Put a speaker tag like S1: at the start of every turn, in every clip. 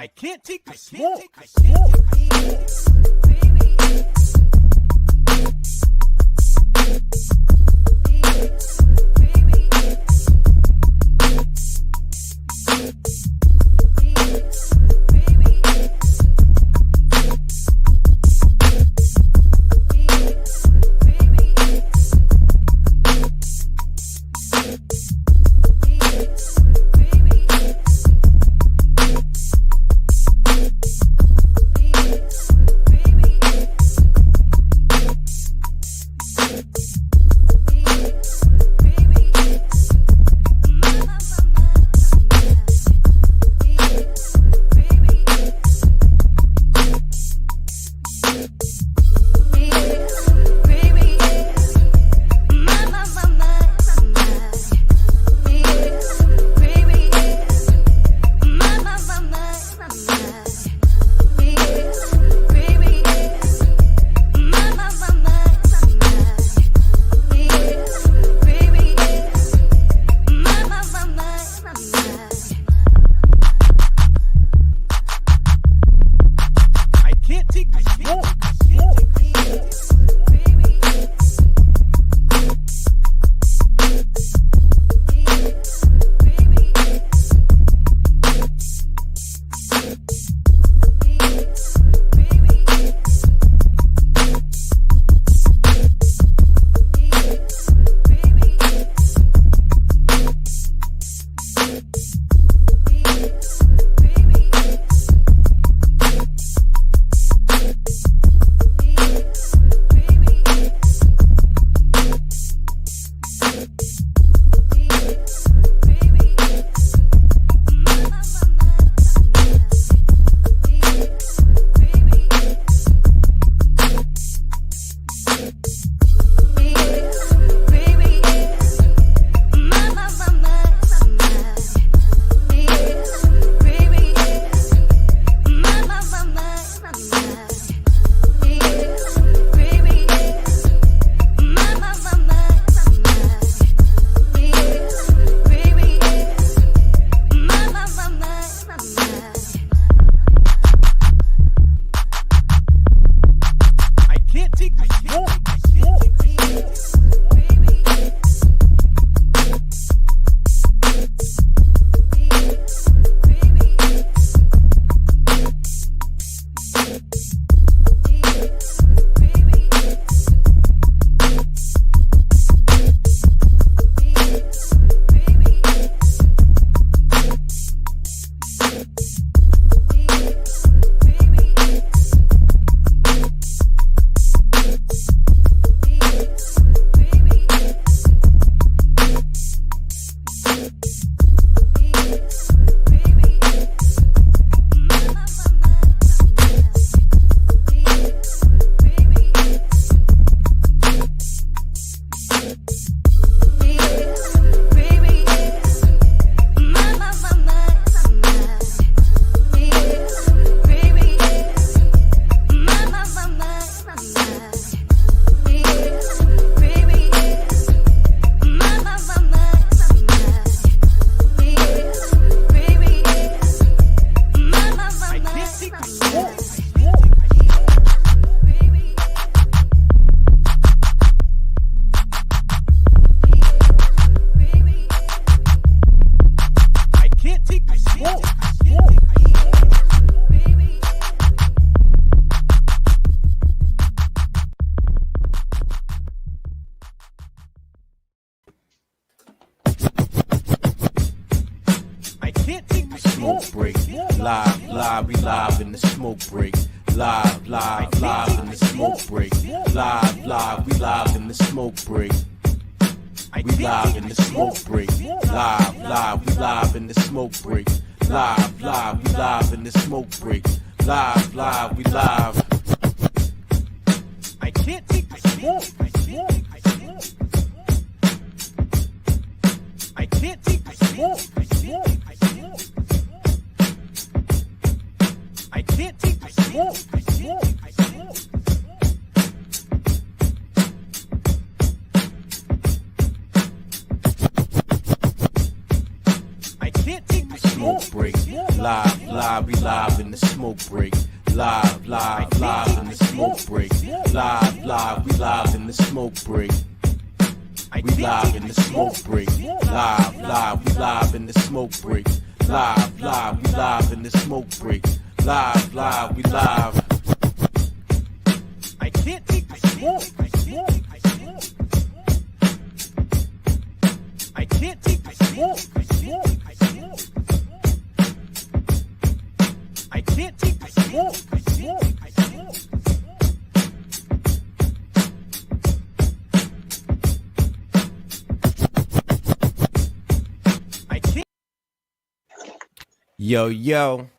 S1: I can't take the smoke.
S2: Smoke break. Live, we live in the smoke break. Live in the smoke break. Live, we live in the smoke break. We live in the smoke break. Live, we live in the smoke break. Live, we live in the smoke break. Live, we live.
S1: I can't take the smoke. I can't take the smoke. I can't take the smoke. I can't take the
S2: Smoke break. Live live, we live in the smoke break. Live, live, live in the smoke break. Live, live, we live in the smoke break. We live in the smoke break. Live, live, we live in the smoke break. Live, live, we live in the smoke break. Live, live, we live.
S1: I can't take the smoke. I can't take the smoke. I can't take the smoke. I can't.
S2: Yo, yo.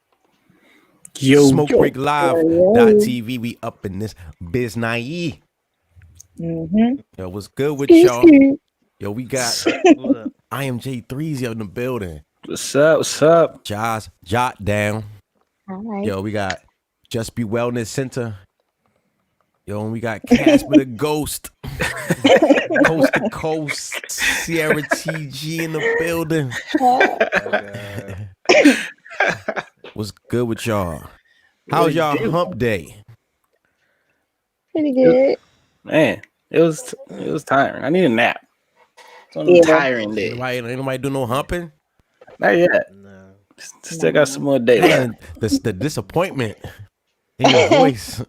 S3: Yo,
S2: Smoke
S3: yo.
S2: Break Live.tv. We up in this biz naive. Yo, what's good with y'all? Yo, we got IMJ3's in the building.
S3: What's up? What's up?
S2: Jahsjotdown.
S4: Hi.
S2: Yo, we got Just Be Wellness Center. Yo, and we got Casper the Ghost. Coast to Coast. CIARA in the building. What's good with y'all? How's y'all hump day?
S4: Pretty good.
S3: Man, it was tiring. I need a nap. It's on a tiring day.
S2: Ain't nobody do no humping?
S3: Not yet.
S5: No.
S3: Still got some more days.
S2: Man, the disappointment in your voice.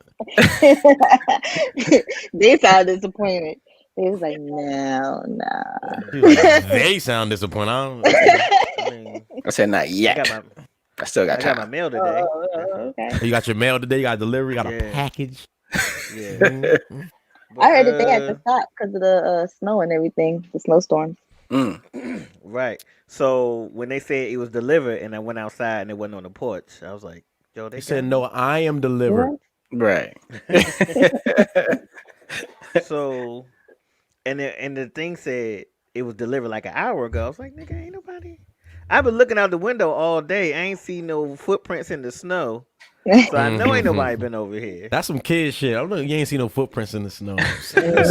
S4: They sound disappointed. They was like, no.
S2: They sound disappointed.
S5: I mean,
S3: I said not yet. I still got
S5: I got my
S3: time.
S5: mail today.
S4: Okay.
S2: You got your mail today, you got delivery, you got a
S5: Yeah.
S2: package.
S5: Yeah.
S4: I heard that they had to stop because of the snow and everything, the snowstorms.
S5: Right. So when they said it was delivered and I went outside and it wasn't on the porch, I was like, yo, they
S2: They said, no, I am delivered.
S3: Right.
S5: So and the thing said it was delivered like an hour ago. I was like, nigga, ain't nobody. I've been looking out the window all day. I ain't seen no footprints in the snow. So I know ain't nobody been over here.
S2: That's some kid shit. I don't know. You ain't seen no footprints in the snow.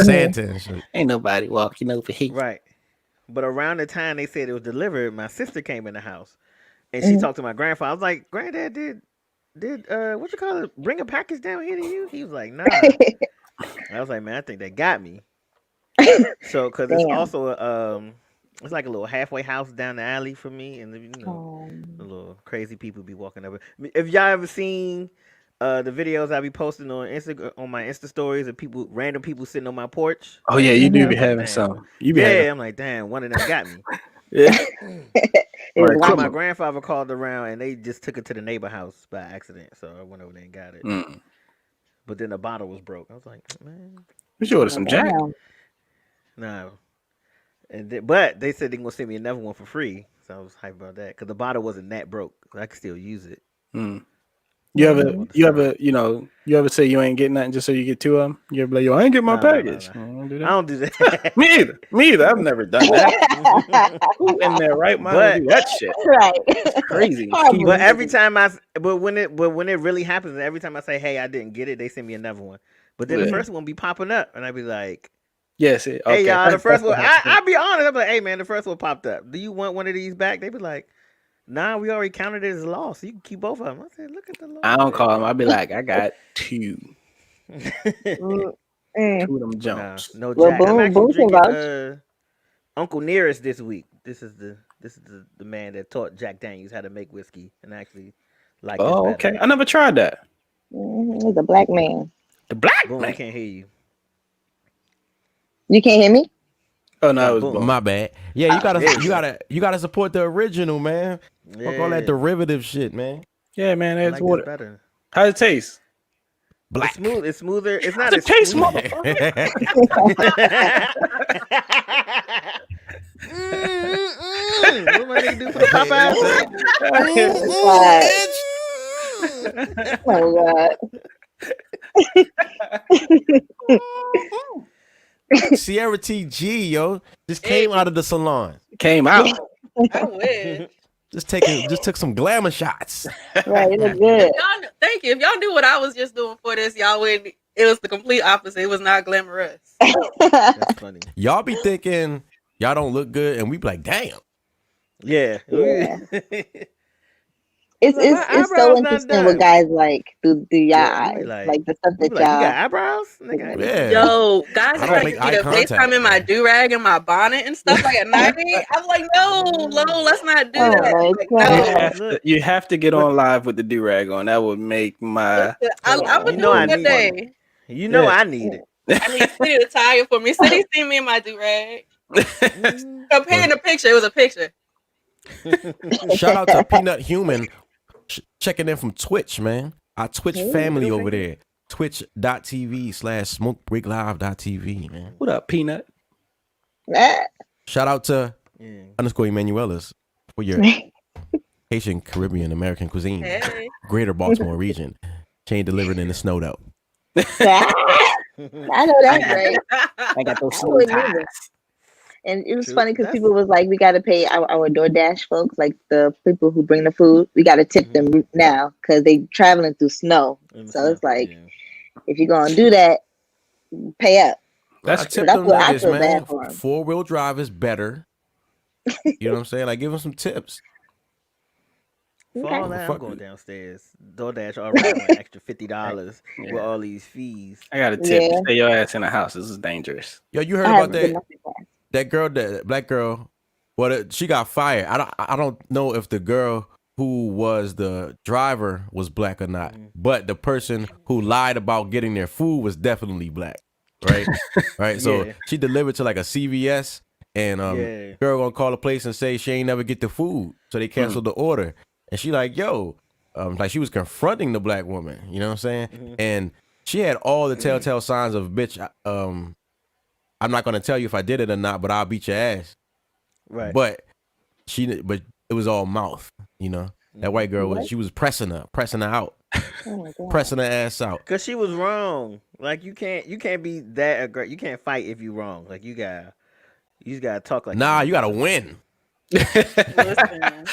S2: Santa and shit.
S3: Ain't nobody walking over here.
S5: Right. But around the time they said it was delivered, my sister came in the house and she talked to my grandfather. I was like, Granddad, did what you call it, bring a package down here to you? He was like, nah. I was like, man, I think they got me. So, because it's also it's like a little halfway house down the alley for me, and you know, the little crazy people be walking over. If y'all ever seen the videos I be posting on Instagram, on my Insta stories of people, random people sitting on my porch.
S3: Oh yeah, you do be
S5: Damn.
S3: having some. You be
S5: Yeah,
S3: having.
S5: I'm like, damn, one of them got me.
S3: Yeah.
S4: It was
S5: So
S4: like,
S5: my grandfather called around, and they just took it to the neighbor house by accident. So I went over there and got it. But then the bottle was broke. I was like, man,
S3: We should order some Jack.
S4: damn.
S5: no. And but they said they gonna send me another one for free, so I was hyped about that because the bottle wasn't that broke. I could still use it.
S3: You ever say you ain't getting nothing just so you get two of them? You ever be like, yo, I ain't get my
S5: No,
S3: package.
S5: no.
S3: I don't do
S5: I
S3: that.
S5: don't do that.
S3: Me either. I've never done that. Who in their right mind would do that shit?
S4: Right.
S3: It's crazy.
S4: Horrible.
S5: But every time when it really happens, every time I say, hey, I didn't get it, they send me another one. But then the first one be popping up, and I be like,
S3: Yes. Okay.
S5: hey, y'all, the first one. I'll be honest. I'm like, hey, man, the first one popped up. Do you want one of these back? They be like, nah, we already counted it as lost. So you can keep both of them. I said, look at the loss.
S3: I don't call them. I'll be like, I got two.
S4: Mm.
S3: Two of them jumps.
S5: No,
S4: Well,
S5: Jack.
S4: Boone-
S5: I'm actually
S4: Boone can
S5: drinking Uncle Nearest this week. This is the man that taught Jack Daniels how to make whiskey, and I actually like.
S3: Oh,
S5: this better.
S3: okay. I never tried that.
S4: He's a black man.
S3: The black
S5: Boom, I
S3: man.
S5: can't hear you.
S4: You can't hear me?
S3: Oh no, it was
S5: Boom.
S3: Boone.
S2: My bad. Yeah,
S5: there
S2: you gotta support the original, man. Fuck all that derivative shit, man.
S3: Yeah, man.
S5: I
S3: That's
S5: like
S3: what.
S5: this better.
S3: How's it taste?
S2: Black.
S5: It's smoother. It's not
S3: The
S5: as
S3: taste,
S5: smooth. What am I gonna do for the Popeyes?
S4: Oh, God.
S2: CIARA, yo, just came out of the salon.
S3: Came out.
S6: I wish.
S2: Just took some glamour shots.
S4: Right, it was good.
S6: Thank you. If y'all knew what I was just doing for this, y'all wouldn't. It was the complete opposite. It was not glamorous.
S5: That's funny.
S2: Y'all be thinking y'all don't look good, and we be like, damn.
S5: Yeah.
S4: Yeah. It's
S5: Like,
S4: it's
S5: my
S4: it's so
S5: eyebrows not
S4: interesting what
S5: done.
S4: guys like do y'all
S5: Yeah, you be
S4: eyes,
S5: like,
S4: like the stuff
S5: you
S4: that
S5: be like, you got
S4: y'all.
S5: eyebrows, nigga.
S2: Yeah.
S6: Yo, guys
S2: I don't
S6: expect
S2: make
S6: me
S2: eye
S6: to
S2: contact,
S6: FaceTime in my
S2: man.
S6: do-rag and my bonnet and stuff like at night. I'm like, no, let's not do
S4: Oh
S6: that.
S4: my
S6: Like,
S4: God.
S6: no.
S3: You have to get
S5: But-
S3: on live with the do rag on. That would make my.
S6: I'm gonna
S5: You
S6: do
S5: know I
S6: it one
S5: need
S6: day.
S5: You know
S3: Yeah.
S5: I need it.
S6: I need City to tire for me. City seen me in my do-rag. Comparing the picture, it was a picture.
S2: Shout out to Peanut Human checking in from Twitch, man. Our Twitch family over there. Twitch.tv/SMOKEBREAKLIVE.tv, man.
S3: What up, Peanut?
S2: Shout out to underscore Emmanuellas for your Haitian, Caribbean, American cuisine.
S6: Hey.
S2: Greater Baltimore region. She ain't delivered in the snow though.
S4: I know that's right.
S3: I got those
S4: I
S3: slow
S4: wouldn't
S3: ties.
S4: either. And it was
S5: True.
S4: funny because
S5: That's-
S4: people was like, we got to pay our DoorDash folks, like the people who bring the food. We got to tip them now because they traveling through snow. So it's like, if you're gonna do that, pay up.
S2: I tip
S4: that's
S2: them
S4: what I
S2: niggas,
S4: feel
S2: man.
S4: bad for 'em.
S2: 4-wheel drive is better. You know what I'm saying? Like, give them some tips.
S5: For
S4: Okay.
S5: all that, I'm
S2: Fuck
S5: going
S2: it.
S5: downstairs. DoorDash already want extra $50 with all these fees.
S3: I got a tip.
S4: Yeah.
S3: Stay your ass in the house. This is dangerous.
S2: Yo, you heard
S4: I
S2: about
S4: haven't been
S2: that?
S4: nothing fast.
S2: That girl, that black girl. Well, she got fired. I don't know if the girl who was the driver was black or not, but the person who lied about getting their food was definitely black, right? Right. So
S5: Yeah.
S2: she delivered to like a CVS, and
S5: Yeah.
S2: girl gonna call the place and say she ain't never get the food, so they canceled the order. And she like, yo, like she was confronting the black woman, you know what I'm saying? And she had all the telltale signs of, bitch, I'm not gonna tell you if I did it or not, but I'll beat your ass.
S5: Right.
S2: But it was all mouth, you know. That white girl she was pressing her out,
S4: Oh my God.
S2: pressing her ass out.
S5: Cause she was wrong. Like you can't be that aggressive. You can't fight if you wrong. Like you just gotta talk like.
S2: Nah, you gotta win.
S6: Listen,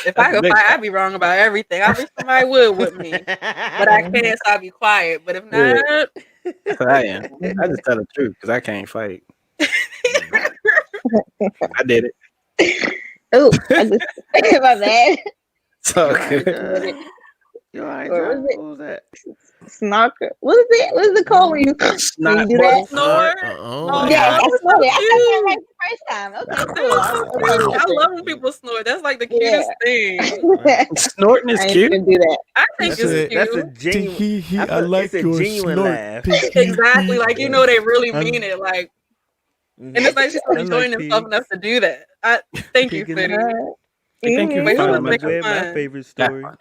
S6: if I could fight, I'd be wrong about everything. I wish somebody would with me, but I can't, so I'll be quiet. But if not,
S3: That's what I am. I just tell the truth because I can't fight. I did it.
S4: Oh, I just my bad.
S3: So
S5: You
S3: good.
S5: all right,
S4: What
S5: John?
S4: was it?
S5: What was that?
S4: Snarker. What is it? What is it called when you do that?
S6: snore.
S4: Yeah, I
S6: that's
S4: snort it. I
S6: so
S4: got that
S6: cute.
S4: right the first time. Okay,
S6: That
S4: cool.
S6: was so cute. I love when people snore. That's like the cutest thing.
S3: Snorting is
S4: I ain't
S3: cute.
S4: gonna do that.
S6: I think
S5: That's
S6: it's cute.
S5: a genuine.
S2: I like
S5: it's a
S2: your
S5: genuine
S2: snort.
S5: laugh.
S6: Exactly. Like, you know, they really
S2: I-
S6: mean it. Like, and it's like she's
S5: I
S6: enjoying
S5: like
S6: themselves
S5: pigs.
S6: enough to do that. Thank you,
S5: Pig in
S6: Fitty.
S5: the-
S3: Thank you
S6: Wait,
S3: for
S6: who was
S3: finding my
S6: making
S3: joke.
S5: my
S6: fun?
S5: favorite
S3: That
S5: story.
S3: funny.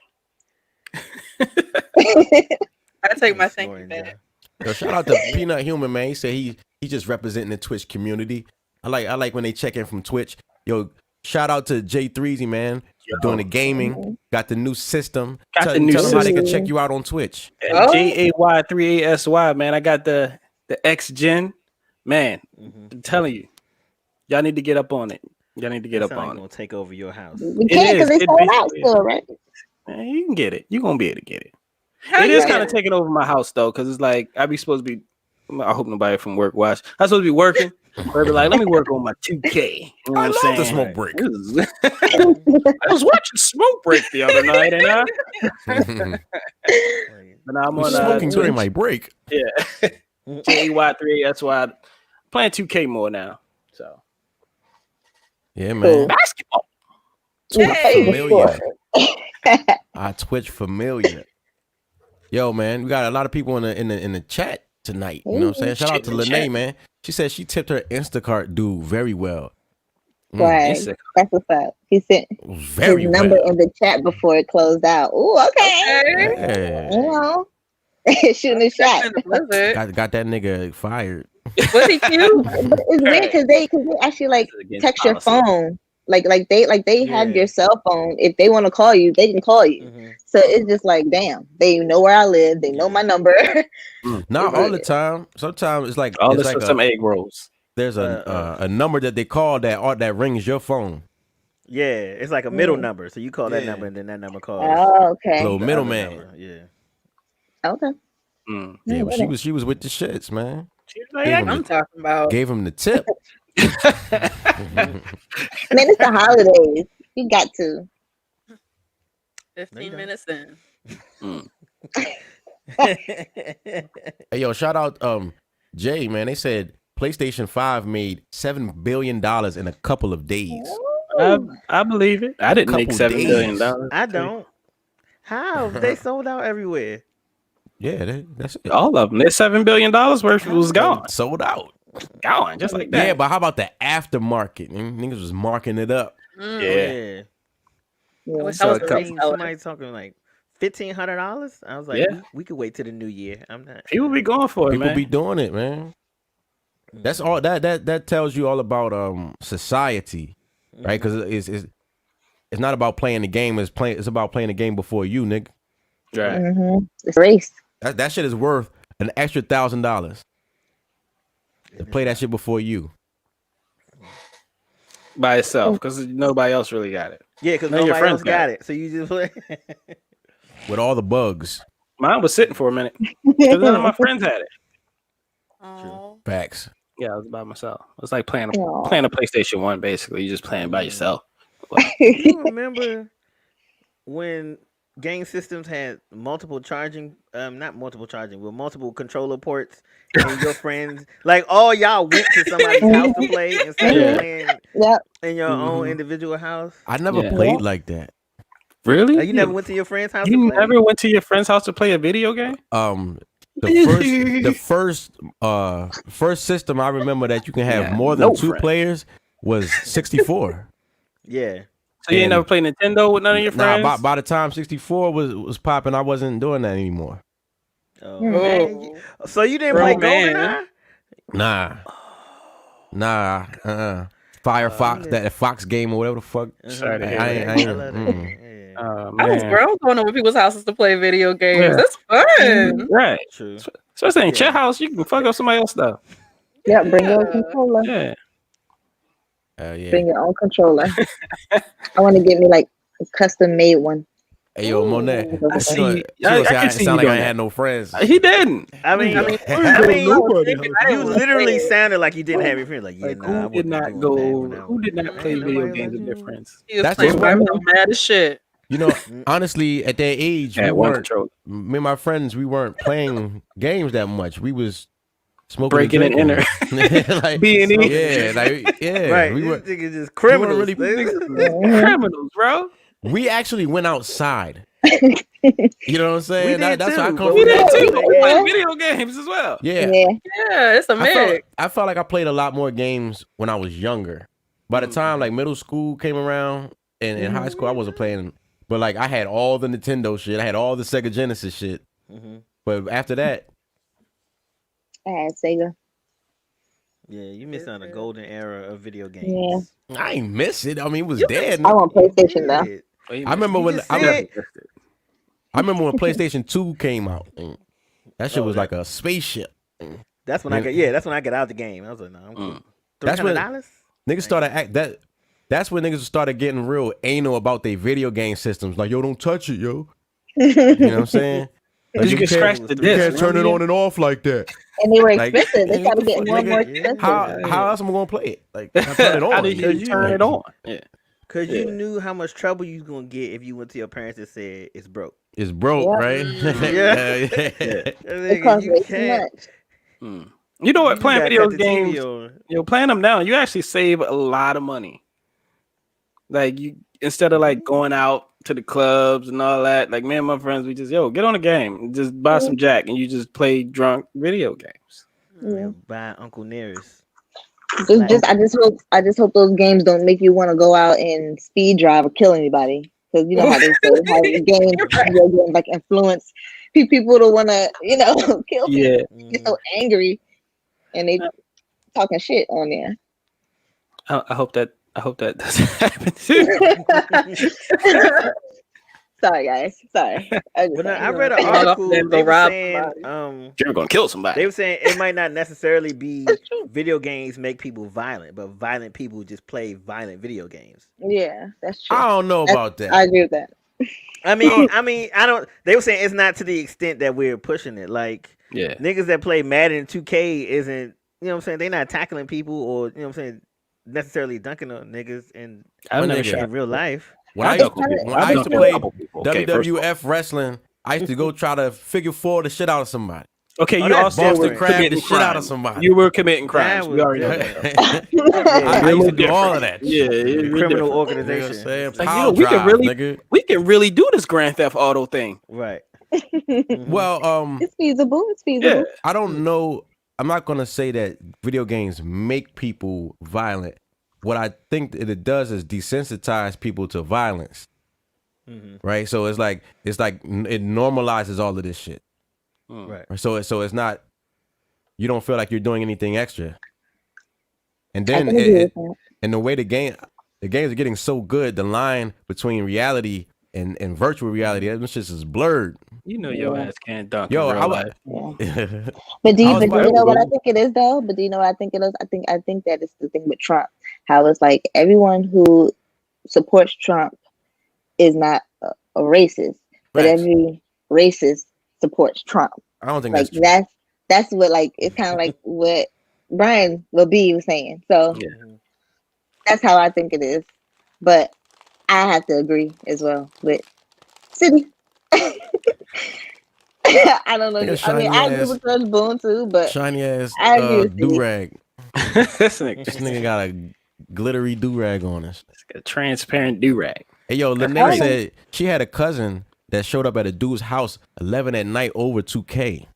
S6: I take my thank you
S5: Snoring,
S6: back.
S5: John.
S2: Yo, shout out to Peanut Human, man. He said he just representing the Twitch community. I like when they check in from Twitch. Yo, shout out to J3Z, man. Doing the gaming, got the new system.
S3: Got the new
S2: tell them how they can
S4: system.
S2: check you out on Twitch.
S6: Oh.
S3: JAY3ASY, man. I got the X Gen. Man, I'm telling you. Y'all need to get up on it. Y'all need to get up
S5: Sound like
S3: on it.
S5: gonna take over your house.
S4: We can't because
S3: is.
S4: they
S3: It
S4: sold out
S3: basically
S4: still, right?
S3: Man, you can get it. You're gonna be able to get it.
S6: Hell
S3: It is
S6: yeah.
S3: kind of taking over my house though, because it's like I be supposed to be. I hope nobody from work watch. I'm supposed to be working. But I be like, let me work on my 2K. You know what I'm
S2: love
S3: saying?
S2: the smoke break.
S3: I was watching Smoke Break the other night, and but now I'm on
S2: Smoking during
S3: Twitch.
S2: my break.
S3: Yeah, JAY3ASY. Playing 2K more now. So
S2: Yeah, man.
S3: basketball.
S2: Twitch
S6: Yay.
S2: familiar. Twitch familiar. Yo, man, we got a lot of people in the chat tonight. You know what I'm saying? Shout out to
S3: Chat.
S2: Lene, man. She said she tipped her Instacart dude very well.
S4: Right.
S3: Instacart.
S4: That's what's up. He sent
S2: Very
S4: his number
S2: well.
S4: in the chat before it closed out. Ooh, okay.
S2: Yeah.
S4: You know, shooting a shot.
S6: Blizzard.
S2: Got that nigga fired.
S6: Was he cute?
S4: But it's weird because they actually like
S3: Against
S4: text your
S3: policy.
S4: phone. Like they have
S5: Yeah.
S4: your cell phone. If they want to call you, they can call you. So it's just like, damn, they know where I live. They know my number.
S2: Not all the time. Sometimes it's like
S3: All
S2: it's
S3: this
S2: like
S3: for some egg rolls.
S2: there's a number that they call that rings your phone.
S5: Yeah, it's like a middle number. So you call that number and then that number calls.
S4: Oh, okay.
S2: Little
S5: the other
S2: middleman.
S5: number. Yeah.
S4: Okay.
S2: Yeah, but she was with the shits, man.
S6: Like, I'm talking about.
S2: Gave him the tip.
S4: Man, it's the holidays. You got to.
S6: 15 minutes in.
S7: Hey, yo, shout out Jay, man. They said PlayStation 5 made $7 billion in a couple of days.
S3: I believe it. I didn't make $7 billion.
S5: I don't. How? They sold out everywhere.
S7: Yeah, that's it.
S3: All of them. Their $7 billion worth was gone.
S7: Sold out.
S3: Gone, just like that.
S7: Yeah, but how about the aftermarket? Niggas was marking it up.
S3: Yeah.
S5: Somebody talking like $1,500. I was like, we could wait till the new year. I'm not.
S3: People be going for it, man.
S7: People be doing it, man. That's all. That tells you all about society, right? Because it's not about playing the game. It's about playing the game before you, nigga.
S3: Right.
S4: It's a race.
S7: That shit is worth an extra $1,000 to play that shit before you.
S3: By itself, because nobody else really got it.
S5: Yeah, because nobody else got it. So you just play
S7: with all the bugs.
S3: Mine was sitting for a minute because none of my friends had it.
S6: Oh.
S7: Facts.
S3: Yeah, I was by myself. It was like playing a PlayStation 1, basically. You're just playing by yourself.
S5: You remember when game systems had multiple charging, not multiple charging, but multiple controller ports, and your friends, like all y'all went to somebody's house to play instead of playing in your own individual house?
S7: I never played like that.
S3: Really?
S5: You never went to your friend's house?
S3: You never went to your friend's house to play a video game?
S7: The first system I remember that you can have more than two players was 64.
S5: Yeah.
S3: So you ain't never played Nintendo with none of your friends?
S7: Nah, by the time 64 was popping, I wasn't doing that anymore.
S5: Oh. So you didn't play GoldenEye?
S7: Nah. Firefox, that Fox game or whatever the fuck.
S6: I was going over people's houses to play video games. That's fun.
S3: Right.
S5: True.
S3: Especially in your house, you can fuck up somebody else's stuff.
S4: Yeah, bring your own controller.
S3: Yeah.
S4: Bring your own controller. I want to get me like a custom made one.
S7: Hey, yo, Monet.
S3: I see.
S7: I can see sound like I had no friends.
S3: He didn't.
S5: I mean, you literally sounded like you didn't have your friends. Like,
S3: who did not go? Who did not play video games with their friends?
S7: That's just
S6: mad as shit.
S7: You know, honestly, at their age, me and my friends, we weren't playing games that much. We was smoking,
S3: breaking and enter,
S7: like
S3: B&E.
S5: Right.
S7: We were
S5: just criminals.
S3: Criminals, bro.
S7: We actually went outside. You know what I'm saying? That's why I come from.
S3: We did too. We played video games as well.
S7: Yeah,
S6: it's a mix.
S7: I felt like I played a lot more games when I was younger. By the time like middle school came around and in high school, I wasn't playing. But like I had all the Nintendo shit. I had all the Sega Genesis shit. But after that,
S4: I had Sega.
S5: Yeah, you missed on a golden era of video games.
S4: Yeah.
S7: I ain't miss it. I mean, it was dead.
S4: I want PlayStation though.
S7: I remember when PlayStation 2 came out. That shit was like a spaceship.
S5: That's when I got out the game. I was like, no, I'm cool. $300?
S7: Niggas started that's when niggas started getting real anal about their video game systems. Like, yo, don't touch it, yo. You know what I'm saying? Like,
S3: you can scratch the disc.
S7: You can't turn it on and off like that.
S4: And they were expensive. They started getting more and more expensive.
S7: How else am I gonna play it? Like, I turn it on.
S3: How did you turn it on? Yeah.
S5: Because you knew how much trouble you was gonna get if you went to your parents and said it's broke.
S7: It's broke, right?
S4: It costs way too much.
S3: You know what? Playing video games, playing them now, you actually save a lot of money. Like you, instead of like going out to the clubs and all that, like me and my friends, we just get on the game, just buy some jack, and you just play drunk video games.
S5: Buy Uncle Nearest.
S4: I just hope those games don't make you want to go out and speed drive or kill anybody. Because you know how they say how games like influence people to want to kill people.
S3: Yeah,
S4: get so angry, and they talking shit on there.
S3: I hope that doesn't happen too.
S4: Sorry, guys. Sorry.
S5: I read an article. They were saying
S3: you're gonna kill somebody.
S5: They were saying it might not necessarily be video games make people violent, but violent people just play violent video games.
S4: Yeah, that's true.
S7: I don't know about that.
S4: I agree with that.
S5: I mean, I don't. They were saying it's not to the extent that we're pushing it. Like, niggas that play Madden 2K isn't. You know what I'm saying? They're not tackling people or necessarily dunking on niggas in real life.
S7: when I used to play WWF wrestling, I used to go try to figure 4 the shit out of somebody.
S3: Okay, you also
S7: Boston
S3: were
S7: crab the
S3: committing
S7: shit out of
S3: crimes.
S7: somebody.
S3: You were committing crimes. We already know that.
S7: I used to do all of that.
S3: Yeah,
S5: criminal
S7: organization.
S3: It's like, we can really do this Grand Theft Auto thing.
S5: Right.
S7: Well,
S4: it's feasible. It's feasible.
S3: Yeah.
S7: I don't know. I'm not gonna say that video games make people violent. What I think that it does is desensitize people to violence. Right. So it's like it normalizes all of this shit.
S5: Right.
S7: So it's not, you don't feel like you're doing anything extra. And then and the way the games are getting so good, the line between reality and virtual reality, that shit is blurred.
S3: You know your ass can't dunk.
S4: But do you know what I think it is though? But do you know what I think it is? I think that it's the thing with Trump. How it's like everyone who supports Trump is not a racist, but every racist supports Trump.
S7: I don't think
S4: like
S7: that's true.
S4: That's what, like, it's kind of like what Brian B was saying. So that's how I think it is. But I have to agree as well with City. I don't know. I mean, I agree with Judge Boone too, but
S7: shiny ass do-rag.
S3: This
S7: nigga got a glittery do-rag on us.
S3: A transparent do-rag.
S7: Hey, yo, Lene said she had a cousin that showed up at a dude's house 11 at night over 2K.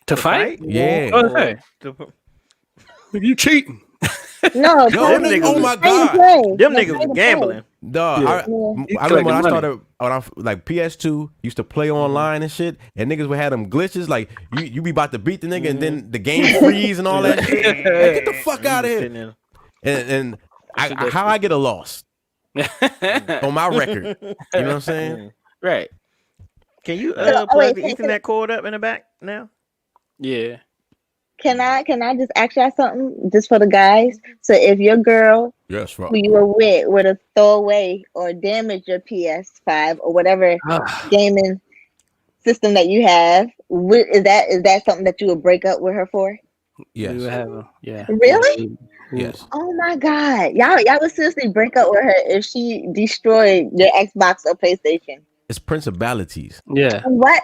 S3: To fight?
S7: Yeah.
S3: Okay. You cheating.
S4: No,
S5: them niggas,
S7: oh my God.
S5: Them niggas was gambling.
S7: Dog, I remember when I started on like PS2, used to play online and shit, and niggas would have them glitches like you be about to beat the nigga and then the game freeze and all that shit. Like, get the fuck out of here. And how I get a loss on my record. You know what I'm saying?
S3: Right.
S5: Can you plug the Ethernet cord up in the back now?
S3: Yeah.
S4: Can I just ask y'all something just for the guys? So if your girl who you were with were to throw away or damage your PS5 or whatever gaming system that you have, is that something that you would break up with her for?
S7: Yes.
S3: Yeah.
S4: Really?
S7: Yes.
S4: Oh my God. Y'all would seriously break up with her if she destroyed your Xbox or PlayStation.
S7: It's principalities.
S3: Yeah.
S4: What?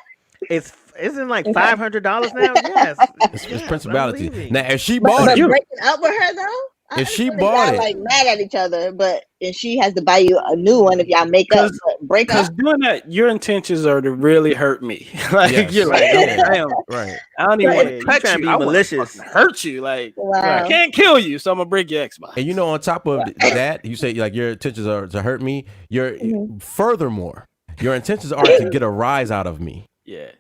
S5: Isn't like $500 now? Yes.
S7: It's principalities. Now if she bought
S4: but
S7: it,
S4: breaking up with her though?
S7: If she bought it,
S4: like mad at each other, and she has to buy you a new one if y'all make up, break up.
S3: Because doing that, your intentions are to really hurt me. Like you're like, damn,
S7: right?
S3: I don't even want to touch you.
S5: I malicious,
S3: hurt you. Like
S4: wow.
S3: I can't kill you, so I'm gonna break your Xbox.
S7: And you know, on top of that, you say like your intentions are to hurt me. Furthermore, your intentions are to get a rise out of me.
S3: Yeah.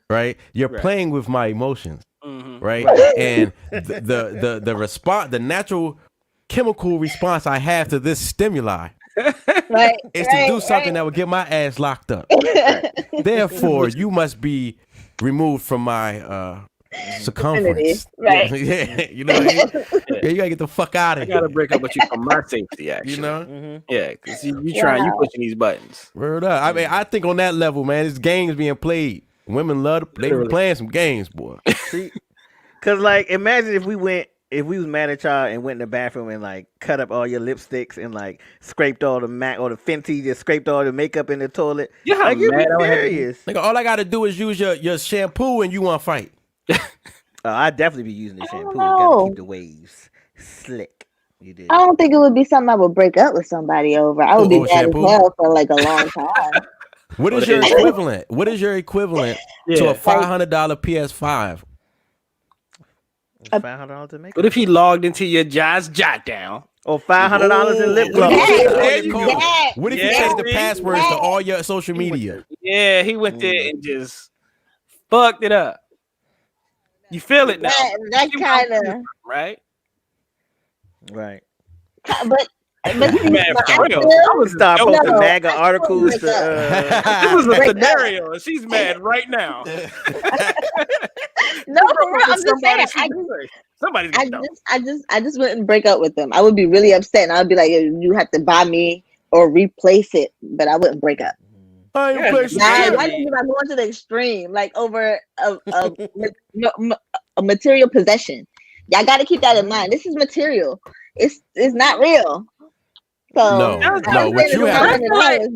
S7: Right. You're playing with my emotions. Right. And the response, the natural chemical response I have to this stimuli is to do something that would get my ass locked up. Therefore, you must be removed from my circumference.
S4: Right.
S7: Yeah. You know what I mean? Yeah, you gotta get the fuck out of here.
S3: I gotta break up with you for my safety, actually.
S7: You know?
S3: Yeah, because you pushing these buttons.
S7: Word up. I mean, I think on that level, man, this game's being played. Women love they be playing some games, boy.
S5: Cause like, imagine if we was mad at y'all and went in the bathroom and like cut up all your lipsticks and like scraped all the MAC or the Fenty, just scraped all the makeup in the toilet.
S3: Yeah,
S5: like, you'd be furious.
S7: Nigga, all I gotta do is use your shampoo and you want to fight.
S5: I'd definitely be using the shampoo. You gotta keep the waves slick. You did.
S4: I don't think it would be something I would break up with somebody over. I would be mad as hell for like a long time.
S7: What is your equivalent? What is your equivalent to a $500 PS5?
S5: $500 to make.
S3: What if he logged into your jahsjotdown?
S5: Or $500 in lip gloss?
S7: What if he changed the passwords to all your social media?
S3: Yeah, he went there and just fucked it up. You feel it now?
S4: That kind of
S3: right.
S4: But
S3: I was
S5: start posting MAGA articles.
S3: This was a scenario, and she's mad right now.
S4: No, for real, I'm just saying. I just wouldn't break up with them. I would be really upset, and I would be like, you have to buy me or replace it, but I wouldn't break up.
S7: Why did
S4: you going to the extreme, like over a material possession? Y'all got to keep that in mind. This is material. It's not real. So
S7: No. What you have,
S4: gotta.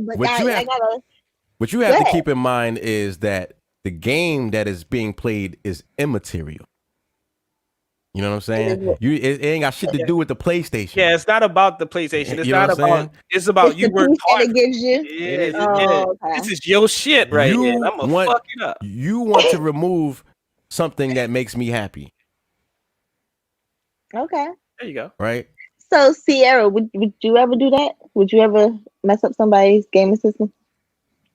S7: what you have to keep in mind is that the game that is being played is immaterial. You know what I'm saying? It ain't got shit to do with the PlayStation.
S3: Yeah, it's not about the PlayStation. It's
S7: You know
S3: not
S7: what I'm
S3: about. It's about you work hard.
S4: It gives you.
S3: This is your shit right here. I'm gonna fuck it up.
S7: You want to remove something that makes me happy.
S4: Okay.
S3: There you go.
S7: Right.
S4: So Ciara, would you ever do that? Would you ever mess up somebody's gaming system?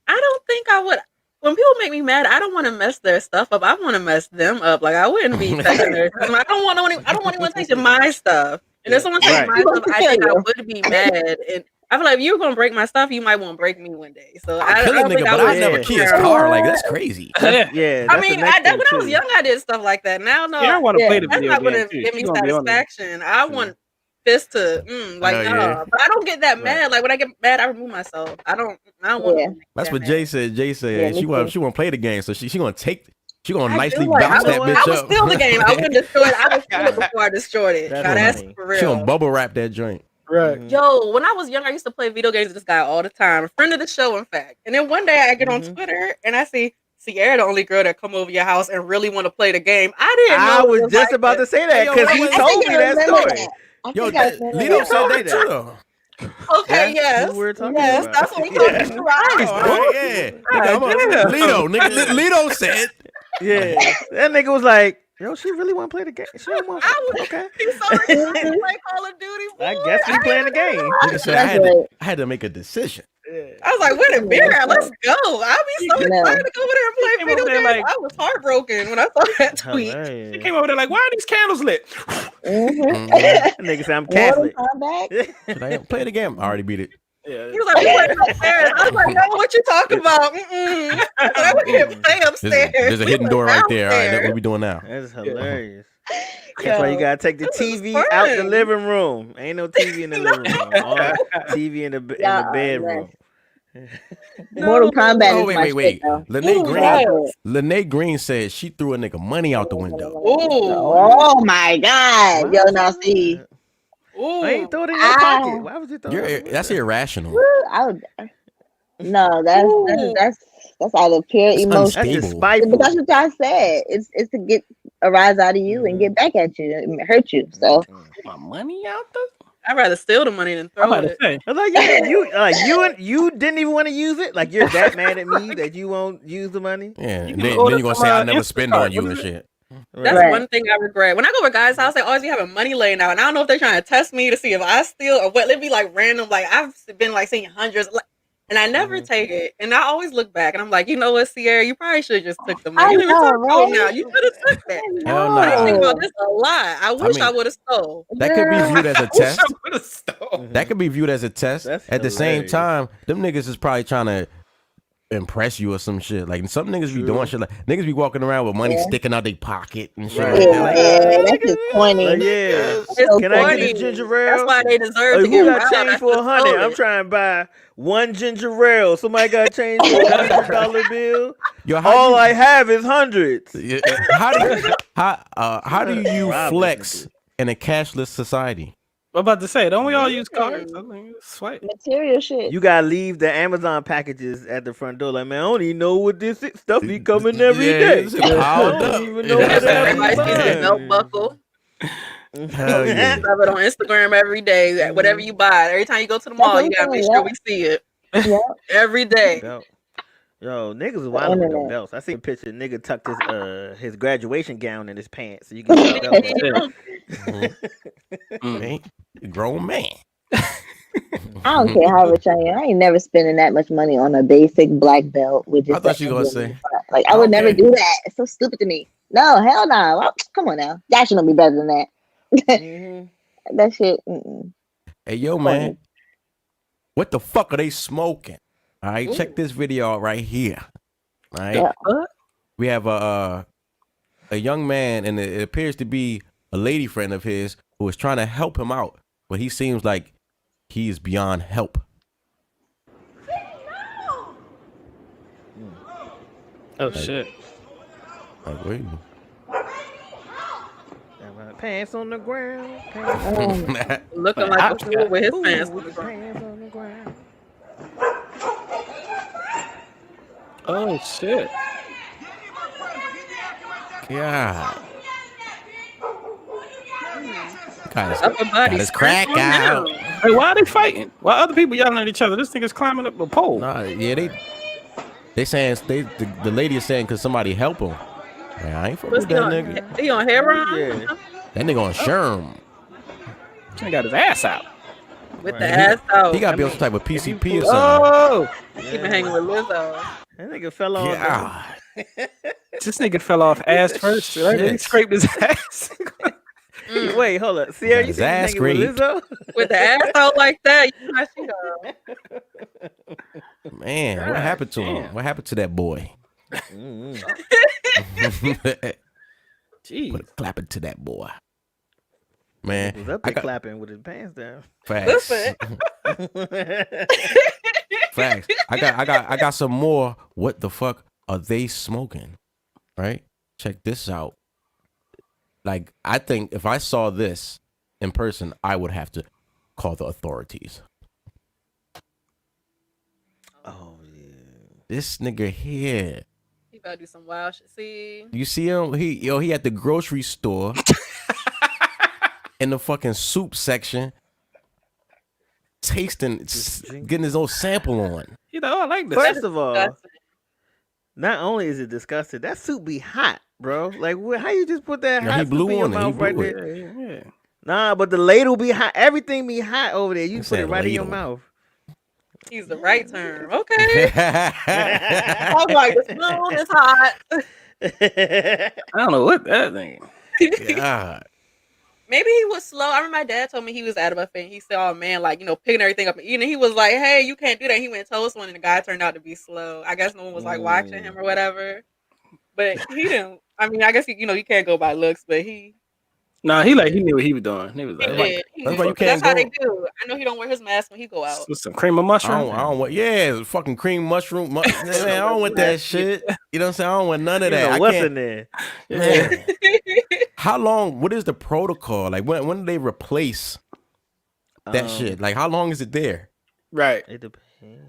S6: I don't think I would. When people make me mad, I don't want to mess their stuff up. I want to mess them up. Like I wouldn't be touching their stuff. I don't want anyone touching my stuff. And if someone touches my stuff, I think I would be mad. And I feel like if you're gonna break my stuff, you might want to break me one day. So I
S7: kill a
S6: don't
S7: nigga,
S6: think
S7: but I never key his car. Like that's crazy.
S5: Yeah.
S6: I mean, when I was young, I did stuff like that. Now, no,
S3: I want to play the
S6: that's
S3: video
S6: not
S3: game
S6: gonna
S3: too.
S6: give me satisfaction. I want this to but I don't get that mad. Like when I get mad, I remove myself. I don't want to.
S7: That's what Jay said. Jay said she want to play the game, so she gonna nicely
S6: like,
S7: bounce that bitch up.
S6: I would steal the game. I wouldn't destroy it. I would steal it before I destroyed it. That's for real.
S7: She gonna bubble wrap that joint.
S3: Right.
S6: Yo, when I was young, I used to play video games with this guy all the time. A friend of the show, in fact. And then one day I get on Twitter and I see Ciara, the only girl that come over your house and really want to play the game. I
S5: was just about to say that because he told me that story.
S7: Yo, Lito said that too, though.
S6: Okay, yes. That's what we're talking about.
S7: Lito, nigga, Lito said.
S5: Yeah, that nigga was like, yo, she really want to play the game. She don't want okay.
S6: He's so excited to play Call of Duty. Boy.
S5: I guess we playing the game.
S7: Nigga said, I had to make a decision.
S6: I was like, where the beer at? Let's go. I'll be so excited to go over there and play video games. Like, I was heartbroken when I saw that tweet.
S3: She came over there like, why are these candles lit?
S5: Nigga said, I'm Catholic.
S7: Should I play the game? I already beat it.
S3: Yeah.
S6: He was like, we went upstairs. I was like, no, what you talking about? I went here and play upstairs.
S7: There's a hidden door right there. All right, look what we doing now.
S5: That's hilarious. That's why you gotta take the TV out the living room. Ain't no TV in the living room. All TV in the bedroom.
S4: Mortal Kombat.
S7: Wait. Lene Green said she threw a nigga money out the window.
S4: Oh my God. Yo, now see.
S5: I ain't throw it in your pocket. Why would you throw it?
S7: That's irrational.
S4: No, that's out of pure emotion.
S5: That's spiteful.
S4: But that's what I said. It's to get a rise out of you and get back at you and hurt you. So
S3: my money out there.
S6: I'd rather steal the money than throw it.
S5: Like you didn't even want to use it. Like you're that mad at me that you won't use the money.
S7: Yeah, then you're gonna say I never spend on you and shit.
S6: That's one thing I regret. When I go to guys' house, they always be having money laying out, and I don't know if they're trying to test me to see if I steal or what. It'd be like random. Like I've been like seeing hundreds, and I never take it. And I always look back, and I'm like, you know what, Ciara, you probably should have just took the money. Now you could have took that. I think about this a lot. I wish I would have stole.
S7: That could be viewed as a test. That could be viewed as a test. At the same time, them niggas is probably trying to impress you or some shit. Like some niggas be doing shit like niggas be walking around with money sticking out their pocket and shit.
S4: That's just corny.
S5: Can I get a ginger ale?
S6: That's why they deserve to
S5: get got change for 100. I'm trying to buy one ginger ale. Somebody got change for $100 bill. All I have is hundreds.
S7: How do you flex in a cashless society?
S3: I'm about to say, don't we all use cards? I mean, swipe.
S4: Material shit.
S5: You gotta leave the Amazon packages at the front door. Like, man, I don't even know what this stuff be coming every day. I don't even know what
S6: that belt buckle.
S7: Hell yeah.
S6: Love it on Instagram every day. Whatever you buy, every time you go to the mall, you gotta make sure we see it. Every day.
S5: Yo, niggas is wild with them belts. I see a picture. Nigga tucked his graduation gown in his pants, so you can see the belt.
S7: Grown man.
S4: I don't care how rich I am. I ain't never spending that much money on a basic black belt. With just
S7: I thought you were gonna say,
S4: like, I would never do that. It's so stupid to me. No, hell no. Well, come on now. That shouldn't be better than that. That shit.
S7: Hey, yo, man. What the fuck are they smoking? All right, check this video out right here. All right, we have a young man, and it appears to be a lady friend of his who is trying to help him out, but he seems like he is beyond help.
S3: Oh shit!
S7: Like, wait.
S5: Pants on the ground. Pants
S6: Looking like a fool with his pants on the ground.
S5: pants on the ground.
S3: Oh shit.
S7: God.
S6: Upper body
S7: Got his crack
S6: scraping
S7: out.
S6: down.
S3: Hey, why are they fighting? Why other people yelling at each other? This nigga's climbing up a pole.
S7: Nah, yeah, they saying the lady is saying because somebody help him. Man, I ain't fucking
S6: What's
S7: with that nigga.
S6: He on heroin?
S5: Yeah.
S7: That nigga on Sherm.
S3: He got his ass out.
S6: With the ass out.
S7: He got to be on some type of PCP or something.
S3: Oh,
S6: He been hanging with Lizzo.
S5: That nigga fell off.
S7: Yeah.
S3: this nigga fell off ass first. Right? He
S7: Shit.
S3: scraped his ass.
S5: Wait, hold up. Sierra, you
S7: His
S5: think
S7: ass
S5: he's hanging with Lizzo?
S6: With the ass out like that, you know how she go.
S7: Man, what happened to him? What happened to that boy?
S3: Jeez.
S7: Put a clapping to that boy. Man,
S5: He was up there clapping with his pants down.
S7: facts.
S6: Listen.
S7: Facts. I got some more. What the fuck are they smoking? Right? Check this out. Like, I think if I saw this in person, I would have to call the authorities.
S5: Oh yeah.
S7: This nigga here.
S6: He about to do some wild shit. See?
S7: You see him? He at the grocery store in the fucking soup section, tasting, getting his own sample on.
S3: You know, I like this.
S5: First of all,
S6: disgusting.
S5: not only is it disgusting, that soup be hot, bro. Like, how you just put that
S7: Yeah,
S5: hot
S7: he blew
S5: soup in your
S7: on it. He
S5: mouth right
S7: blew
S5: there?
S7: it.
S3: Yeah.
S5: Nah, but the ladle be hot. Everything be hot over there. You
S7: He
S5: put
S7: said
S5: it right in your
S7: ladle.
S5: mouth.
S6: He's the right term. Okay. I was like, the spoon is hot.
S3: I don't know what that thing.
S7: God.
S6: Maybe he was slow. I remember my dad told me he was at a buffet and he said, oh man, like, you know, picking everything up and eating. He was like, hey, you can't do that. He went and told someone and the guy turned out to be slow. I guess no one was like watching him or whatever. But he didn't. I mean, I guess, you know, you can't go by looks, but he
S3: Nah, he knew what he was doing. He was like,
S6: did.
S7: That's why you can't
S6: That's how
S7: go.
S6: they do. I know he don't wear his mask when he go out.
S3: with some cream of mushroom.
S7: I don't want, yeah, fucking cream mushroom. Man, I don't want that shit. You know what I'm saying? I don't want none of
S5: You
S7: that.
S5: know
S7: I
S5: what's
S7: can't-
S5: in there?
S7: Man. How long? What is the protocol? Like when do they replace that shit? Like how long is it there?
S3: Right.
S5: It depends.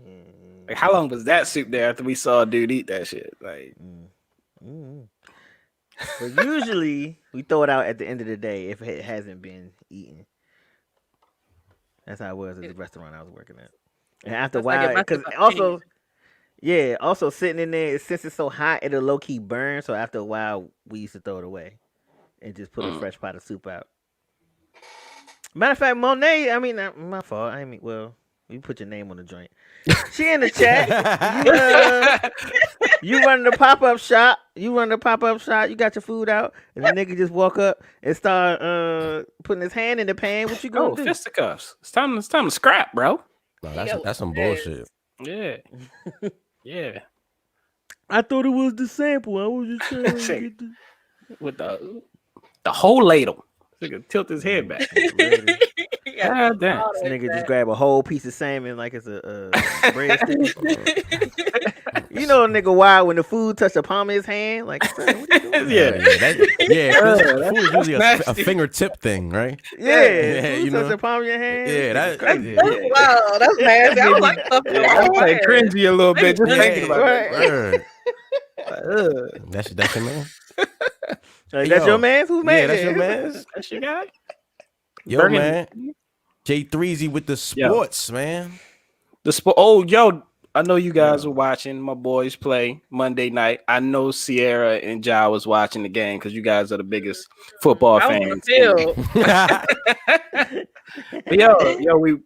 S3: Like, how long was that soup there after we saw a dude eat that shit? Like,
S5: But usually we throw it out at the end of the day if it hasn't been eaten. That's how it was at the restaurant I was working at. And after a
S6: That's like
S5: while,
S6: it must
S5: because
S6: have
S5: also, yeah, also sitting in there, since it's so hot, it'll low key burn. So after a while, we used to throw it away and just put a fresh pot of soup out. Matter of fact, Monet, I mean, not my fault. I mean, well, you put your name on the joint. She in the chat. You run the pop-up shop. You got your food out, and the nigga just walk up and start putting his hand in the pan. What you gonna do?
S3: fisticuffs. It's time to scrap, bro.
S7: No, that's some bullshit.
S3: Yeah. Yeah.
S5: I thought it was the sample. I was just trying to
S3: Shit.
S5: get the...
S3: With the whole ladle. Nigga tilt his head back.
S6: Yeah.
S3: God damn.
S5: This nigga just grab a whole piece of salmon like it's a breadstick. You know, a nigga wild when the food touch the palm of his hand. Like, what you doing?
S3: Yeah.
S7: Food is usually a fingertip thing, right?
S5: Yeah,
S7: Yeah,
S5: food
S7: you
S5: touch
S7: know.
S5: the palm of your hand.
S7: Yeah,
S6: That's wow, that's nasty. I don't like stuff
S3: I was like cringy a little bit just thinking about
S5: right.
S3: it.
S7: Word. That's your man.
S5: Like, that's
S7: Yo.
S5: your man? Who's man?
S7: Yeah, that's your man.
S3: That's your guy?
S7: Yo,
S3: Burgundy.
S7: man. J3Z with the sports, man.
S3: The sport. Oh, yo, I know you guys were watching my boys play Monday night. I know CIARA and Ja was watching the game because you guys are the biggest football fans. But yo,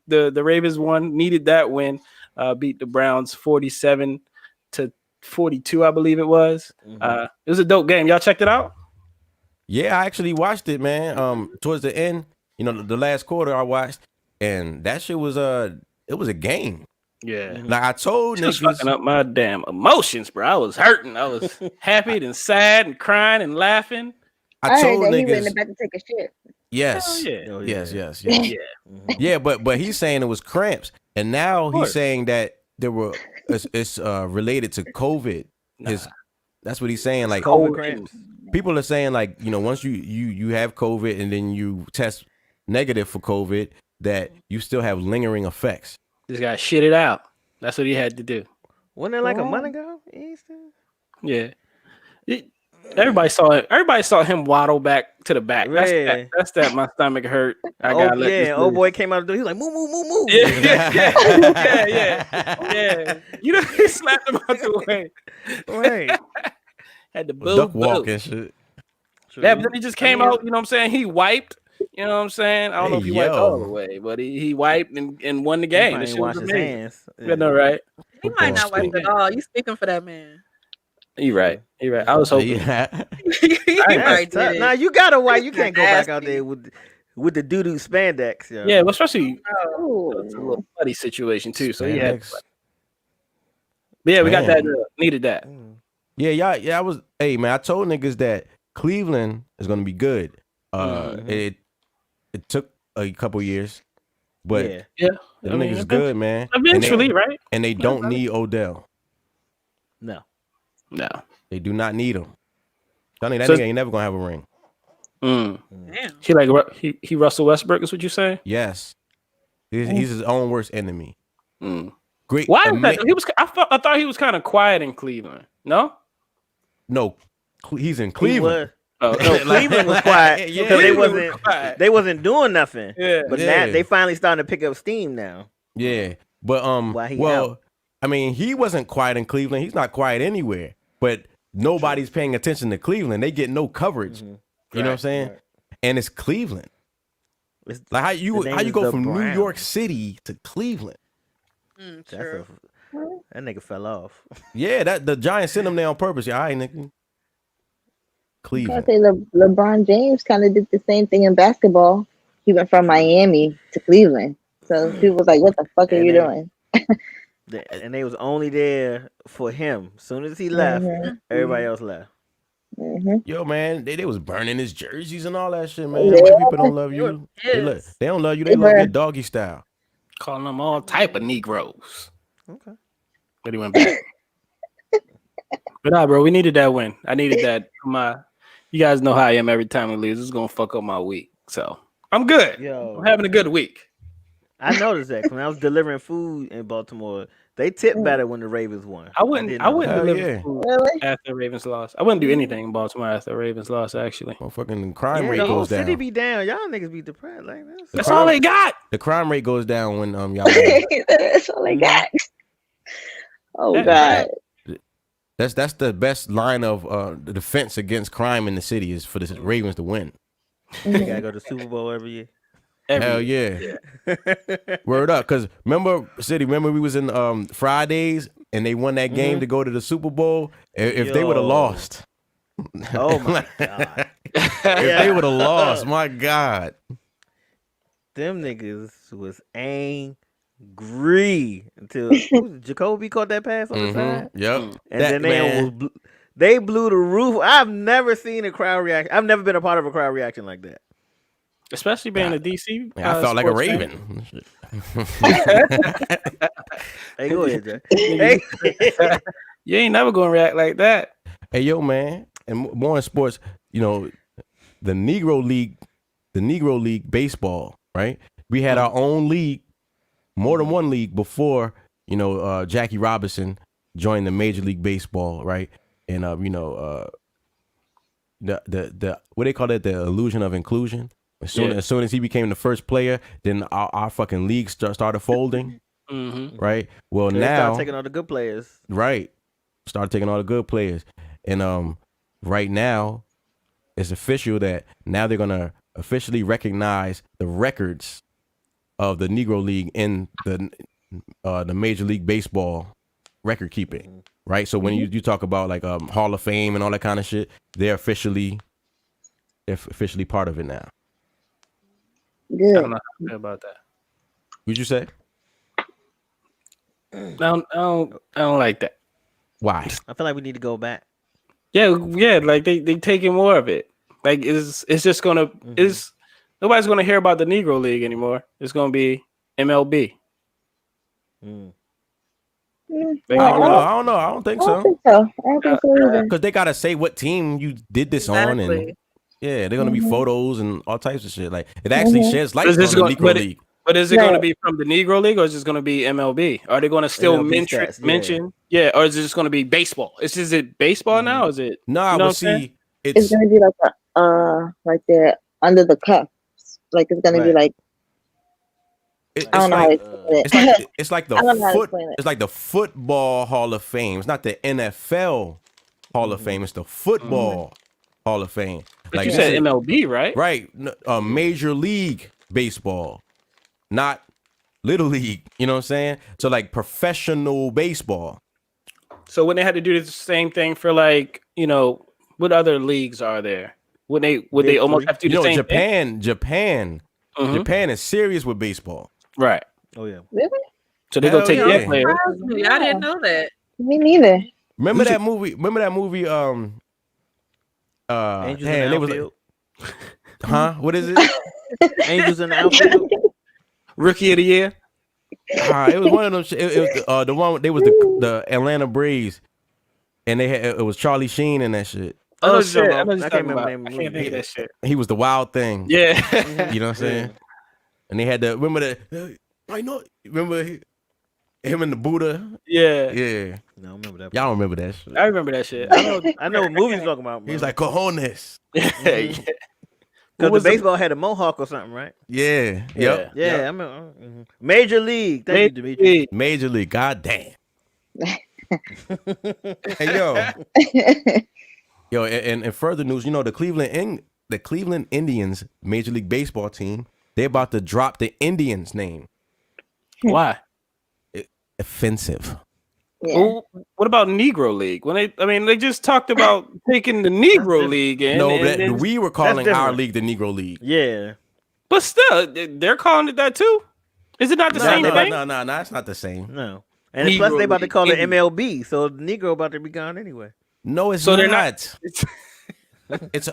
S3: the Ravens needed that win. Beat the Browns 47-42, I believe it was. It was a dope game. Y'all checked it out?
S7: Yeah, I actually watched it, man. Towards the end, you know, the last quarter I watched, and that shit was it was a game.
S3: Yeah.
S7: Like I told
S3: Just
S7: niggas,
S3: fucking up my damn emotions, bro. I was hurting. I was happy and sad and crying and laughing.
S4: I heard
S7: told
S4: that he went in
S7: niggas,
S4: the back to take a shit.
S7: yes,
S3: Hell
S7: yes.
S3: Yeah.
S7: Yeah, but he's saying it was cramps, and now he's saying that there were it's related to COVID. That's what he's saying. Like
S5: COVID cramps.
S7: people are saying like, once you have COVID and then you test negative for COVID, that you still have lingering effects.
S3: Just got shit it out. That's what he had to do.
S5: Wasn't it like a month ago?
S3: Yeah. Everybody saw it. Everybody saw him waddle back to the back. That's that. My stomach hurt. I got
S5: old boy came out of the door. He was like, move, move, move, move.
S3: Yeah. You know, he slapped him out the way.
S5: Right.
S3: Had to boo,
S7: duck walk and shit.
S3: Yeah, but then he just came out. You know what I'm saying? He wiped. You know what I'm saying? I don't know if he wiped all the way, but he wiped and won the game.
S5: He washed his hands.
S3: You know, right?
S6: He might not wipe at all. You speaking for that man?
S3: You right. I was hoping.
S5: Now you gotta wipe. You can't go back out there with the doo-doo spandex. Yo.
S3: Yeah, well, especially it's a little funny situation too. So he had. But yeah, we got that. Needed that.
S7: Yeah. I was. Hey man, I told niggas that Cleveland is gonna be good. It took a couple years, but them niggas good, man.
S3: Eventually, right?
S7: And they don't need Odell.
S3: No,
S7: they do not need him. That nigga ain't never gonna have a ring.
S6: Damn.
S3: He Russell Westbrook is what you say?
S7: Yes, he's his own worst enemy. Great.
S3: Why is that? I thought he was kind of quiet in Cleveland. No,
S7: he's in Cleveland.
S5: No, Cleveland was quiet because they wasn't doing nothing. Yeah, but now they finally starting to pick up steam now.
S7: Yeah, but I mean, he wasn't quiet in Cleveland. He's not quiet anywhere. But nobody's paying attention to Cleveland. They get no coverage. You know what I'm saying? Right. And it's Cleveland. It's like how you go from Browns. New York City to Cleveland.
S5: That nigga fell off.
S7: Yeah, the Giants sent him there on purpose. Yeah, all right, nigga. Cleveland.
S4: I say LeBron James kind of did the same thing in basketball. He went from Miami to Cleveland. So people was like, "What the fuck are you doing?"
S5: And they was only there for him. As soon as he left, everybody else left.
S7: Yo, man, they was burning his jerseys and all that shit, man. White people don't love you. They don't love you. They love your doggy style.
S3: Calling them all type of Negroes.
S5: Okay.
S3: But he went back. But nah, bro, we needed that win. I needed that. You guys know how I am every time we lose. It's gonna fuck up my week. So I'm good.
S5: Yo,
S3: I'm having a good week.
S5: I noticed that when I was delivering food in Baltimore, they tip better when the Ravens won.
S3: I wouldn't deliver food after the Ravens lost. I wouldn't do anything in Baltimore after the Ravens lost, actually.
S7: Fucking crime rate goes down.
S5: City be down. Y'all niggas be depressed like this.
S3: That's all they got.
S7: The crime rate goes down when y'all
S4: That's all they got. Oh God.
S7: That's the best line of the defense against crime in the city is for the Ravens to win.
S5: They gotta go to the Super Bowl every year.
S7: Hell yeah. Word up. Because remember we was in Fridays and they won that game to go to the Super Bowl. If they would have lost.
S5: Oh my God.
S7: If they would have lost, my God.
S5: Them niggas was angry until Jacoby caught that pass on the side.
S7: Yep.
S5: And then they blew the roof. I've never seen a crowd reaction. I've never been a part of a crowd reaction like that.
S3: Especially being a DC.
S7: I felt like a Raven.
S5: Hey, go ahead, Jay.
S3: You ain't never gonna react like that.
S7: Hey, yo, man. And more in sports, the Negro League baseball, right? We had our own league, more than one league before, Jackie Robinson joined the Major League Baseball, right? And the what they call it, the illusion of inclusion. As soon as he became the first player, then our fucking league started folding. Right. Well,
S5: so
S7: now
S5: started taking all the good players.
S7: Right. Started taking all the good players, and right now, it's official that now they're gonna officially recognize the records of the Negro League in the Major League Baseball record keeping. Right. So when you talk about like Hall of Fame and all that kind of shit, they're officially part of it now.
S4: Good.
S3: I don't know about that.
S7: What'd you say?
S3: I don't like that.
S7: Why?
S5: I feel like we need to go back.
S3: Yeah, like they taking more of it. Like it's just gonna nobody's gonna hear about the Negro League anymore. It's gonna be MLB.
S7: I don't know. I don't think
S4: I
S7: so.
S4: don't think so. I don't think so either.
S7: Because they gotta say what team you did this on, and
S6: Exactly.
S7: yeah, they're gonna be photos and all types of shit. Like it actually sheds light on the Negro League.
S3: But is it going to be from the Negro League or is it going to be MLB? Are they going to still
S5: MLB stats,
S3: mention? Yeah, or is it just going to be baseball? Is it baseball now? Or is it?
S7: No, I would see
S4: it's going to be like like they're under the cuffs. Like it's going to be like I don't know how to explain it.
S7: It's like the
S4: I don't know how to explain it.
S7: It's like the football Hall of Fame. It's not the NFL Hall of Fame. It's the football Hall of Fame.
S3: But
S7: like
S3: you said MLB, right?
S7: Right. Major League Baseball, not Little League. You know what I'm saying? So like professional baseball.
S3: So when they had to do the same thing for like, you know, what other leagues are there? Would they almost have to do the same thing?
S7: Japan is serious with baseball.
S3: Right.
S5: Oh yeah.
S4: Really?
S3: So they go take their players.
S6: I didn't know that.
S4: Me neither.
S7: Remember that movie?
S5: Angels in the Outfield.
S7: Huh? What is it?
S5: Angels in the Outfield.
S3: Rookie of the Year.
S7: It was one of them. It was the one. They was the Atlanta Braves, and they had it was Charlie Sheen and that shit.
S3: Oh shit! I
S5: can't remember the name
S3: can't think of that shit.
S7: He was the wild thing.
S3: Yeah.
S7: You know what I'm saying? And they had the remember him and the Buddha.
S3: Yeah.
S7: Yeah.
S5: No, I remember that.
S7: Y'all don't remember that shit.
S3: I remember that shit.
S5: I know what movie you're talking about.
S7: He was like cojones.
S3: Yeah.
S5: Because the baseball had a mohawk or something, right?
S7: Yeah. Yep.
S5: Yeah. I remember. Major League. Thank you, Dimitri.
S7: Major League. God damn. Hey yo, and further news, you know, the Cleveland Indians Major League Baseball team, they're about to drop the Indians name.
S3: Why?
S7: Offensive.
S4: Yeah.
S3: Well, what about Negro League? They just talked about taking the Negro League in.
S7: No, we were calling our
S5: different.
S7: league the Negro League.
S5: Yeah.
S3: But still, they're calling it that too. Is it not the same thing?
S7: No, it's not the same.
S5: No. And
S3: Negro
S5: plus, they about to
S3: League,
S5: call it
S3: Indian.
S5: MLB, so Negro about to be gone anyway.
S7: No, it's
S3: So
S7: not.
S3: they're not.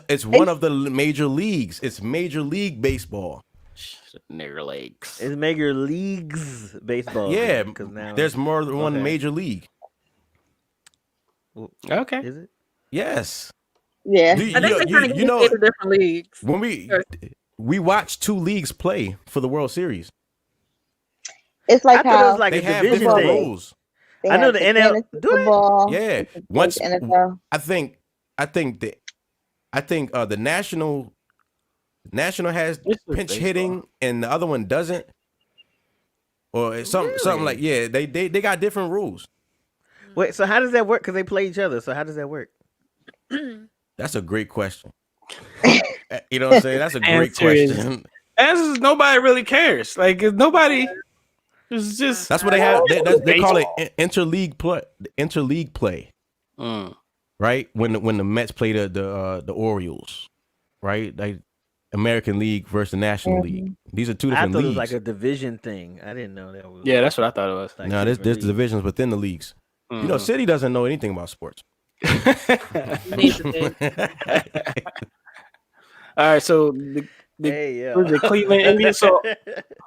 S7: It's one of the major leagues. It's Major League Baseball.
S3: Negro Leagues.
S5: It's Major Leagues Baseball.
S7: Yeah,
S5: because now
S7: there's more than one major league.
S3: Okay.
S5: Is it?
S7: Yes.
S4: Yeah.
S6: I think they're trying to get into different leagues.
S7: When we watched two leagues play for the World Series.
S4: It's like
S5: I thought it
S4: how
S5: was like
S7: they
S5: a
S7: have
S5: division
S7: different
S5: thing.
S7: rules.
S4: they
S5: I know
S4: have
S5: the
S4: the
S5: NL
S4: fantasy
S5: do it?
S4: football,
S7: Yeah.
S4: like
S7: Once
S4: NFL.
S7: I think the national has pinch hitting and the other one doesn't. Or it's something like they got different rules.
S5: Wait, so how does that work? Because they play each other. So how does that work?
S7: That's a great question. You know what I'm saying? That's a great question.
S3: Answer is nobody really cares. Like nobody. It's just
S7: That's what they have. They call it interleague play. Right when the Mets play the Orioles, right? Like American League versus the National League. These are two different
S5: I thought
S7: leagues.
S5: it was like a division thing. I didn't know that was.
S3: Yeah, that's what I thought it was.
S5: Like
S7: no, there's divisions within the leagues. You know, City doesn't know anything about sports.
S3: All right, so the
S5: the
S3: Cleveland Indians. So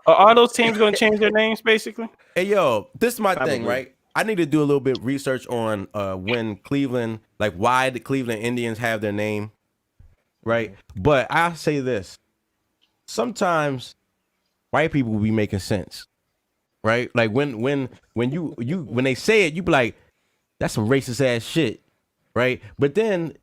S3: are all those teams going to change their names basically?
S7: Hey, yo, this is my thing, right? I need to do a little bit of research on when Cleveland, like why the Cleveland Indians have their name, right? But I'll say this. Sometimes white people will be making sense, right? Like when they say it, you be like, that's some racist ass shit, right? But then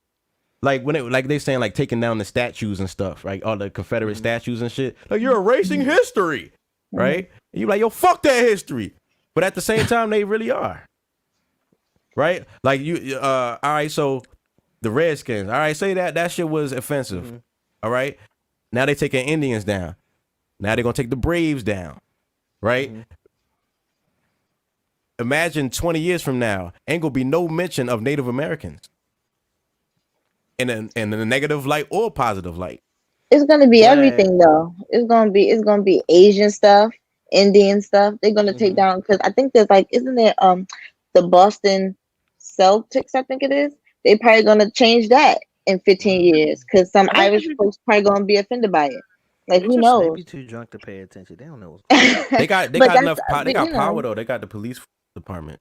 S7: like when they saying like taking down the statues and stuff, right? All the Confederate statues and shit. Like you're erasing history, right? And you like, yo, fuck that history. But at the same time, they really are, right? Like all right. So the Redskins, all right, say that shit was offensive, all right. Now they taking Indians down. Now they're gonna take the Braves down, right? Imagine 20 years from now, ain't gonna be no mention of Native Americans. In a negative light or positive light.
S4: It's gonna be everything though. It's gonna be Asian stuff, Indian stuff. They're gonna take down because I think there's like, isn't there the Boston Celtics? I think it is. They probably gonna change that in 15 years because some Irish folks probably gonna be offended by it. Like who knows?
S5: They be too drunk to pay attention. They don't know. What's
S7: They got enough. They got power though. They got the police department.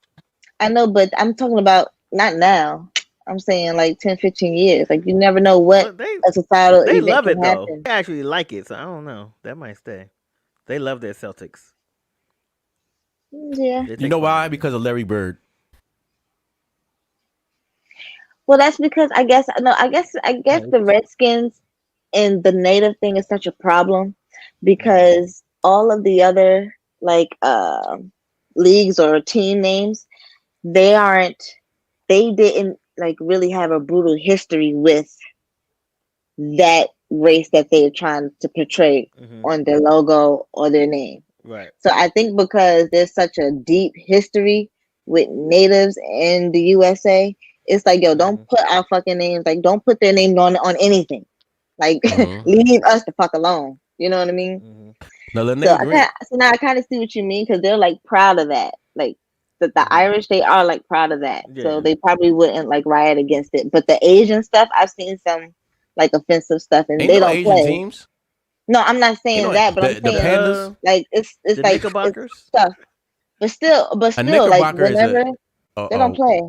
S4: I know, but I'm talking about not now. I'm saying like 10, 15 years. Like you never know what a societal
S5: they
S4: event
S5: love
S4: can
S5: it though.
S4: happen.
S5: They actually like it, so I don't know. That might stay. They love their Celtics.
S4: Yeah.
S7: You know why? Because of Larry Bird.
S4: Well, that's because I guess the Redskins and the native thing is such a problem because all of the other like leagues or team names, they didn't like really have a brutal history with that race that they're trying to portray on their logo or their name.
S5: Right.
S4: So I think because there's such a deep history with natives in the USA, it's like, yo, don't put our fucking names, like don't put their names on anything. Like leave us the fuck alone. You know what I mean?
S7: Now,
S4: So now I kind of see what you mean because they're like proud of that. Like the Irish, they are like proud of that.
S5: Yeah.
S4: So they probably wouldn't like riot against it. But the Asian stuff, I've seen some like offensive stuff and
S7: Ain't
S4: they
S7: no
S4: don't
S7: Asian
S4: play.
S7: teams.
S4: No, I'm not saying that, but I'm saying
S7: Pandas,
S4: like it's
S5: the
S4: like
S5: Knickerbockers?
S4: it's stuff. But still, like whenever they don't play.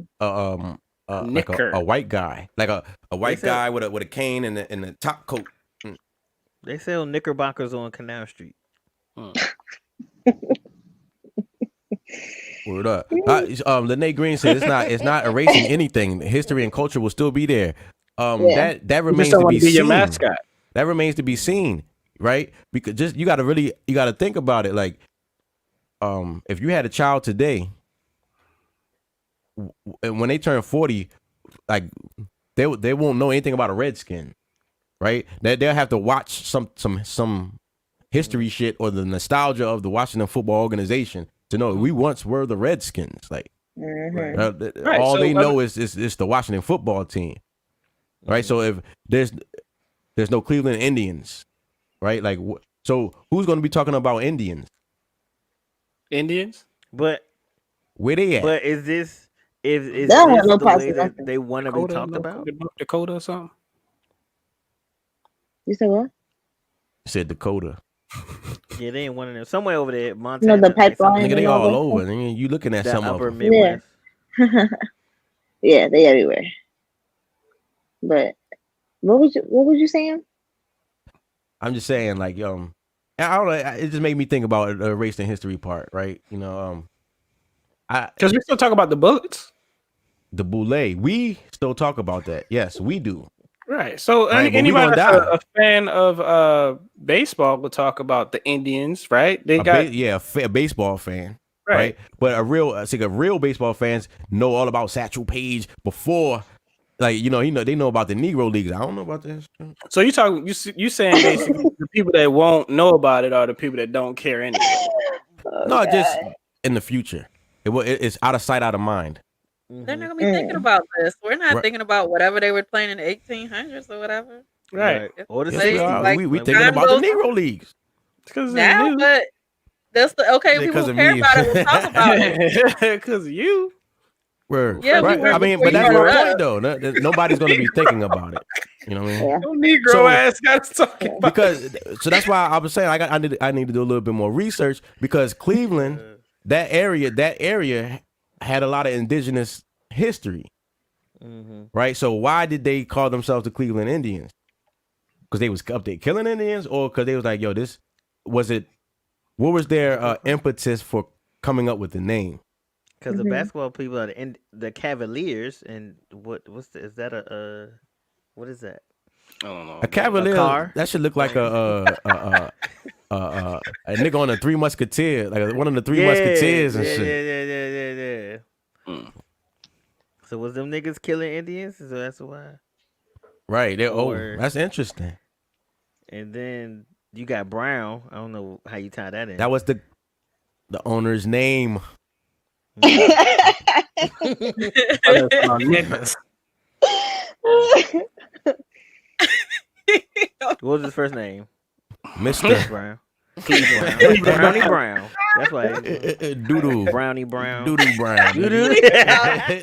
S7: Like a white guy, like a white guy with a cane and a top coat.
S5: They sell Knickerbockers on Canal Street.
S7: Word up. Lene Green said it's not erasing anything. History and culture will still be there. That remains to be seen.
S3: Your mascot.
S7: That remains to be seen, right? Because you got to think about it. Like, if you had a child today, when they turn 40, like they won't know anything about a Redskin, right? They'll have to watch some history shit or the nostalgia of the Washington Football Organization to know we once were the Redskins. Like, all they know is the Washington Football Team, right? So if there's no Cleveland Indians, right? Like, so who's going to be talking about Indians?
S5: But
S7: where they at?
S5: But is this the way that they want to be talked about?
S3: Dakota or something?
S4: You said what?
S7: You said Dakota.
S5: Yeah, they ain't one of them. Somewhere over there, Montana.
S4: No, the pipeline.
S7: Nigga, they all over. Nigga, you looking at some
S5: upper
S7: of them.
S5: Midwest.
S4: Yeah, they everywhere. But what was you saying?
S7: I'm just saying, like, I don't know. It just made me think about the race and history part, right? You know,
S3: because we still talk about the Bullets,
S7: the Boule. We still talk about that. Yes, we do.
S3: Right. So
S7: right,
S3: anybody that's a fan of baseball will talk about the Indians, right? They
S7: a baseball fan. Right. But a real baseball fans know all about Satchel Paige before, like, they know about the Negro Leagues. I don't know about this.
S3: So you saying basically the people that won't know about it are the people that don't care anyway.
S7: No, just in the future. It's out of sight, out of mind.
S6: They're not gonna be thinking about this. We're not thinking about whatever they were playing in the 1800s or whatever.
S3: Right.
S5: Or the
S7: we thinking about the Negro Leagues.
S6: Now, but that's people who care about it will talk about it.
S3: Because of you.
S6: Yeah,
S7: right. I mean, but that's my point, though. Nobody's going to be thinking about it. You know what I mean?
S3: No Negro ass guys talking about
S7: so that's why I was saying I need to do a little bit more research because Cleveland, that area had a lot of indigenous history, right? So why did they call themselves the Cleveland Indians? Because they was up there killing Indians, or because they was like, yo, what was their impetus for coming up with the name?
S5: Because the basketball people are the Cavaliers, and what is that what is that?
S3: I don't know.
S7: A Cavalier, that should look like a nigga on the Three Musketeers, like one of the Three Musketeers and shit.
S5: Yeah. So was them niggas killing Indians? So that's why.
S7: Right. That's interesting.
S5: And then you got Brown. I don't know how you tie that in.
S7: That was the owner's name.
S5: What was his first name?
S7: Mr.
S5: Brown. Brownie Brown. That's why.
S7: Doodoo.
S5: Brownie Brown.
S7: Doodoo Brown.
S5: Doodoo.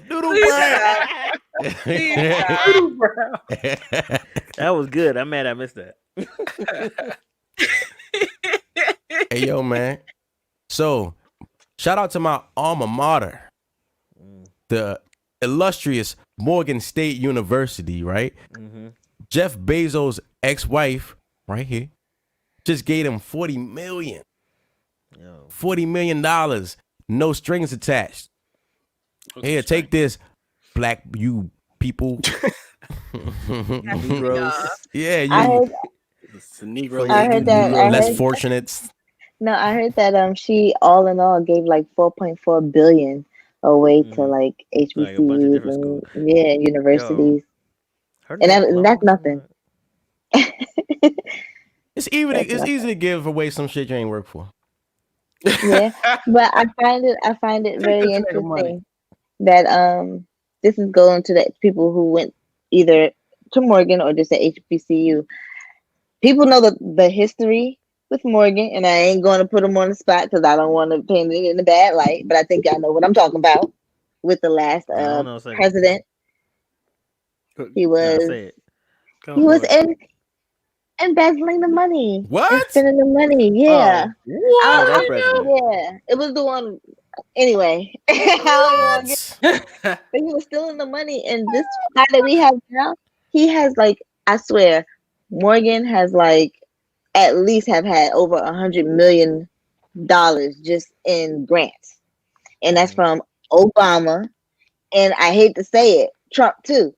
S7: Doodoo Brown.
S5: That was good. I'm mad I missed that.
S7: Hey, yo, man. So, shout out to my alma mater. the illustrious Morgan State University, right? Jeff Bezos' ex-wife, right here, just gave him $40 million. $40 million, no strings attached. Here, take this, black you people. Yeah, you.
S4: I heard that.
S7: Less fortunate.
S4: No, I heard that she all in all gave like 4.4 billion away to like HBCUs and universities. And that's nothing.
S7: It's easy to give away some shit you ain't work for.
S4: Yeah, but I find it very interesting that this is going to the people who went either to Morgan or just at HBCU. People know the history with Morgan, and I ain't going to put them on the spot because I don't want to paint it in a bad light. But I think y'all know what I'm talking about with the last president. He was embezzling the money.
S7: What?
S4: Spending the money. Yeah.
S5: What?
S4: It was the one. Anyway, but he was stealing the money, and this guy that we have now, he has like, I swear, Morgan has like at least have had over $100 million just in grants, and that's from Obama, and I hate to say it, Trump too,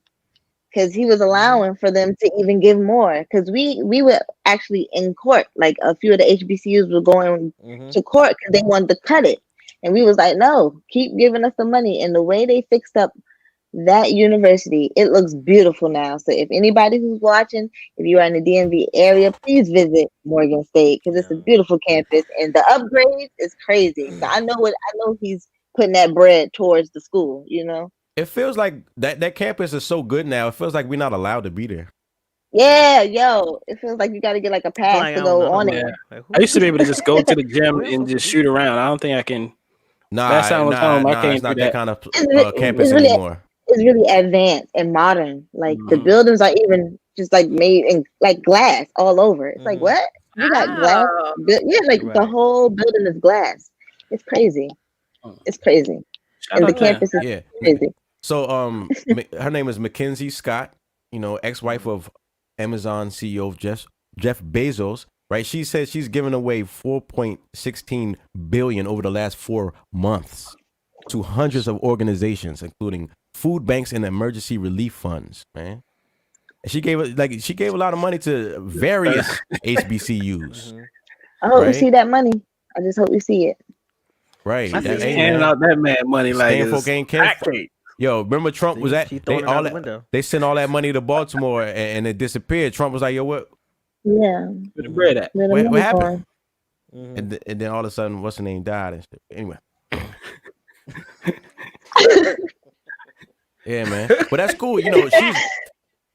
S4: because he was allowing for them to even give more. Because we were actually in court, like a few of the HBCUs were going to court because they wanted to cut it. And we was like, no, keep giving us the money. And the way they fixed up that university, it looks beautiful now. So if anybody who's watching, if you are in the DMV area, please visit Morgan State because it's a beautiful campus and the upgrades is crazy. So I know he's putting that bread towards the school, you know?
S7: It feels like that campus is so good now. It feels like we're not allowed to be there.
S4: Yeah, it feels like you got to get like a pass to go on it.
S3: I used to be able to just go to the gym and just shoot around. I don't think I can.
S7: Nah, it's not that kind of campus anymore.
S4: It's really advanced and modern. Like the buildings are even just like made in like glass all over. It's like, what? You got glass? Yeah, like the whole building is glass. It's crazy. It's crazy. And the campus is crazy.
S7: So her name is Mackenzie Scott, ex-wife of Amazon CEO Jeff Bezos. Right, she says she's given away $4.16 billion over the last 4 months to hundreds of organizations, including food banks and emergency relief funds. Man, and she gave a lot of money to various HBCUs.
S4: I hope we see that money. I just hope we see it.
S7: Right,
S3: handing out that man money like
S7: yo, remember Trump was at they sent all that money to Baltimore and it disappeared. Trump was like, yo, what?
S4: Yeah.
S3: Where the bread at?
S7: What happened? And then all of a sudden, what's the name died and shit. Anyway. Yeah, man. But that's cool.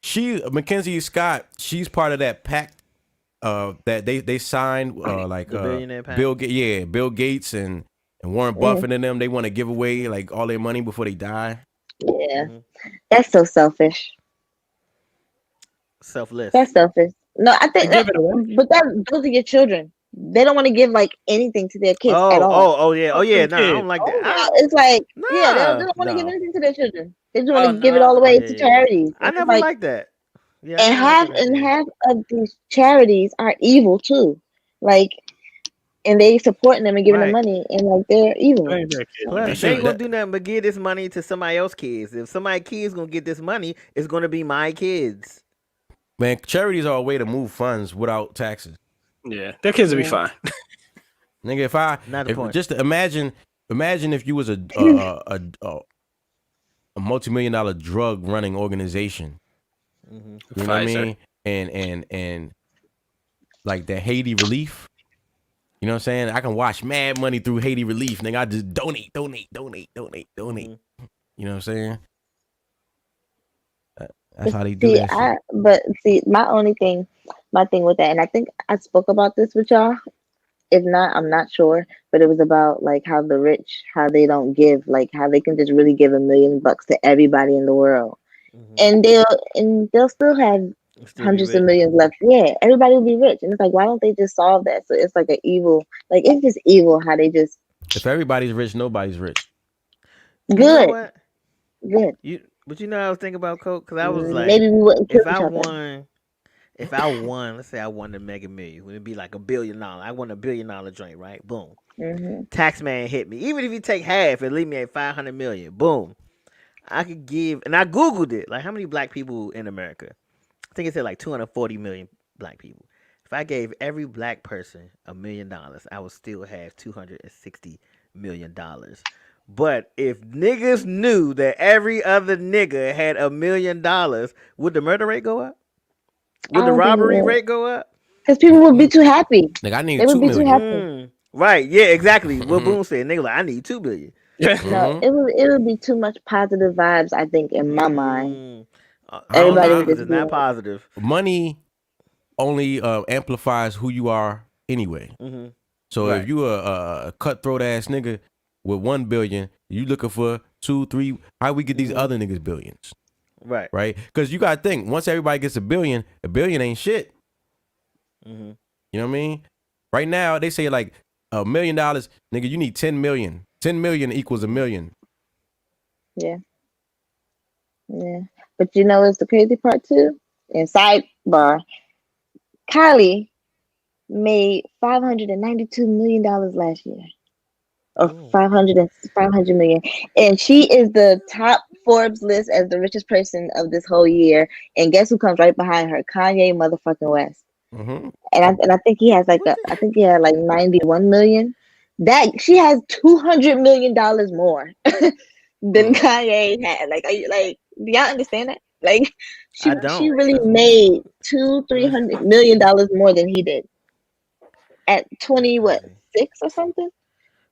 S7: She Mackenzie Scott, she's part of that pact that they signed like Bill Gates and Warren Buffett and them. They want to give away like all their money before they die.
S4: Yeah. That's so selfish.
S5: Selfless.
S4: That's selfish. No, I think those are your children. They don't want to give like anything to their kids at all.
S5: Oh yeah. No, I don't like that.
S4: It's like they don't want to give anything to their children. They just want to give it all away to charities.
S5: I never liked that. Yeah,
S4: and half of these charities are evil too. Like, and they supporting them and giving them money, and like they're evil.
S5: They ain't gonna do nothing but give this money to somebody else's kids. If somebody's kids gonna get this money, it's gonna be my kids.
S7: Man, charities are a way to move funds without taxes.
S3: Yeah, their kids will be fine.
S7: Nigga, just imagine if you was a multi-million-dollar drug running organization. You know what I mean? And like the Haiti relief. You know what I'm saying? I can wash mad money through Haiti relief. Nigga, I just donate. You know what I'm saying? That's how they do that.
S4: But my thing with that, and I think I spoke about this with y'all. If not, I'm not sure. But it was about like how the rich, how they don't give, like how they can just really give $1 million to everybody in the world, and they'll still have hundreds of millions left. Yeah, everybody will be rich, and it's like, why don't they just solve that? So it's like an evil, like it's just evil how they just.
S7: If everybody's rich, nobody's rich.
S4: Good. Good.
S5: But you know what I was thinking about, Coke? Because I was like,
S4: Maybe we wouldn't kill
S5: if
S4: each
S5: I
S4: other.
S5: won, let's say I won the Mega Million, it would be like $1 billion. I won $1 billion joint, right? Boom. Taxman hit me. Even if you take half and leave me at 500 million, boom. I could give, and I Googled it, like how many black people in America? I think it said like 240 million black people. If I gave every black person $1 million, I would still have $260 million. But if niggas knew that every other nigga had $1 million, would the murder rate go up? Would the robbery rate go up?
S4: Because people would be too happy.
S7: Like I need
S4: They would
S7: 2
S4: be too
S7: million.
S4: happy.
S5: Right, yeah, exactly. What Boone said. Nigga like, I need 2 billion.
S4: No, it would be too much positive vibes, I think, in my mind.
S5: Everybody
S4: would
S5: is
S4: just
S5: not
S4: be
S5: positive.
S7: Money only amplifies who you are anyway. So if you a cutthroat ass nigga with 1 billion, you looking for 2, 3. How we get these other niggas billions?
S5: Right.
S7: Because you gotta think, once everybody gets $1 billion ain't shit. You know what I mean? Right now they say like $1 million, nigga, you need 10 million. 10 million equals $1 million.
S4: Yeah. But you know what's the crazy part too? And sidebar, Kylie made $592 million last year. Or 500 million. And she is the top Forbes list as the richest person of this whole year. And guess who comes right behind her? Kanye motherfucking West. And I think he has like I think he had like 91 million. That she has $200 million more than Kanye had. Like, are you like? Do y'all understand that? Like, she really made $200-300 million more than he did at 6 or something.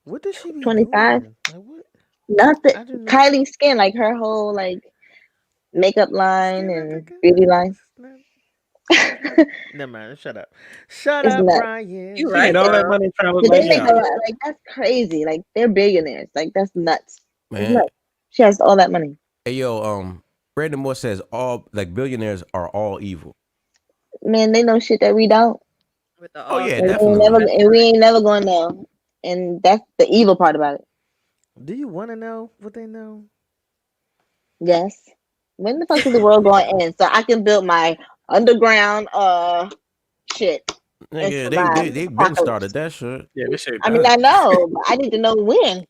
S5: What does she be
S4: 25?
S5: doing? Like, what?
S4: Nothing. Kylie Skin, like her whole like makeup line and beauty line.
S5: Never mind. Shut up. Shut up, Brian.
S6: You right.
S3: All that money traveling.
S4: They make a lot. Like that's crazy. Like they're billionaires. Like that's nuts.
S7: Man.
S4: Nuts. She has all that money.
S7: Hey yo, Brandon Moore says all like billionaires are all evil.
S4: Man, they know shit that we don't.
S7: Oh yeah,
S4: and
S7: definitely.
S4: We ain't never gonna know. And that's the evil part about it.
S5: Do you want to know what they know?
S4: Yes. When the fuck is the world going to end so I can build my underground shit?
S7: Nigga, they been started that shit.
S3: Yeah, this shit.
S4: I mean, I know, but I need to know when.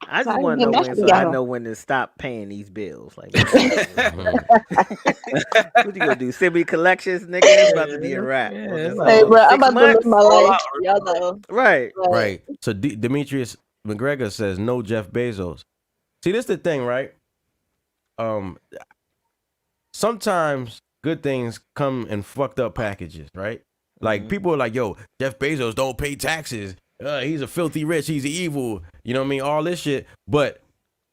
S5: I just want to know when, so I know when to stop paying these bills. Like, what you gonna do? Send me collections, nigga? It's about to be a wrap.
S4: Hey, bro, I'm about to live my life. Y'all know.
S5: Right.
S7: So Demetrius McGregor says no Jeff Bezos. See, this is the thing, right? Sometimes good things come in fucked up packages, right? Like people are like, yo, Jeff Bezos don't pay taxes. He's a filthy rich. He's evil. You know what I mean? All this shit. But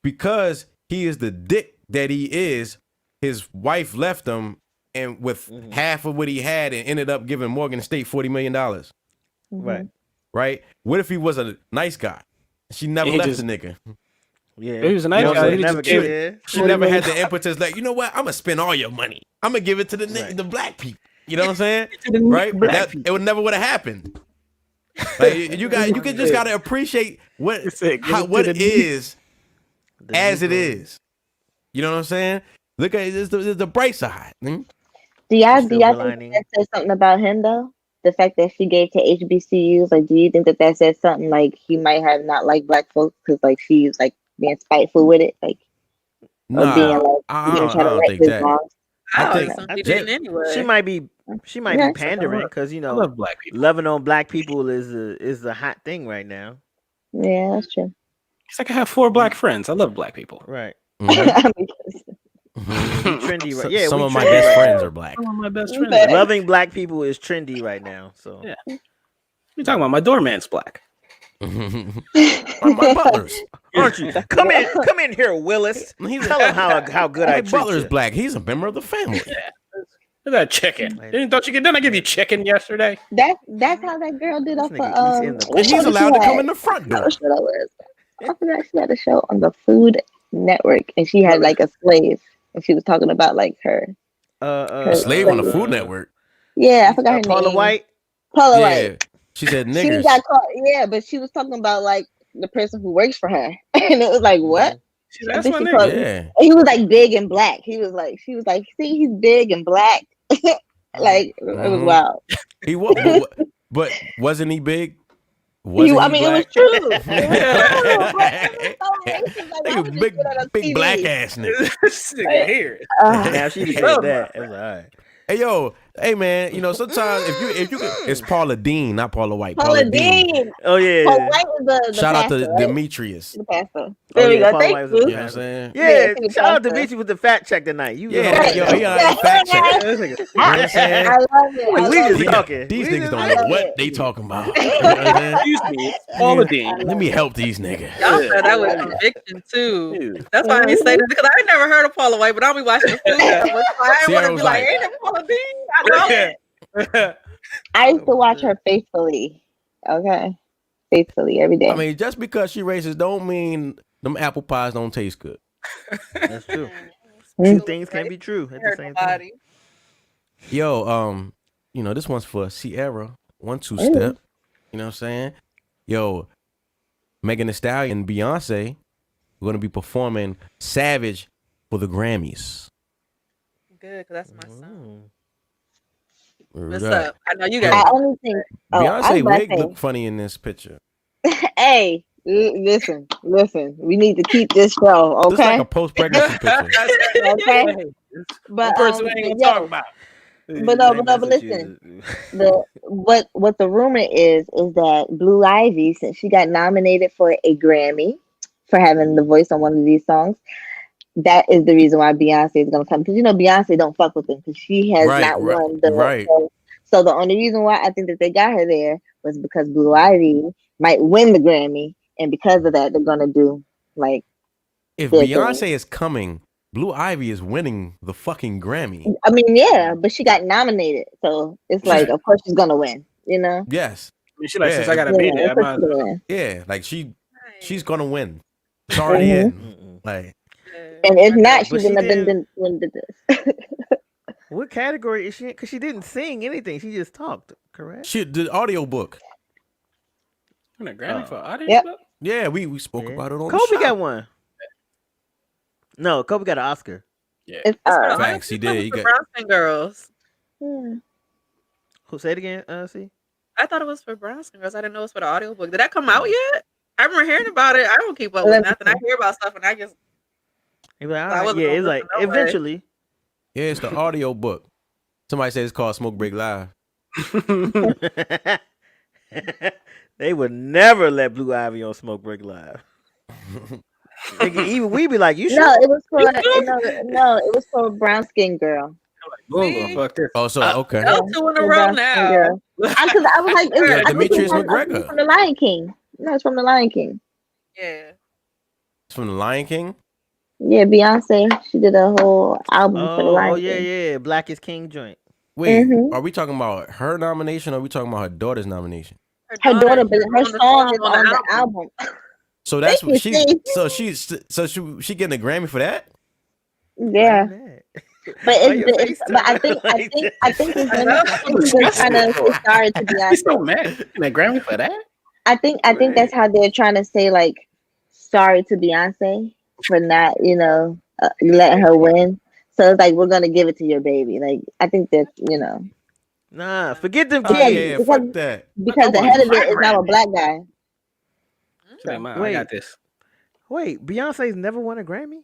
S7: because he is the dick that he is, his wife left him and with half of what he had and ended up giving Morgan State $40 million. Right? What if he was a nice guy? She never left the nigga.
S5: Yeah,
S3: he was a nice guy.
S7: She never had the impetus like, you know what? I'm gonna spend all your money. I'm gonna give it to the black people. You know what I'm saying? Right? It would never would have happened. Like you just gotta appreciate what it is as it is. You know what I'm saying? Look at it, the bright side.
S4: Do y'all think that says something about him though? The fact that she gave to HBCUs, like, do you think that says something like he might have not liked black folks because like she's like being spiteful with it, like, or being like,
S7: I don't think that.
S4: Wrongs?
S7: I
S6: think
S5: she might be pandering because you know loving on black people is a hot thing right now.
S4: Yeah, that's true.
S3: It's like I have 4 black friends. I love black people.
S5: Right.
S7: Trendy, right? Yeah, some of my best friends are black.
S3: Some of my best friends.
S5: Loving black people is trendy right now. So
S3: yeah, you're talking about my doorman's black.
S7: my butlers,
S5: aren't you? Come in here, Willis. Tell him how good I treat
S7: butler's
S5: you.
S7: Black. He's a member of the family.
S3: Yeah. Look at that chicken. Didn't I give you chicken yesterday?
S4: That's how that girl did up for
S7: he's allowed to come in the front door.
S4: I forgot she had a show on the Food Network and she had like a slave and she was talking about like her
S7: slave on the Food Network.
S4: Yeah, I forgot her
S5: Paula
S4: name.
S5: White.
S4: Paula White.
S7: She said niggers.
S4: She got caught, but she was talking about like the person who works for her. And it was like, what?
S3: That's my
S4: she
S3: nigga.
S4: called
S7: Yeah.
S4: he was like big and black. She was like, see, he's big and black. Like it was wild.
S7: He was, but wasn't he big? Wasn't
S4: I
S7: he
S4: mean,
S7: black?
S4: it was true. It was true. But it was so racist. Like, why would you
S7: Big,
S4: do that on
S7: big
S4: TV?
S7: black ass nigga.
S3: This nigga here.
S5: Now she said that. It was all right.
S7: Hey yo, hey man, you know sometimes if you it's Paula Dean, not Paula White.
S4: Paula Dean.
S5: Oh yeah.
S4: Paul White was the
S7: Shout out
S4: pastor,
S7: to
S4: right?
S7: Demetrius.
S4: The pastor.
S5: Oh,
S4: There we
S5: yeah,
S4: go.
S5: Paul
S4: Thank
S5: White was
S4: you.
S5: the
S7: You know what I'm saying?
S5: Yeah,
S4: Yeah,
S5: shout out to
S4: pastor.
S5: Beachy with the fact check tonight. You
S7: Yeah,
S5: know,
S7: yo, he on fact check.
S3: This nigga-
S7: You know what I'm saying?
S4: I love it. I
S5: we
S4: love
S5: just
S4: it.
S5: talking.
S7: These
S5: We
S7: niggas
S5: just
S7: don't
S5: talking.
S7: know what they talking about. You know what I'm saying?
S3: Excuse me, it's Paula Dean.
S7: Let me help these niggas.
S6: Y'all said that was conviction too. That's why I ain't say that because I ain't never heard of Paula White, but I'll be watching the food. So I ain't want
S7: Ciara
S6: to be
S7: was
S6: like,
S7: like-
S6: ain't it Paula Dean? I know it.
S4: I used to watch her faithfully. Okay. Faithfully every day.
S7: I mean, just because she racist don't mean them apple pies don't taste good.
S5: That's true.
S4: Mm.
S5: Two things can be true at the
S6: Heard
S5: same time.
S6: nobody.
S7: Yo, you know, this one's for CIARA, 1-2 step. You know what I'm saying? Yo, Megan Thee Stallion and Beyonce are gonna be performing Savage for the Grammys.
S6: Good, because that's my son.
S7: What's
S6: What's up? I know you
S4: I
S6: guys.
S4: only think I was
S7: Beyonce
S4: about to
S7: wig
S4: say,
S7: look funny in this picture.
S4: hey, listen. We need to keep this show,
S7: This like
S4: okay?
S7: a post-pregnancy picture.
S4: Okay.
S3: One
S4: But
S3: person we ain't gonna talk about.
S4: but listen. What the rumor is that Blue Ivy, since she got nominated for a Grammy for having the voice on one of these songs, that is the reason why Beyonce is gonna come. Because Beyonce don't fuck with them because she has not won the
S7: right.
S4: So the only reason why I think that they got her there was because Blue Ivy might win the Grammy, and because of that, they're gonna do like.
S7: If
S4: their
S7: Beyonce
S4: thing.
S7: is coming, Blue Ivy is winning the fucking Grammy.
S4: I mean, yeah, but she got nominated, so it's like, of course, she's gonna win.
S7: Yes.
S3: I mean, she like,
S7: Yeah.
S3: since I gotta be there, I
S4: of
S3: might
S4: course
S3: as
S4: she's
S3: well.
S4: gonna win.
S7: Yeah, like she's gonna win. It's already in. Like
S4: And if not, she
S5: But
S4: wouldn't
S5: she
S4: have been doing this.
S5: What category is she in? Because she didn't sing anything. She just talked, correct?
S7: shit, the audio book.
S3: In a Grammy for audience.
S4: Yep.
S3: book?
S7: Yeah, we spoke about it on
S5: Kobe
S7: the show.
S5: got one. No, Kobe got an Oscar.
S4: It's
S7: Facts, he did. He
S6: The
S7: got
S6: Brown Skin Girls.
S4: yeah.
S5: Who said it again? See?
S6: I thought it was for Brown Skin Girls. I didn't know it was for the audiobook. Did that come out yet? I remember hearing about it. I don't keep up with nothing. I hear about stuff and I just.
S5: He was like,
S6: I
S5: all right.
S6: wasn't
S5: Yeah,
S6: gonna
S5: it's like
S6: listen no way.
S5: eventually.
S7: yeah, it's the audio book. Somebody said it's called Smoke Break Live.
S5: They would never let Blue Ivy on Smoke Break Live. Nigga, even we be like, you sure?
S4: No, it was for no, it was for a brown skin girl.
S3: Boom, fuck this.
S7: Oh, so okay.
S6: Y'all two in a
S4: For
S6: row
S4: brown skin
S6: now.
S4: girl. Because I was like,
S7: Yeah,
S4: I think
S7: Demetrius
S4: it was
S7: McGregor.
S4: from the Lion King. No, it's from the Lion King.
S6: Yeah.
S7: It's from the Lion King.
S4: Yeah, Beyonce. She did a whole album for the Lion
S5: Oh, yeah,
S4: King.
S5: yeah. Black is King joint.
S7: Wait,
S4: Mhm.
S7: are we talking about her nomination or are we talking about her daughter's nomination?
S4: Her daughter, but her
S6: on the
S4: song is
S6: on
S4: on
S6: the
S4: the album.
S7: So that's
S4: Thank
S7: what
S4: you,
S7: she getting a Grammy for that?
S4: Yeah. But
S5: Why your face
S4: but I
S5: turned
S4: think
S5: like that?
S4: I think it's they're trying to say sorry to Beyonce.
S3: He's so mad. And a Grammy for that?
S4: I think that's how they're trying to say like sorry to Beyonce for not letting her win. So it's like we're gonna give it to your baby. Like I think that
S5: Nah, forget them
S7: Oh,
S5: kids.
S7: yeah,
S4: because-
S7: fuck that.
S4: because the head of it is now a black guy.
S3: She's like, "Man, I
S5: Wait.
S3: got this.
S5: Wait, Beyonce's never won a Grammy?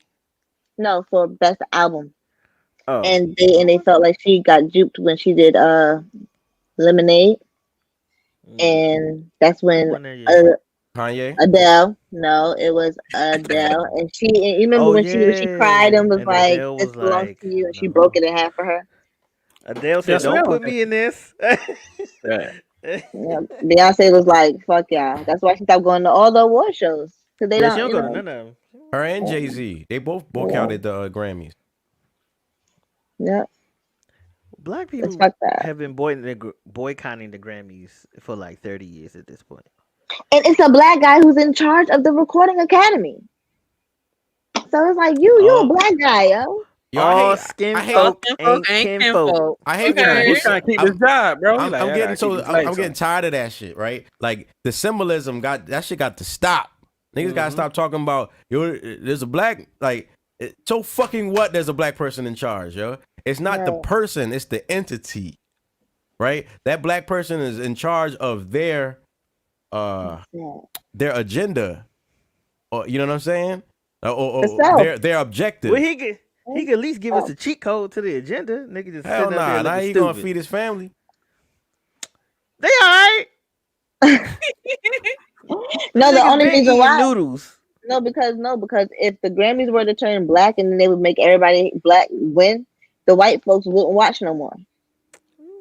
S4: No, for best album.
S5: Oh.
S4: And they felt like she got duped when she did Lemonade, and that's when
S5: Who won that year?
S7: Kanye.
S4: Adele. No, it was Adele, and you remember
S5: Oh,
S4: when she cried and was
S5: and
S4: like,
S5: Adele
S4: "This
S5: was
S4: belongs
S5: like,
S4: to you," and she
S5: no.
S4: broke it in half for her.
S5: Adele said,
S3: Yes,
S5: "Don't
S3: ma'am.
S5: put me in this."
S3: Yeah.
S4: Yeah, Beyonce was like, "Fuck y'all." That's why she stopped going to all the award shows because they
S5: Yeah, she
S4: don't.
S5: don't go to none of them.
S7: Her and Jay-Z. They both counted the Grammys.
S4: Yeah,
S5: Black people
S4: it's fucked up.
S5: have been boycotting the Grammys for like 30 years at this point.
S4: And it's a black guy who's in charge of the Recording Academy. So it's like you a black guy, yo.
S7: Yo,
S5: All skin folk ain't kinfolk.
S7: I hate
S6: Okay.
S7: when
S3: He's trying to keep his job, bro.
S7: I'm getting tired of that shit, right? Like the symbolism got to stop. Niggas gotta stop talking about there's a black so fucking what? There's a black person in charge, yo. It's not the person, it's the entity, right? That black person is in charge of their agenda, or you know what I'm saying? Or their objective.
S5: Well, he could at least give us a cheat code to the agenda. Nigga just
S7: hell nah. Now he gonna feed his family.
S5: They all right.
S4: No, the only reason why
S5: noodles.
S4: No, because if the Grammys were to turn black and then they would make everybody black win, the white folks wouldn't watch no more.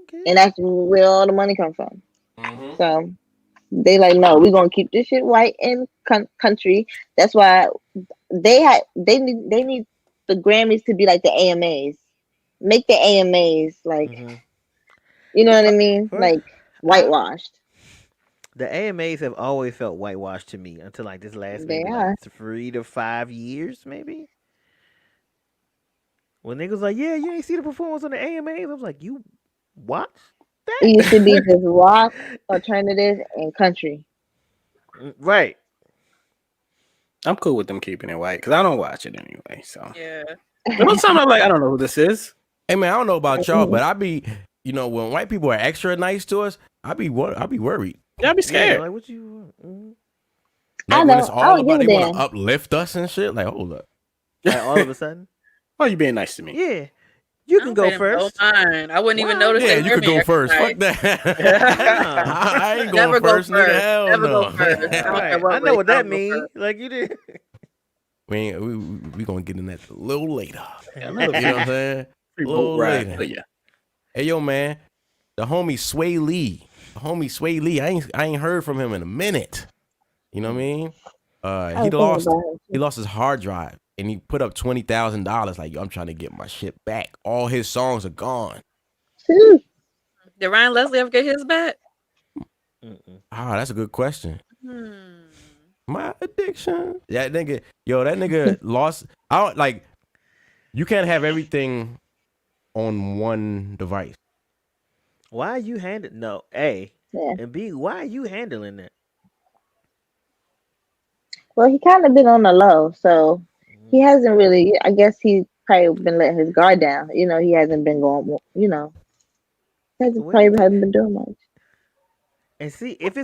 S4: Okay. And that's where all the money comes from. So they like, no, we're gonna keep this shit white in country. That's why they need the Grammys to be like the AMAs. Make the AMAs like you know what I mean? Like whitewashed.
S5: The AMAs have always felt whitewashed to me until like this last maybe like 3 to 5 years, maybe. When niggas like, yeah, you ain't see the performance on the AMAs. I was like, you watch that?
S4: It used to be just rock, alternative, and country.
S5: Right.
S3: I'm cool with them keeping it white because I don't watch it anyway. So yeah. But most time I'm like, I don't know who this is.
S7: Hey man, I don't know about y'all, but I be, you know, when white people are extra nice to us, I be worried.
S3: Yeah, I be scared.
S5: Yeah, like what you
S7: like when it's all about they want to uplift us and shit. Like, hold up.
S5: Like all of a sudden?
S3: Oh, you being nice to me.
S5: Yeah. You can go first.
S6: I wouldn't even notice.
S7: Yeah, you could go first. Fuck that. I ain't going first. Nigga, hell
S6: Never
S7: no.
S6: go first.
S5: I know what that means. Like you did.
S7: We gonna get in that a little later. You know what I'm saying? A little later.
S3: Yeah.
S7: Hey yo, man, the homie Sway Lee. I ain't heard from him in a minute. You know what I mean? He lost his hard drive and he put up $20,000. Like, yo, I'm trying to get my shit back. All his songs are gone.
S6: Did Ryan Leslie ever get his back?
S7: Ah, that's a good question. My addiction. That nigga lost. I don't like. You can't have everything on one device.
S5: Why are you handling and B, why are you handling that?
S4: Well, he kind of been on the low, so he hasn't really. I guess he's probably been letting his guard down. You know, he hasn't been going. You know, probably hasn't been doing much.
S5: And see if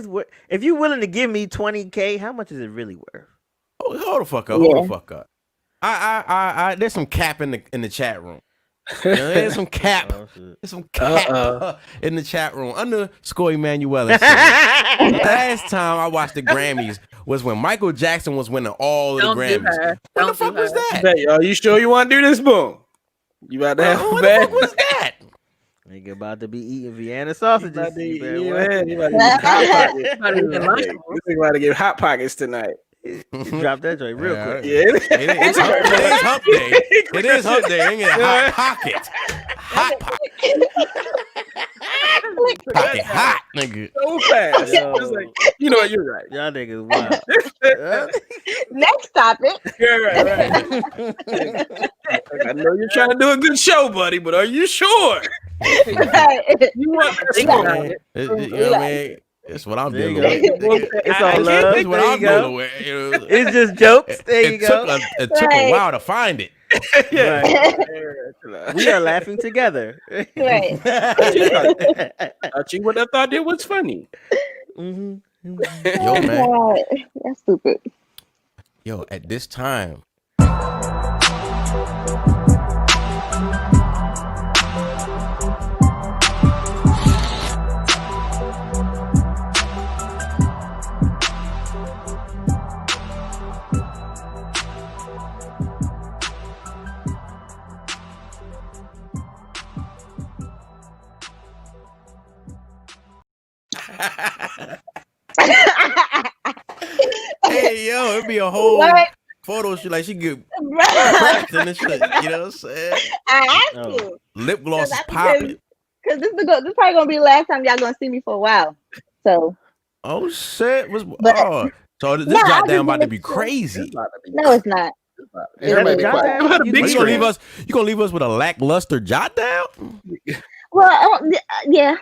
S5: you're willing to give me $20K, how much is it really worth?
S7: Oh, hold the fuck up! Hold the fuck up! I there's some cap in the chat room. You know, there's some cap. There's some cap in the chat room. _Emmanuella. Last time I watched the Grammys was when Michael Jackson was winning all of the Grammys. What the fuck was that?
S3: Are you sure you want to do this, boom? You about to have
S7: what the fuck was that?
S5: Nigga about to be eating Vienna sausages.
S3: This nigga about to get hot pockets tonight.
S5: Drop that joint real quick.
S7: Yeah, it is hump day. It is hump day. Ain't it? Hot pocket. Hot pocket. Hot, nigga.
S3: So fast. Just like, you know what? You're right.
S5: Y'all niggas wild.
S4: Next topic.
S3: Right. I know you're trying to do a good show, buddy, but are you sure? You want to think about it?
S7: You know what I mean? It's what I'm dealing with.
S5: It's all love.
S7: It's what I'm dealing with.
S5: It's just jokes. There you go.
S7: It took a while to find it.
S5: Yeah. We are laughing together.
S4: Right.
S3: Thought you would have thought it was funny.
S7: Yo, man.
S4: That's stupid.
S7: Yo, at this time. Hey yo, it'd be a whole photo shoot like she get cracked in the shit. You know what I'm saying?
S4: I have to.
S7: Lip gloss is popping.
S4: Cause this probably gonna be the last time y'all gonna see me for a while. So.
S7: Oh shit! So this jot down about to be crazy.
S4: No, it's not.
S7: You gonna leave us with a lackluster jot down?
S4: Well, yeah.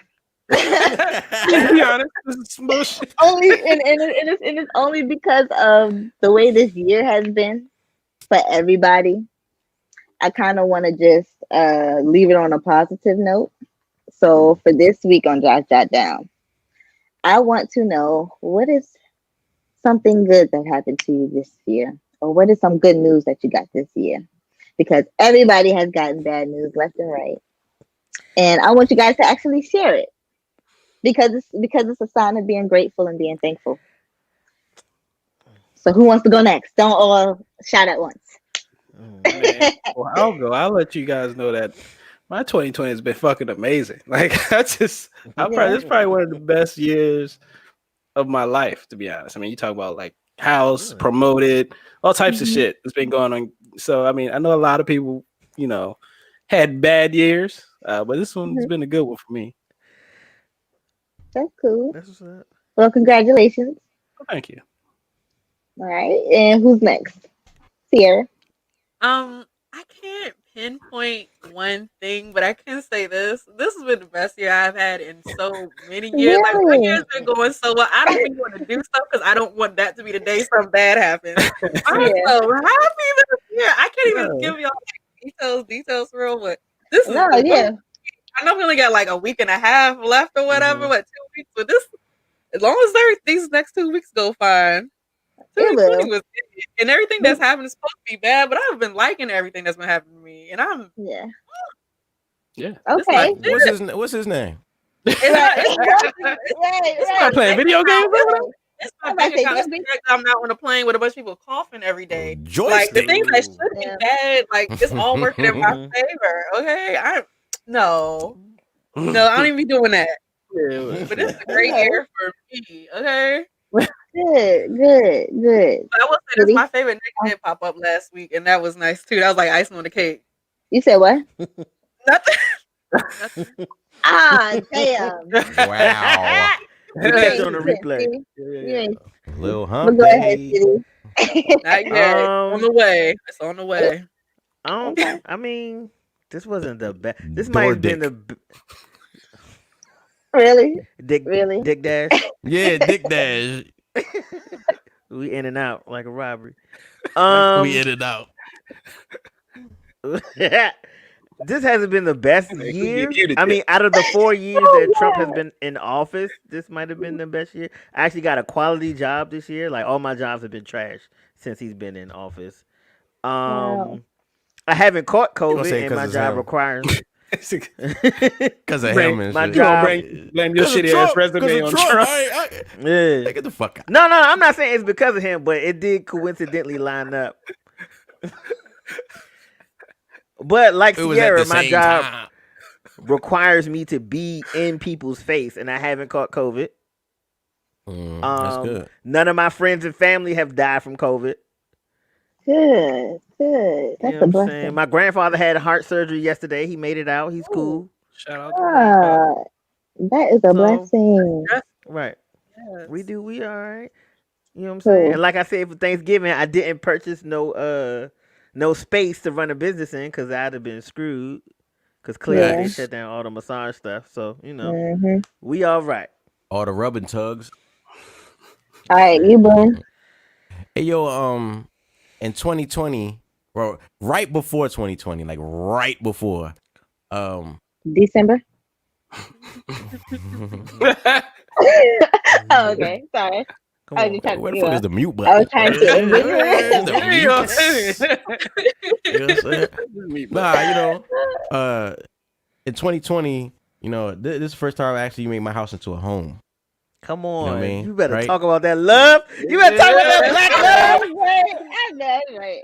S3: Be honest, this is some bullshit.
S4: Only and it's only because of the way this year has been for everybody. I kind of want to just leave it on a positive note. So for this week on jahsjotdown, I want to know what is something good that happened to you this year, or what is some good news that you got this year? Because everybody has gotten bad news left and right, and I want you guys to actually share it because it's a sign of being grateful and being thankful. So who wants to go next? Don't all shout at once.
S3: Well, I'll go. I'll let you guys know that my 2020 has been fucking amazing. Like it's probably one of the best years of my life, to be honest. I mean, you talk about like house, promoted, all types of shit that's been going on. So I mean, I know a lot of people, had bad years, but this one's been a good one for me.
S4: That's cool.
S5: That's what's up.
S4: Well, congratulations.
S3: Well, thank you.
S4: All right, and who's next? Ciara.
S6: I can't pinpoint one thing, but I can say this. This has been the best year I've had in so many years. Like, my year's been going so well. I don't even want to do stuff because I don't want that to be the day something bad happens. I'm so happy this year. I can't even give y'all details for real, but this is I know we only got like a week and a half left or whatever, but 2 weeks. But this, as long as these next 2 weeks go fine. 2020 was good. And everything that's happened is supposed to be bad, but I've been liking everything that's been happening to me, and I'm
S4: okay.
S7: What's his name?
S3: It's playing video games.
S6: It's my bank account. I'm not on a plane with a bunch of people coughing every day. Like the things that should be bad, like it's all working in my favor. Okay, no, I don't even be doing that. But it's a great year for me. Okay.
S4: Good.
S6: But I will say this, my favorite nigga did pop up last week, and that was nice too. That was like icing on the cake.
S4: You said what?
S6: Nothing.
S4: Damn.
S7: Wow.
S5: Put that on the replay.
S7: Little hump.
S4: Go ahead, City.
S6: Not yet. On the way. It's on the way.
S5: I mean, this wasn't the best. This might have been the
S4: Really?
S5: Dick Dash.
S7: Yeah, Dick Dash.
S5: We in and out like a robbery.
S7: We in and out.
S5: This hasn't been the best year. I mean, out of the 4 years that Trump has been in office, this might have been the best year. I actually got a quality job this year. Like all my jobs have been trash since he's been in office. I haven't caught COVID, and my job requires.
S7: Because of him and
S5: my
S7: shit.
S5: job.
S3: Blame your shitty ass resume on Trump.
S5: Yeah.
S7: Get the fuck out.
S5: No, I'm not saying it's because of him, but it did coincidentally line up. But like Ciara, my job requires me to be in people's face, and I haven't caught COVID.
S7: That's good.
S5: None of my friends and family have died from COVID.
S4: Good. That's a blessing.
S5: My grandfather had heart surgery yesterday. He made it out. He's cool.
S3: Shout out to
S4: that is a blessing.
S5: Right.
S6: Yes.
S5: We all right. You know what I'm saying? And like I said, for Thanksgiving, I didn't purchase no space to run a business in because I'd have been screwed. Because clearly they shut down all the massage stuff. So, we all right.
S7: All the rubbing tugs.
S4: All right, you Boone.
S7: Hey, yo, in 2020, bro, right before 2020, like right before,
S4: December. Okay, sorry.
S7: Where the fuck is the mute button?
S4: I was trying to.
S7: You know what I'm saying? In 2020, this is the first time I actually made my house into a home.
S5: Come on,
S7: you know what I mean?
S5: You better talk about that love. You better talk about that black love.
S4: I know, right.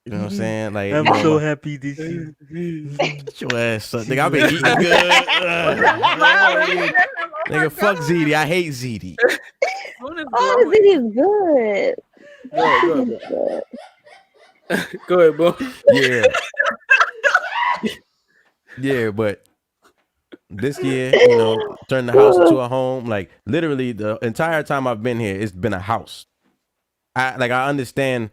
S7: You know what I'm saying? Like,
S5: I'm so happy this year.
S7: Get your ass up, nigga. I've been eating good. Nigga, fuck ZD. I hate ZD.
S4: Oh, ZD is good.
S3: Go ahead, bro.
S7: Yeah. Yeah, but this year, turned the house into a home. Like, literally, the entire time I've been here, it's been a house. I understand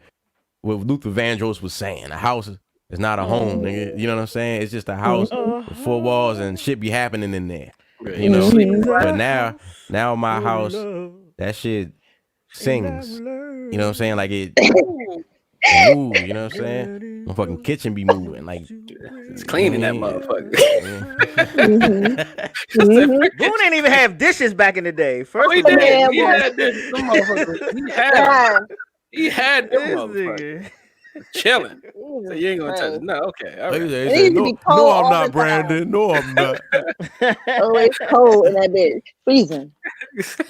S7: what Luther Vandross was saying. A house is not a home, nigga. You know what I'm saying? It's just a house with 4 walls and shit be happening in there. You know,
S4: Mhm.
S7: but now my house, that shit sings. You know what I'm saying? Like it move. You know what I'm saying? My fucking kitchen be moving. Like
S3: It's cleaning that motherfucker.
S5: Boone ain't even have dishes back in the day. First
S3: He
S5: of all,
S3: did. He
S4: Yeah,
S3: had this. Them motherfuckers.
S4: Yeah.
S3: He had them
S5: this
S3: motherfuckers
S5: nigga.
S3: chilling. So
S4: Jesus
S3: you ain't gonna touch
S4: Christ.
S3: it. No, okay. All
S7: He
S3: right.
S7: said,
S4: It used to be cold
S7: no,
S4: all
S7: I'm
S4: the
S7: not,
S4: time.
S7: Brandon. No, I'm not.
S4: Oh, it's cold in that bitch. Freezing.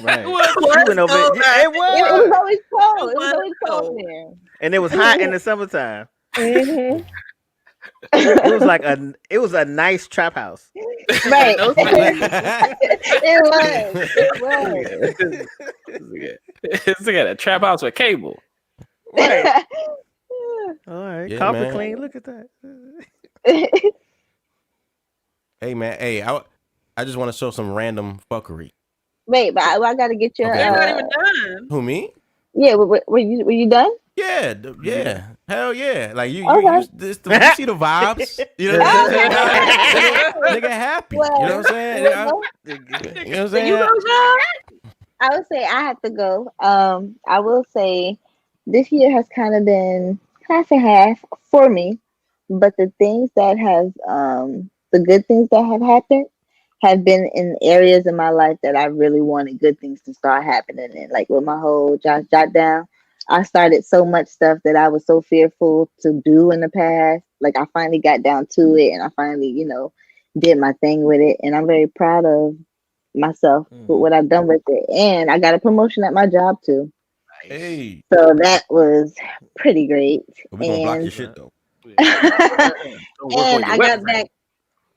S5: Right.
S6: What?
S5: You went over
S6: Cold
S5: it.
S6: back
S5: It
S4: It was
S5: was.
S4: always cold. It was
S6: was
S4: always cold
S6: cold.
S4: there.
S5: And it was hot in the summertime.
S4: Mm-hmm.
S5: It was like a nice trap house.
S4: Right.
S6: No
S4: It was.
S3: This nigga a trap house with cable.
S5: Right. All right.
S7: Yeah,
S5: Carpet
S7: man.
S5: clean. Look at that.
S7: Hey man, hey, I just want to show some random fuckery.
S4: Wait, but I gotta get your.
S7: Okay.
S6: You're not even done.
S7: Who, me?
S4: Yeah, were you done?
S7: Yeah, yeah, hell yeah. Like you
S4: Okay.
S7: you see the vibes. You know what I'm saying? Nigga happy.
S4: Well,
S7: you know what I'm saying?
S4: well,
S7: You know what I'm saying?
S6: You go, John?
S4: I would say I have to go. I will say this year has kind of been half and half for me, but the things that have the good things that have happened have been in areas in my life that I really wanted good things to start happening in. Like with my whole jahsjotdown, I started so much stuff that I was so fearful to do in the past. Like I finally got down to it, and I finally, did my thing with it, and I'm very proud of myself with what I've done with it. And I got a promotion at my job too.
S7: Hey,
S4: So that was pretty great.
S7: but we gonna block your
S4: And
S7: shit though.
S4: and I got back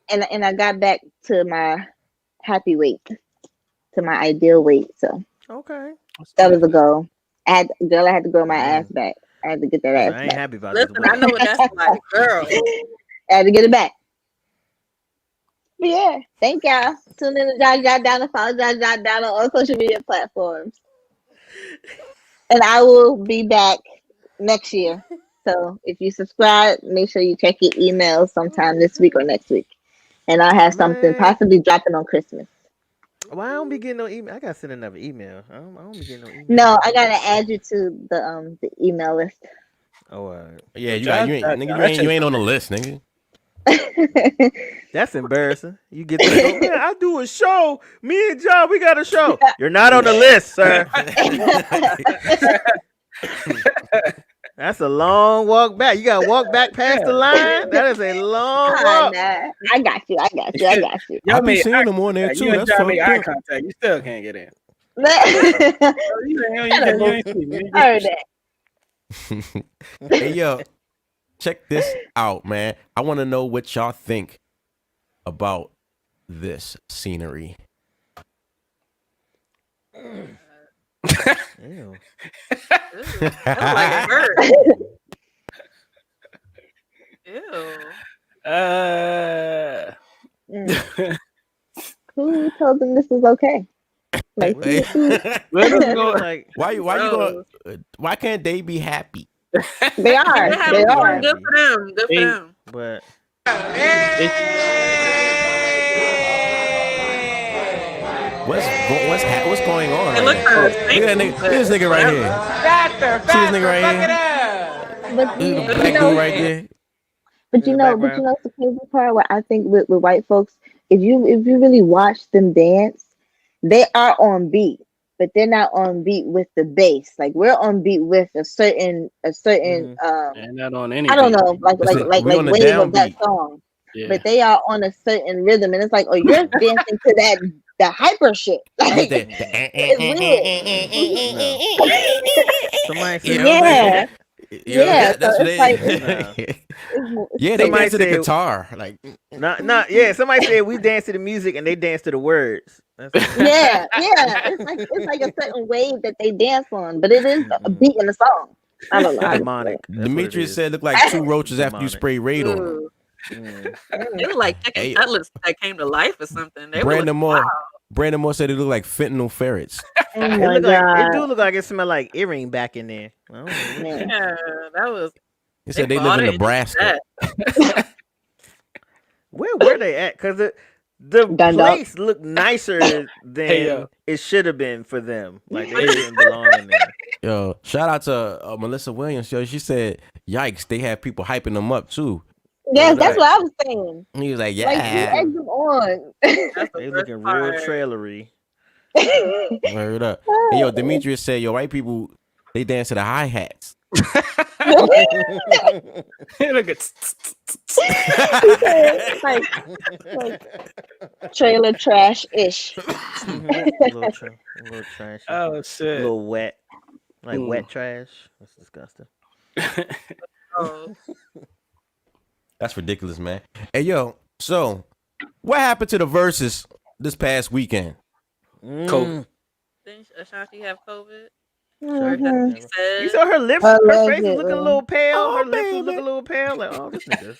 S4: and I got back to my happy weight, to my ideal weight. So
S5: Okay.
S4: that was a goal. I had to grow my ass back. I had to get that ass
S5: I ain't
S4: back.
S5: happy about
S6: Listen,
S5: this.
S6: I know what that's like, girl.
S4: I had to get it back. But yeah, thank y'all. Tune in to jahsjotdown and follow jahsjotdown on all social media platforms. And I will be back next year. So if you subscribe, make sure you check your emails sometime this week or next week. And I'll have something possibly dropping on Christmas.
S5: Why I don't be getting no email? I gotta send another email. I don't be getting no email.
S4: No, I gotta add you to the email list.
S5: Oh,
S7: Yeah, you ain't on the list, nigga.
S5: that's embarrassing. You get to go, man, I do a show. Me and John, we got a show. You're not on the list, sir. That's a long walk back. You got to walk back past the line. That is a long walk.
S4: Nah, I got you.
S7: I'll be seeing them on there too.
S3: You and
S7: That's
S3: John make eye
S7: fucked up.
S3: contact. You still can't get in.
S4: I heard that.
S7: Hey yo, check this out, man. I want to know what y'all think about this scenery.
S5: Ew.
S6: That like it hurt. Ew.
S4: Who told them this was okay? Like,
S7: Why can't they be happy?
S4: They are. They are.
S6: Good for them. Good for them.
S5: But
S7: what's going on?
S6: It
S7: Right
S6: looks
S7: now?
S6: kind of
S7: Look at that nigga. This nigga right here. See this nigga right here.
S4: But
S7: Look at the black dude right there.
S4: But you know it's the crazy part where I think with white folks, if you really watch them dance, they are on beat, but they're not on beat with the bass. Like we're on beat with a certain
S3: and not on any
S4: I don't
S3: beat.
S4: know, like wave of that song.
S3: Yeah.
S4: But they are on a certain rhythm, and it's like, oh, you're dancing to the hyper shit. Like, it's weird.
S5: somebody said,
S4: Yeah, so it's like,
S7: yeah, they dance to the guitar. Like,
S5: yeah. Somebody said we dance to the music and they dance to the words.
S4: yeah. It's like a certain wave that they dance on, but it is a beat in the song. I don't know.
S5: Demonic.
S7: Demetrius said, "Look like two roaches after you spray raid on them."
S6: They look like chicken cutlets that came to life or something. They
S7: Brandon Moore said it looked like fentanyl ferrets.
S5: It do look like it smell like earring back in there.
S6: Yeah, that was.
S7: He said they live in Nebraska.
S5: Where were they at? Because the
S4: Dundalk.
S5: place looked nicer than
S3: yo.
S5: it should have been for them. Like they didn't belong in there.
S7: Yo, shout out to Melissa Williams. Yo, she said, "Yikes, they have people hyping them up too."
S4: Yes, that's what I was saying.
S7: He was like,
S4: Like, you
S7: "Yeah."
S4: egg them on.
S6: That's the
S5: They
S6: worst
S5: looking real
S6: part.
S5: trailery.
S7: Word up. And yo, Demetrius said, "Yo, white people they dance to the hi hats."
S3: Look at
S4: like trailer trash ish.
S5: A little trash.
S3: oh
S5: A
S3: shit.
S5: little wet. Like wet trash. That's disgusting.
S6: Oh.
S7: That's ridiculous, man. Hey, yo, so what happened to the verses this past weekend?
S3: COVID.
S6: Didn't Ashanti have COVID?
S4: Mhm.
S6: She said.
S5: You saw her lips, her face was looking a
S4: Allegedly.
S5: little pale.
S7: Oh,
S5: Her lips was
S7: baby.
S5: looking a little pale. Like, oh, this nigga.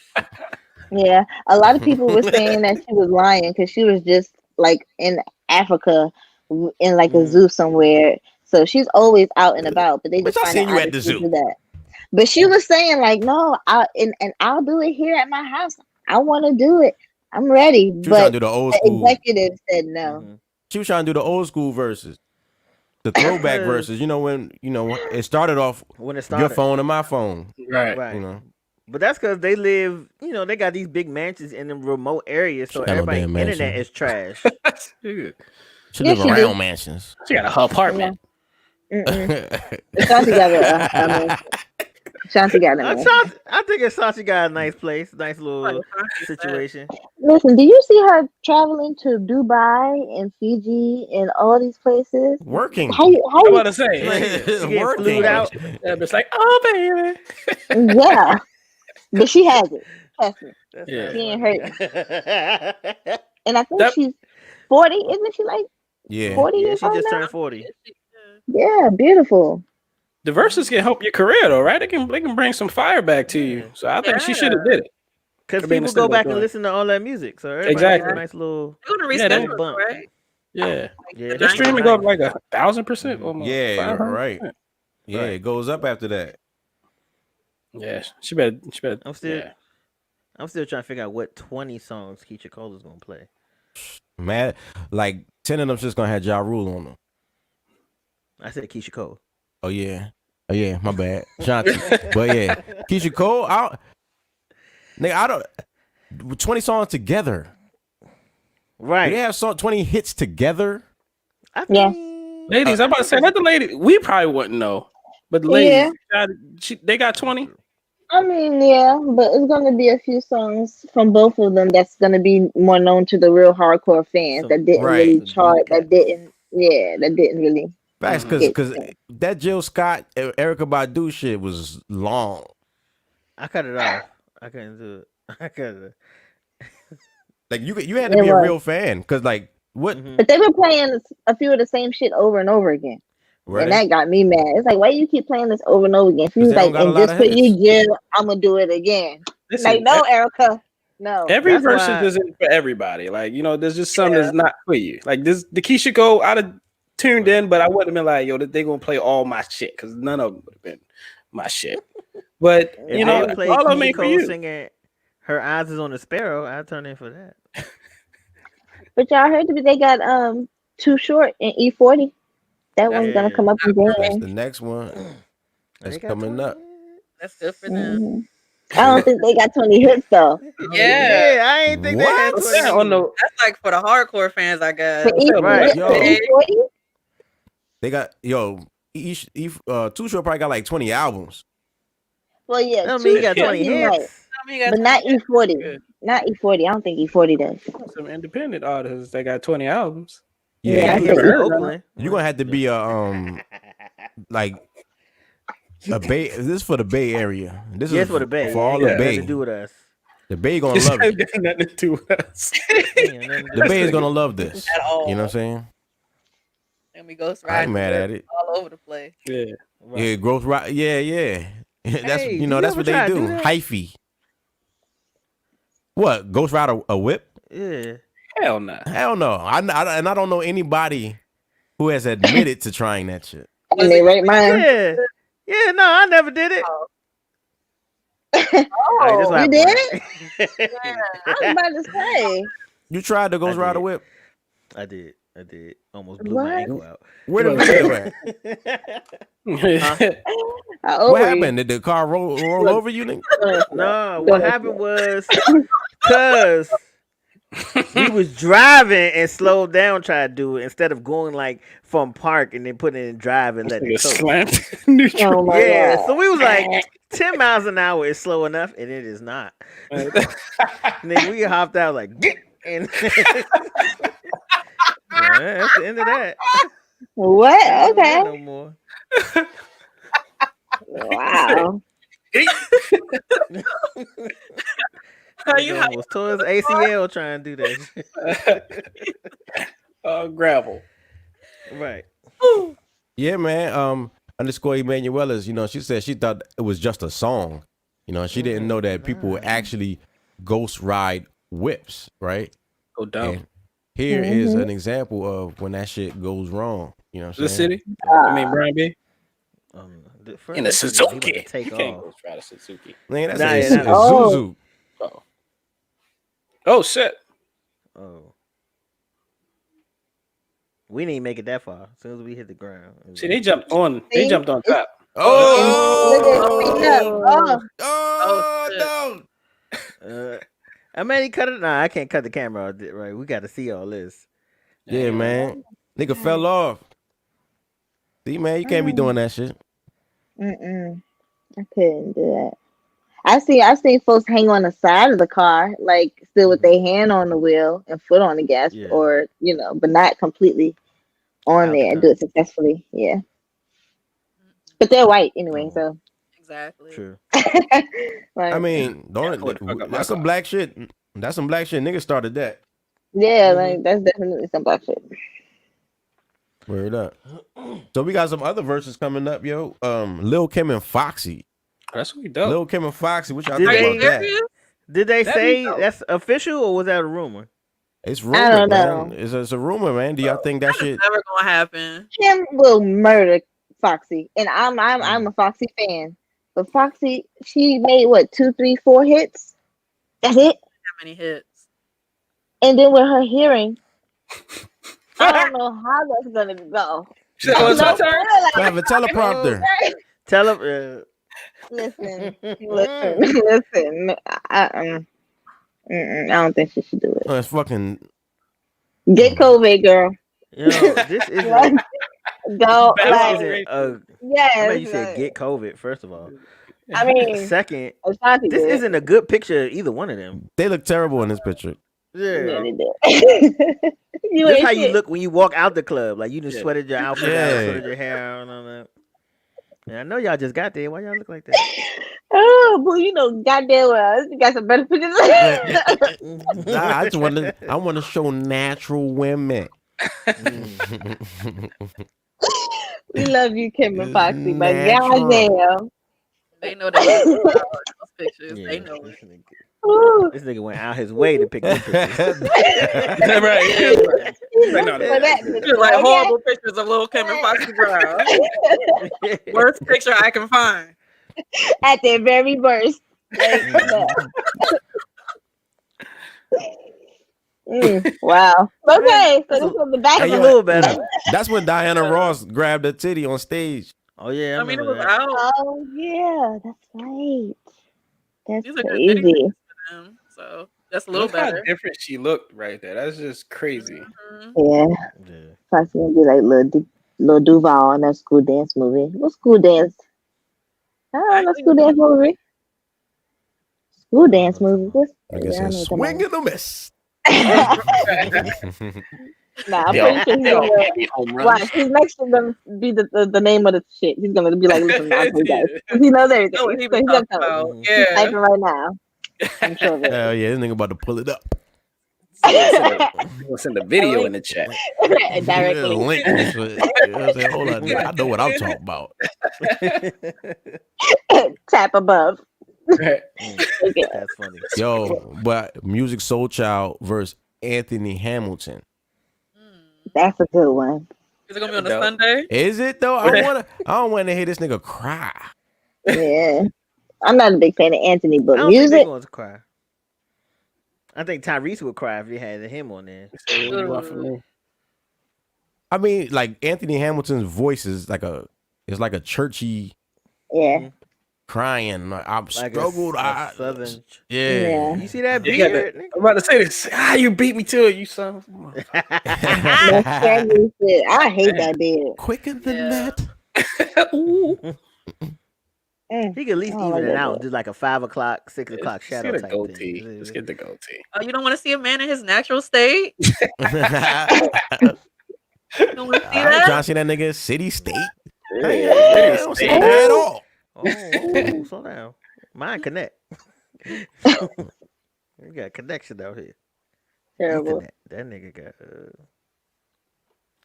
S4: Yeah, a lot of people were saying that she was lying because she was just like in Africa in like a zoo somewhere. So she's always out and about, but they
S7: But
S4: just
S7: I
S4: find
S7: seen
S4: it
S7: you at the
S4: honest to
S7: zoo.
S4: do that. But she was saying like, no, I'll do it here at my house. I want to do it. I'm ready.
S7: She was trying to
S4: But
S7: do the old
S4: the
S7: school.
S4: executive said no.
S7: She was trying to do the old school verses, the throwback verses. You know when it started off
S5: When it
S7: your
S5: started.
S7: phone and my phone.
S3: Right.
S5: Right.
S7: You know,
S5: But that's because they live, they got these big mansions in the remote areas, so
S7: She got no
S5: everybody's
S7: damn
S5: internet
S7: mansion.
S5: is trash.
S3: she
S7: she
S4: Yes,
S7: live
S4: she
S7: around
S4: do.
S7: mansions.
S3: got her apartment.
S4: Ashanti got a Ashanti got a man.
S5: I think Ashanti got a nice place, nice little situation.
S4: Listen, do you see her traveling to Dubai and Fiji and all these places?
S7: Working.
S4: How
S3: I'm
S4: you,
S3: about to say.
S5: She getting
S7: Working.
S5: flued out.
S3: It's like, oh baby.
S4: yeah. But she has it. Trust me.
S3: Yeah.
S4: She ain't hurt. And I think
S3: That-
S4: she's 40, isn't she like
S7: Yeah.
S4: 40
S5: Yeah,
S4: years
S5: she
S4: old
S5: just
S4: now?
S5: turned 40.
S4: Yeah, beautiful.
S3: The verses can help your career though, right? They can bring some fire back to you. So I think she should have did it.
S5: Because
S3: I mean,
S5: people
S3: instead
S5: go
S3: of
S5: back
S3: doing-
S5: and listen to all that music. So everybody
S3: Exactly.
S5: gets a nice little
S6: They're gonna
S3: Yeah,
S6: reschedule
S3: they-
S6: it,
S5: bump.
S6: right?
S3: Yeah.
S5: Yeah,
S3: The streaming go up like 1,000% almost.
S7: Yeah,
S3: 500%.
S7: right. Yeah, it goes up after that.
S3: Yeah, she better.
S5: I'm still
S3: yeah.
S5: trying to figure out what 20 songs Keisha Cole is gonna play.
S7: Mad, like 10 of them just gonna have Ja Rule on them.
S5: I said Keisha Cole.
S7: Oh yeah, my bad, Shanti. But yeah, Keisha Cole. I don't. 20 songs together.
S5: Right.
S7: Do they have 20 hits together?
S5: I
S4: Yeah.
S5: think
S3: Ladies, I'm about to say, let the lady. We probably wouldn't know, but the ladies, they got 20.
S4: I mean, yeah, but it's gonna be a few songs from both of them that's gonna be more known to the real hardcore fans
S5: So-
S4: that didn't
S7: Right.
S4: really
S5: The
S4: chart,
S5: deep
S4: that didn't really.
S7: Facts,
S4: Mhm.
S7: because that Jill Scott, Erica Badu shit was long.
S5: I cut it off. I couldn't do it. I cut it.
S7: Like you had to
S4: It
S7: be a
S4: was.
S7: real fan, because like what?
S5: Mhm.
S4: But they were playing a few of the same shit over and over again.
S7: Right?
S4: And that got me mad. It's like, why you keep playing this over and over again? If you
S7: 'Cause
S4: was
S7: they
S4: like,
S7: don't got a
S4: and
S7: lot
S4: just
S7: of
S4: for you,
S7: hits.
S4: Jill, I'm gonna do it again.
S3: Listen,
S4: Like, no, Erica, no.
S3: every
S5: That's
S3: verse
S5: why-
S3: isn't for everybody. Like, there's just some that's not for you. Like this, the Keisha Cole, I'd have tuned in, but I wouldn't have been like, yo, they gonna play all my shit because none of them would have been my shit. But
S5: If they play
S3: all of them
S5: Keisha
S3: ain't for
S5: Cole
S3: you.
S5: singing "Her Eyes Is on a Sparrow," I'd turn in for that.
S4: But y'all heard that they got Too Short in E40. That one's gonna
S5: Yeah.
S4: come up in
S7: That's
S4: January.
S7: the next one that's
S5: They got
S7: coming
S5: 20
S7: up.
S6: That's good for them.
S4: Mhm. I don't think they got 20 hits though.
S6: Yeah.
S5: Yeah, I ain't think they had
S7: What?
S5: 20.
S3: Yeah, on the
S6: That's like for the hardcore fans, I guess.
S4: For E40,
S5: Right.
S7: Yo.
S4: for E40?
S7: They got Too Short probably got like 20 albums.
S4: Well, yeah,
S5: That don't mean you got
S4: Too Short,
S5: 20
S4: you're right.
S5: hits.
S6: I mean, you got
S4: But not
S6: 20
S4: E40.
S3: Good.
S4: Not E40. I don't think E40 does.
S3: some independent artists that got 20 albums.
S4: Yeah,
S7: you,
S4: I
S5: Yeah,
S4: heard
S5: Oakland.
S7: you're gonna have to be a like a Bay. This is for the Bay Area. This
S5: Yes,
S7: is
S5: for the Bay.
S7: For all
S5: Yeah,
S7: the
S5: nothing
S7: Bay.
S5: to do with us.
S7: The Bay gonna love it.
S3: Got nothing to do with us.
S7: The Bay is gonna love this.
S6: At all.
S7: You know what I'm saying?
S6: And we ghost
S7: I ain't
S6: riding
S7: mad at it.
S6: all over the place.
S3: Yeah.
S7: Yeah, growth right. Yeah. That's
S5: Hey,
S7: you know
S5: you
S7: that's
S5: ever
S7: what they
S5: try to
S7: do.
S5: do that?
S7: Hyphy. What? Ghost Ride a whip?
S5: Yeah.
S3: Hell no.
S7: Hell no. And I don't know anybody who has admitted to trying that shit.
S4: And they right mind.
S5: Yeah. Yeah, no, I never did it.
S4: Oh,
S5: Alright,
S4: you
S5: this
S4: did
S5: is
S4: it? I was about to say.
S7: You tried the Ghost Rider whip?
S5: I did. Almost blew my ankle out.
S7: Where the video at? What happened? Did the car roll over you? Nigga?
S5: No, what happened was because we was driving and slowed down, tried to do it instead of going like from park and then putting it in drive and letting it coast. Yeah, so we was like 10 miles an hour is slow enough, and it is not. And then we hopped out like, and yeah, that's the end of that.
S4: What? Okay.
S5: No more.
S4: Wow.
S5: He almost tore his ACL trying to do that.
S3: Gravel.
S5: Right.
S7: Yeah, man. Underscore Emmanuella's, you know, she said she thought it was just a song. You know, she didn't know that people would actually ghost ride whips, right?
S3: Go down.
S7: And here is an example of when that shit goes wrong. You know what I'm saying?
S3: The city? I mean, Brian B.
S5: In
S3: a Suzuki.
S5: Take
S3: You can't
S5: off.
S3: ghost ride a Suzuki.
S7: Man, that's
S5: Nah,
S7: a
S5: yeah,
S7: Zuzu.
S3: Oh, shit.
S5: Oh. We didn't make it that far. As soon as we hit the ground.
S3: See, they jumped on. They jumped on top.
S7: No.
S5: I mean, he cut it. Nah, I can't cut the camera. Right, we got to see all this.
S7: Yeah, man. Nigga fell off. See, man, you can't be doing that shit.
S4: I couldn't do that. I've seen folks hang on the side of the car, like still with their hand on the wheel and foot on the gas, or but not completely on there and do it successfully. Yeah, but they're white anyway, so
S6: exactly.
S5: True.
S4: Like,
S7: I mean, that's some black shit. That's some black shit. Niggas started that.
S4: Yeah, like that's definitely some black shit.
S7: Word up. So we got some other verses coming up, yo. Lil Kim and Foxy.
S3: That's what we do.
S7: Lil Kim and Foxy. What y'all think about that?
S5: Did they say that's official or was that a rumor?
S7: It's rumor,
S4: I don't know.
S7: man. It's a rumor, man. Do y'all think that shit?
S6: Never gonna happen.
S4: Kim will murder Foxy, and I'm a Foxy fan. But Foxy, she made what 2, 3, 4 hits. That's it.
S6: How many hits?
S4: And then with her hearing, I don't know how that's gonna go.
S3: It's her turn.
S7: Have a teleprompter.
S5: Tell him.
S4: Listen. I don't think she should do it.
S7: Oh, it's fucking.
S4: Get COVID, girl.
S5: Yo, this is
S4: go.
S5: Yes. I mean, you said get COVID. First of all,
S4: I mean,
S5: second, this isn't a good picture of either one of them.
S7: They look terrible in this picture.
S5: Yeah.
S4: they did.
S5: This how you look when you walk out the club. Like you just sweated your outfit out, sweated your hair out and all that. Yeah, I know y'all just got there. Why y'all look like that?
S4: Oh, boy, goddamn well, you got some better pictures.
S7: Nah, I want to show natural women.
S4: We love you, Kim and Foxy, but goddamn.
S6: They know that those pictures.
S5: Yeah,
S6: they know it.
S5: This nigga went out his way to pick the pictures.
S3: Right.
S6: Like horrible pictures of Lil Kim and Foxy Brown. Worst picture I can find.
S4: At their very worst. Wow. Okay, so this was the back
S5: That's a little better.
S7: That's when Diana Ross grabbed her titty on stage.
S5: Oh yeah,
S6: I mean, it was
S5: that.
S6: out.
S4: Oh yeah, that's right. That's
S6: These are good
S4: crazy.
S6: videos for them, so that's a little
S3: Look how
S6: better.
S3: different she looked right there. That's just crazy.
S4: Yeah.
S5: Yeah.
S4: Foxy gonna be like little Duval in that school dance movie. What school dance? Oh, the school dance movie. School dance movie. What's
S7: I guess it's swing and a miss.
S4: Nah, I'm pretty sure he's gonna watch. He's next to them be the name of the shit. He's gonna be like, listen, I'll tell you guys. He knows everything.
S6: Know what he
S4: So
S6: was
S4: he's gonna
S6: talking
S4: tell
S6: about.
S4: us. He's typing right now. I'm sure of it.
S7: Hell yeah, this nigga about to pull it up.
S3: We'll send a video in the chat.
S4: Directly.
S7: Link this way. You know what I'm saying? Hold on, I know what I'm talking about.
S4: Tap above.
S5: That's funny.
S7: Yo, but Music Soul Child versus Anthony Hamilton.
S4: That's a good one.
S6: Is it gonna be on a Sunday?
S7: Is it though? I don't want to hear this nigga cry.
S4: Yeah. I'm not a big fan of Anthony,
S5: I
S4: but
S5: don't think they're
S4: music.
S5: going to cry. I think Tyrese would cry if you had him on there.
S3: Say what you want from me.
S7: I mean, like Anthony Hamilton's voice is like a churchy crying. Like, I'm
S5: Like
S7: struggled.
S5: a southern.
S7: Yeah.
S5: You see that
S3: Yeah,
S5: beard?
S3: I'm about to say this. You beat me to it, you son of a motherfucker.
S4: That's scary shit. I hate that beard.
S7: Quicker than that.
S5: He could at least even it out, do like a 5 o'clock, 6 o'clock shadow
S3: Let's
S5: type
S3: get the
S5: thing.
S3: goatee. Let's get the goatee.
S6: Oh, you don't want to see a man in his natural state? You don't want to see
S7: I ain't
S6: that?
S7: trying to see that nigga city state.
S3: Yeah,
S7: I don't see that at all.
S5: Oh, slow down. Mine connect. We got connection out here.
S4: Terrible.
S5: Ethernet. That nigga got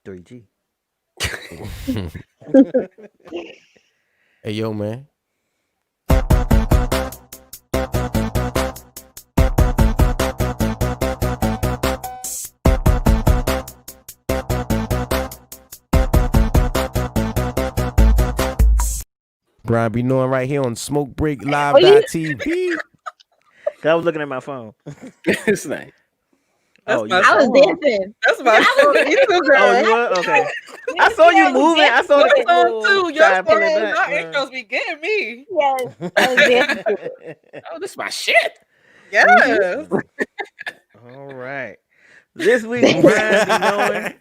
S5: 3G.
S7: Hey, yo, man. Brian be knowing right here on SMOKEBREAKLIVE.tv.
S5: I was looking at my phone.
S3: It's nice.
S5: Oh,
S6: my
S4: I was
S6: song.
S4: dancing.
S6: That's my song. You too, girl.
S5: Oh, you were? Okay. I saw you moving. I saw the
S6: Your song
S5: people
S6: too.
S5: try
S6: Your
S5: to pull it
S6: song,
S5: back.
S6: your intros be getting me.
S4: Yes. I was dancing.
S3: Oh, this is my shit.
S6: Yes.
S5: All right. This week, Brian be knowing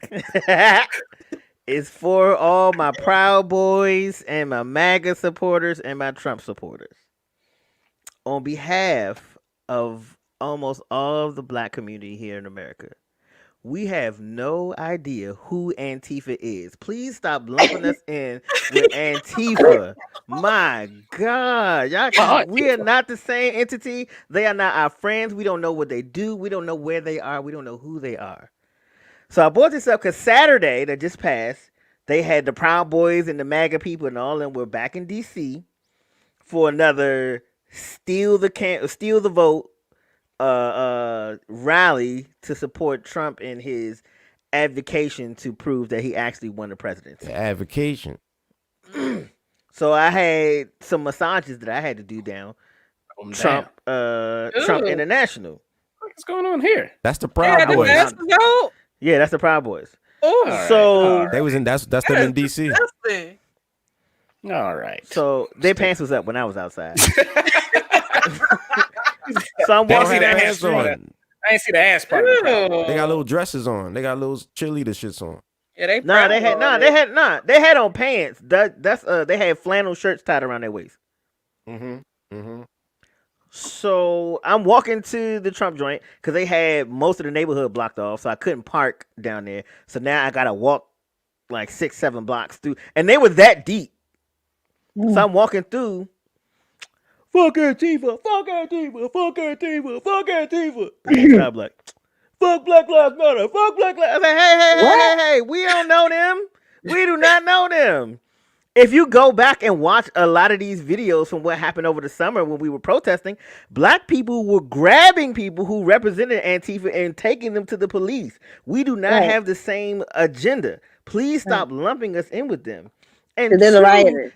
S5: is for all my Proud Boys and my MAGA supporters and my Trump supporters. On behalf of almost all of the black community here in America, we have no idea who Antifa is. Please stop lumping us in with Antifa. My God. We are not the same entity. They are not our friends. We don't know what they do. We don't know where they are. We don't know who they are. So I brought this up because Saturday that just passed, they had the Proud Boys and the MAGA people and all of them were back in D.C. for another steal the vote rally to support Trump in his advocation to prove that he actually won the presidency.
S7: The advocation.
S5: So I had some massages that I had to do down Trump International.
S3: What's going on here?
S7: That's the Proud Boys.
S5: Yeah, that's the Proud Boys.
S3: Oh,
S5: so
S7: they was in that's them in DC.
S3: All right.
S5: So their pants was up when I was outside. So I'm
S3: They
S5: walking
S3: see the
S5: down
S3: ass
S5: the
S3: on
S5: street.
S3: it. I ain't see the ass part. Of the problem.
S7: They got little dresses on. They got little cheerleader shits on.
S6: Yeah, they
S5: they had on pants. They had flannel shirts tied around their waist. So I'm walking to the Trump joint because they had most of the neighborhood blocked off, so I couldn't park down there. So now I gotta walk like 6-7 blocks through, and they were that deep. So I'm walking through. Fuck Antifa, fuck Antifa, fuck Antifa, fuck Antifa. I'm like, fuck Black Lives Matter, fuck Black Lives. I was like, hey, we don't know them. We do not know them. If you go back and watch a lot of these videos from what happened over the summer when we were protesting, black people were grabbing people who represented Antifa and taking them to the police. We do not have the same agenda. Please stop lumping us in with them. And
S4: they're the rioters.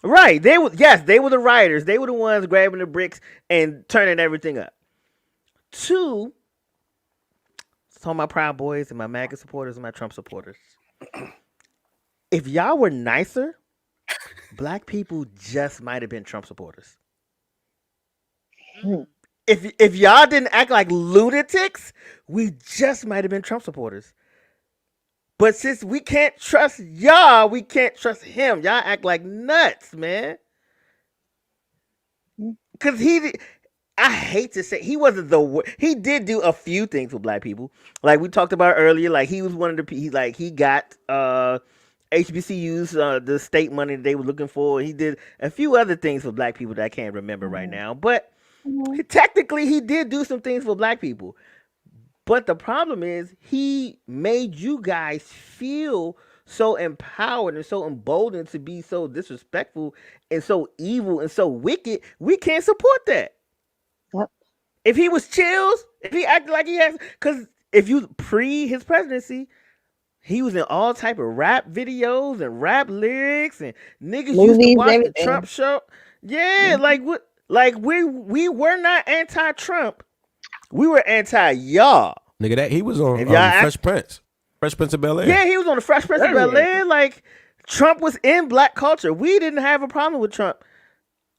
S5: Right. They were the rioters. They were the ones grabbing the bricks and turning everything up. 2, so my Proud Boys and my MAGA supporters and my Trump supporters. If y'all were nicer, black people just might have been Trump supporters. If y'all didn't act like lunatics, we just might have been Trump supporters. But since we can't trust y'all, we can't trust him. Y'all act like nuts, man. Because I hate to say, he wasn't he did do a few things for black people. Like we talked about earlier, like he was one of the, he got HBCUs, the state money that they were looking for. He did a few other things for black people that I can't remember right now. But technically, he did do some things for black people. But the problem is he made you guys feel so empowered and so emboldened to be so disrespectful and so evil and so wicked. We can't support that.
S4: Yep.
S5: If he was chills, if he acted like he has, because if you his presidency, he was in all type of rap videos and rap lyrics and niggas used to watch the Trump show. Yeah, like what? Like we were not anti-Trump We were anti y'all.
S7: Nigga, that he was on Fresh Prince of Bel-Air.
S5: Yeah, he was on the Fresh Prince of Bel-Air. Like, Trump was in black culture. We didn't have a problem with Trump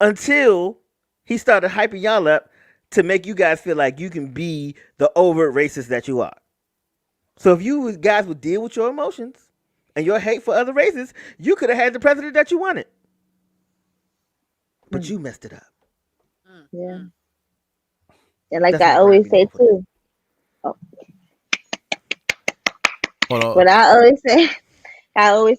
S5: until he started hyping y'all up to make you guys feel like you can be the overt racist that you are. So if you guys would deal with your emotions and your hate for other races, you could have had the president that you wanted. But you messed it up.
S4: Yeah. And like I always say too. Oh. But I always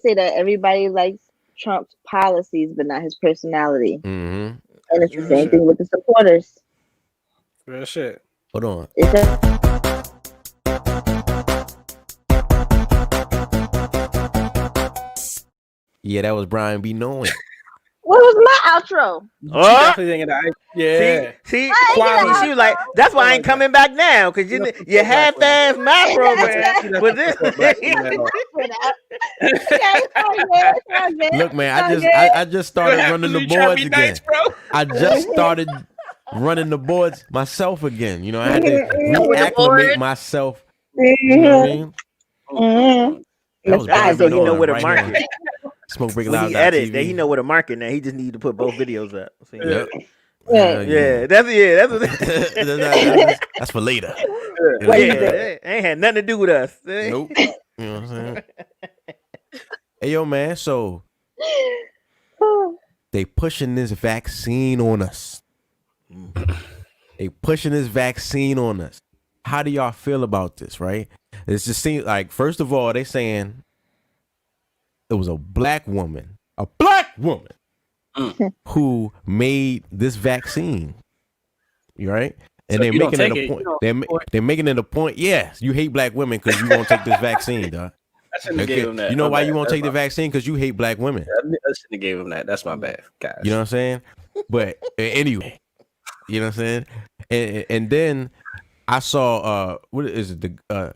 S4: say that everybody likes Trump's policies, but not his personality. And it's the same thing with the supporters.
S3: Real shit.
S7: Hold on. Yeah, that was BRYANBEKNOWIN.
S4: What was my outro?
S5: See, Kwame, she was like, that's why I ain't coming back now, because you half-ass my program. But this
S7: Look, man, I just started running the boards again. I just started running the boards myself again. You know, I had to reacclimate myself. You know what I mean? That was
S5: so he know where to market.
S7: SMOKEBREAKLIVE.
S5: He edit that he know where to market now. He just need to put both videos up. See?
S7: That's for later.
S5: Ain't had nothing to do with us.
S7: Nope. You know what I'm saying? Hey, yo, man. So they pushing this vaccine on us. How do y'all feel about this? Right? It just seems like, first of all, they saying it was a black woman who made this vaccine. You right? And so they're making it a point. They're making it a point. Yes, you hate black women because you won't take this vaccine, dog.
S3: I shouldn't have gave him that.
S7: You know why you won't take the vaccine? Because you hate black women.
S3: I shouldn't have gave him that. That's my bad, guys.
S7: You know what I'm saying? But anyway, you know what I'm saying? And then I saw what is it? The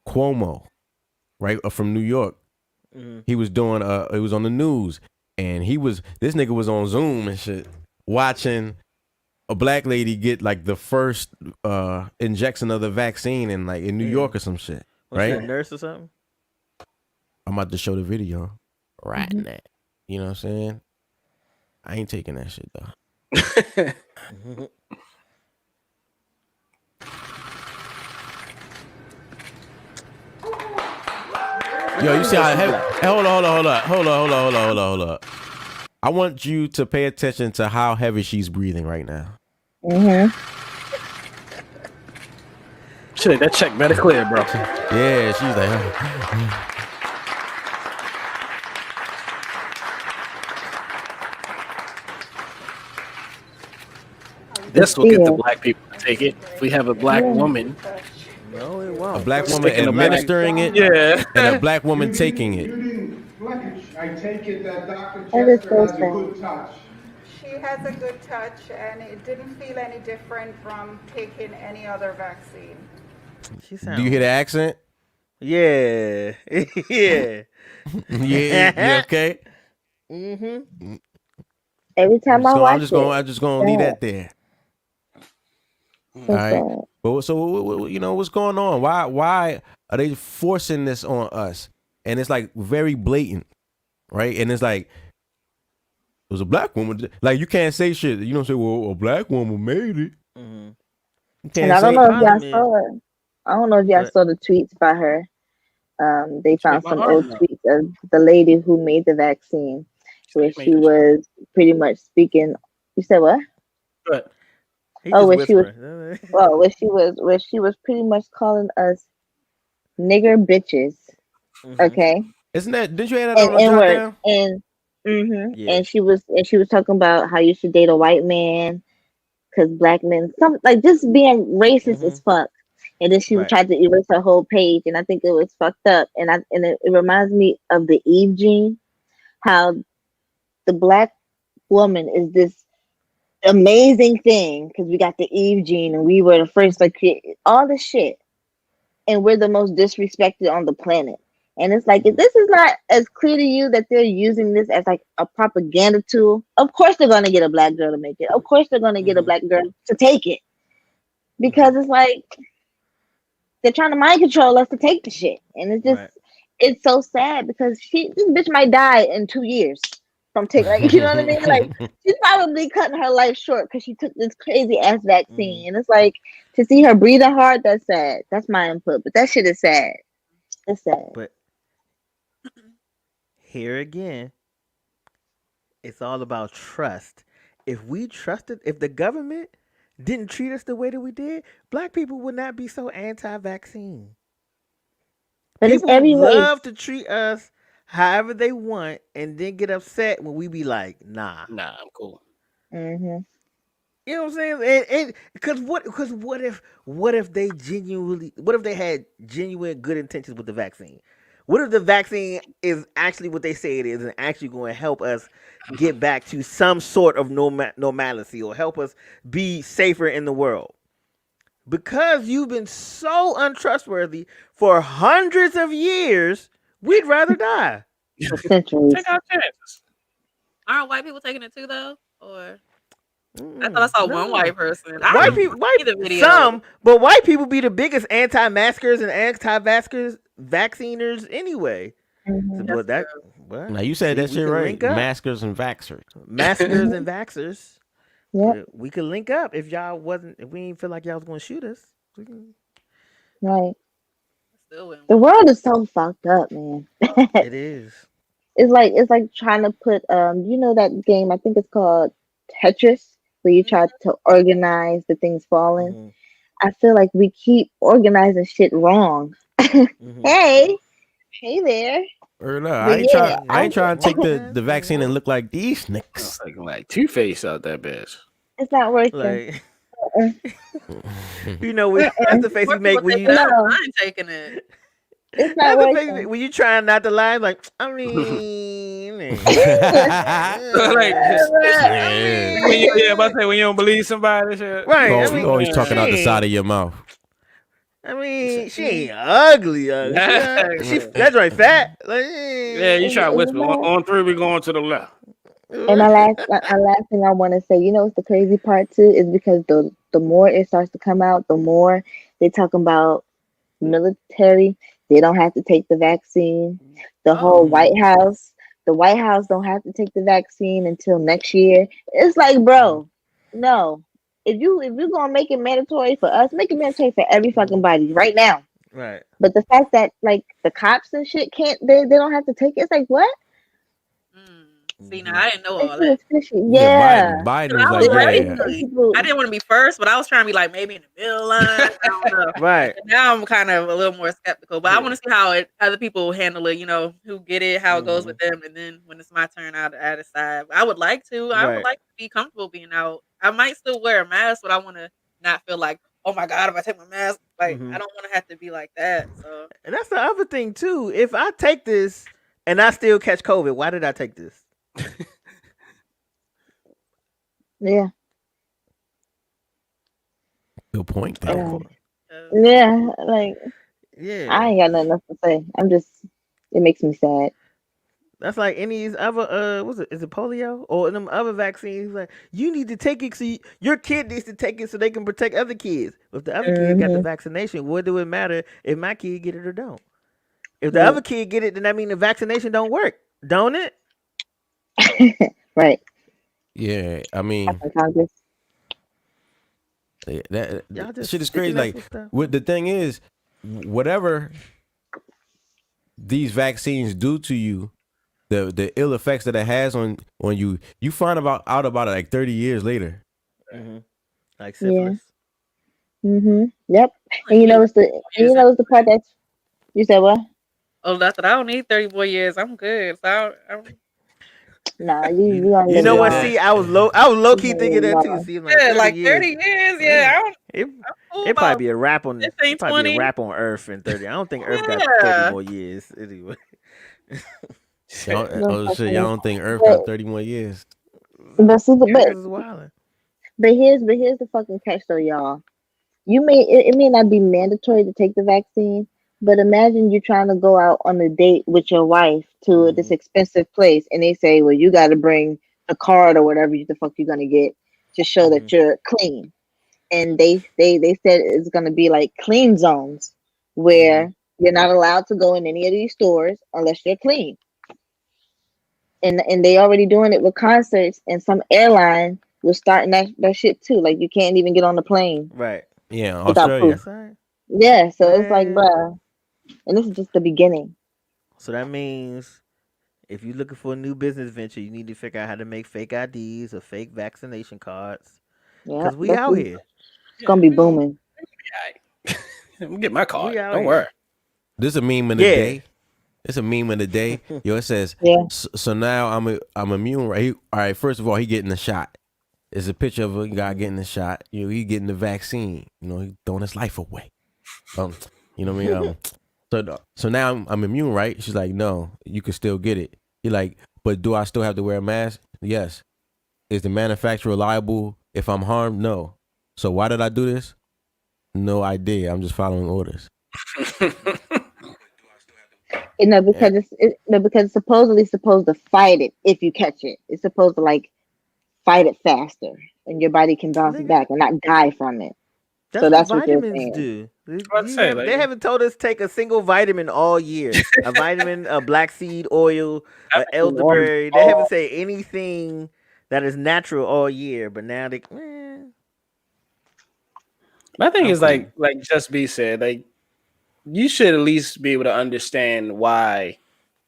S7: Cuomo, right, from New York. He was doing it was on the news, and this nigga was on Zoom and shit watching a black lady get like the first injection of the vaccine in New York or some shit. Right?
S5: Was she a nurse or something?
S7: I'm about to show the video right now. You know what I'm saying? I ain't taking that shit though. Yo, you see how heavy? Hey, hold on. I want you to pay attention to how heavy she's breathing right now.
S3: Shit, that check better clear, bro.
S7: Yeah, she's like.
S3: This will get the black people to take it. If we have a black woman.
S5: No, it won't.
S7: A black woman administering it, and a black woman taking it.
S8: I take it that Dr. Chester has a good touch.
S9: She has a good touch, and it didn't feel any different from taking any other vaccine.
S7: Do you hear the accent?
S5: Yeah. Yeah.
S7: Yeah. You okay?
S4: Every time I watch
S7: I'm just gonna leave that there. All right. But so you know what's going on? Why are they forcing this on us? And it's like very blatant, right? And it's like it was a black woman. Like you can't say shit. You don't say, well, a black woman made it.
S4: And I don't know if y'all saw it. I don't know if y'all saw the tweets by her. They found some old tweets of the lady who made the vaccine, where she was pretty much speaking. You said what?
S3: What?
S4: Where she was pretty much calling us nigger bitches. Okay.
S7: Isn't that? Didn't you have that on the
S4: and and she was talking about how you should date a white man because black men, some like just being racist as fuck. And then she tried to erase her whole page, and I think it was fucked up. And it reminds me of the Eve gene, how the black woman is this amazing thing because we got the Eve gene and we were the first, like all this shit, and we're the most disrespected on the planet. And it's like, if this is not as clear to you that they're using this as like a propaganda tool, of course they're gonna get a black girl to make it. Of course they're gonna get a black girl to take it. because it's like they're trying to mind control us to take the shit, and it's just it's so sad because this bitch might die in 2 years from taking, like, you know what I mean? Like, she's probably cutting her life short because she took this crazy ass vaccine, and it's like to see her breathing hard. That's sad. That's my input, but that shit is sad. It's sad.
S5: But here again, it's all about trust. If we trusted, if the government didn't treat us the way that we did, black people would not be so anti-vaccine.
S4: But
S5: People
S4: it's every
S5: love to treat us however they want, and then get upset when we be like, "Nah,
S3: I'm cool."
S4: Mm-hmm.
S5: You know what I'm saying? Because what if they genuinely? What if they had genuine good intentions with the vaccine? What if the vaccine is actually what they say it is, and actually going to help us get back to some sort of normalcy, or help us be safer in the world? Because you've been so untrustworthy for hundreds of years, we'd rather die.
S4: Centuries.
S3: Take our chances.
S6: Aren't white people taking it too, though? Or I thought I saw one white person.
S5: White people, some, but white people be the biggest anti-maskers and anti-vacciners anyway.
S4: Mm-hmm.
S5: So,
S7: now you said that shit right. Maskers and vaxxers.
S5: Maskers and vaxxers.
S4: Yeah,
S5: we could link up if y'all wasn't. If we didn't feel like y'all was gonna shoot us. We can...
S4: Right. The world is so fucked up, man.
S5: It is.
S4: It's like trying to put you know that game, I think it's called Tetris, where you try to organize the things falling.
S5: Mm-hmm.
S4: I feel like we keep organizing shit wrong. Hey there.
S7: I ain't trying to take the vaccine and look like these niggas.
S3: Like Two-Face out that bitch.
S4: It's not working.
S5: You know, that's the face we make when you
S6: I'm taking it.
S4: It's not working.
S5: When you trying not to lie, like, I mean,
S3: when you don't believe somebody, shit.
S5: Right?
S7: You always talking out the side of your mouth.
S5: I mean, she ain't ugly. That's right, fat. Like,
S3: yeah, you try to whisper. On 3, we going to the left.
S4: And my last thing I want to say, you know, what's the crazy part too, is because the more it starts to come out, the more they talking about military. They don't have to take the vaccine. The whole White House don't have to take the vaccine until next year. It's like, bro, no. If you're gonna make it mandatory for us, make it mandatory for every fucking body right now.
S5: Right.
S4: But the fact that like the cops and shit they don't have to take it, it's like what?
S6: See, now I didn't know all that.
S4: Yeah.
S7: Biden was like,
S6: I didn't want to be first, but I was trying to be like maybe in the middle line. I don't know.
S5: Right.
S6: And now I'm kind of a little more skeptical, but I want to see how other people handle it. You know, who get it, how it goes with them, and then when it's my turn, I'll decide. I would like to. I would like to be comfortable being out. I might still wear a mask, but I want to not feel like, oh my God, if I take my mask, like I don't want to have to be like that. So,
S5: and that's the other thing too. If I take this and I still catch COVID, why did I take this?
S4: Yeah.
S7: Good point.
S4: Yeah, like I ain't got nothing else to say. It makes me sad.
S5: That's like any other is it polio or them other vaccines? Like you need to take it, so your kid needs to take it so they can protect other kids. If the other kid got the vaccination, what do it matter if my kid get it or don't? If the other kid get it, then that means the vaccination don't work, don't it?
S4: Right.
S7: Yeah, I mean, that shit is crazy. Like, what the thing is, whatever these vaccines do to you, the ill effects that it has on you, you find out about it like 30 years later.
S5: Like syphilis.
S4: Yep. And you know what's the part that you said what?
S6: Oh, that's what I don't need 30 more years. I'm good. So
S4: Nah, you
S5: know what? See, I was low key thinking that too. See,
S6: like 30 years. Yeah,
S5: it probably be a wrap on Earth in 30. I don't think Earth got 30 more years anyway.
S7: Y'all don't think Earth got 30 more years?
S4: But here's the fucking catch though, y'all. It may not be mandatory to take the vaccine, but imagine you're trying to go out on a date with your wife to this expensive place, and they say, well, you got to bring a card or whatever the fuck you're going to get to show that you're clean. and they said it's gonna be like clean zones where you're not allowed to go in any of these stores unless you're clean. And they already doing it with concerts, and some airline was starting that shit too. Like you can't even get on the plane.
S5: Right.
S7: Yeah,
S4: without
S7: Australia.
S4: proof. Yeah, so it's like, bruh, and this is just the beginning.
S5: So that means if you're looking for a new business venture, you need to figure out how to make fake IDs or fake vaccination cards.
S4: Yeah,
S5: Because we out here.
S4: It's gonna be booming.
S3: I'm gonna get my card.
S5: We out
S3: Don't
S5: here.
S3: worry.
S7: This is a meme of the
S5: Yeah.
S7: day. It's a meme of the day. Yo, it says,
S4: Yeah.
S7: so now I'm immune, right? All right, first of all, he getting the shot. It's a picture of a guy getting the shot. You know, he getting the vaccine. You know, he throwing his life away. You know what I mean? So now I'm immune, right? She's like, no, you can still get it. You're like, but do I still have to wear a mask? Yes. Is the manufacturer liable if I'm harmed? No. So why did I do this? No idea. I'm just following orders.
S4: Because it's supposedly supposed to fight it if you catch it. It's supposed to like fight it faster, and your body can bounce back and not die from it.
S5: That's
S4: so that's
S5: what
S4: what they're
S5: vitamins
S4: saying.
S5: do. They haven't told us take a single vitamin all year. A vitamin, a black seed oil, a elderberry. They haven't said anything that is natural all year. But now they.
S3: My thing is like Just B said, like you should at least be able to understand why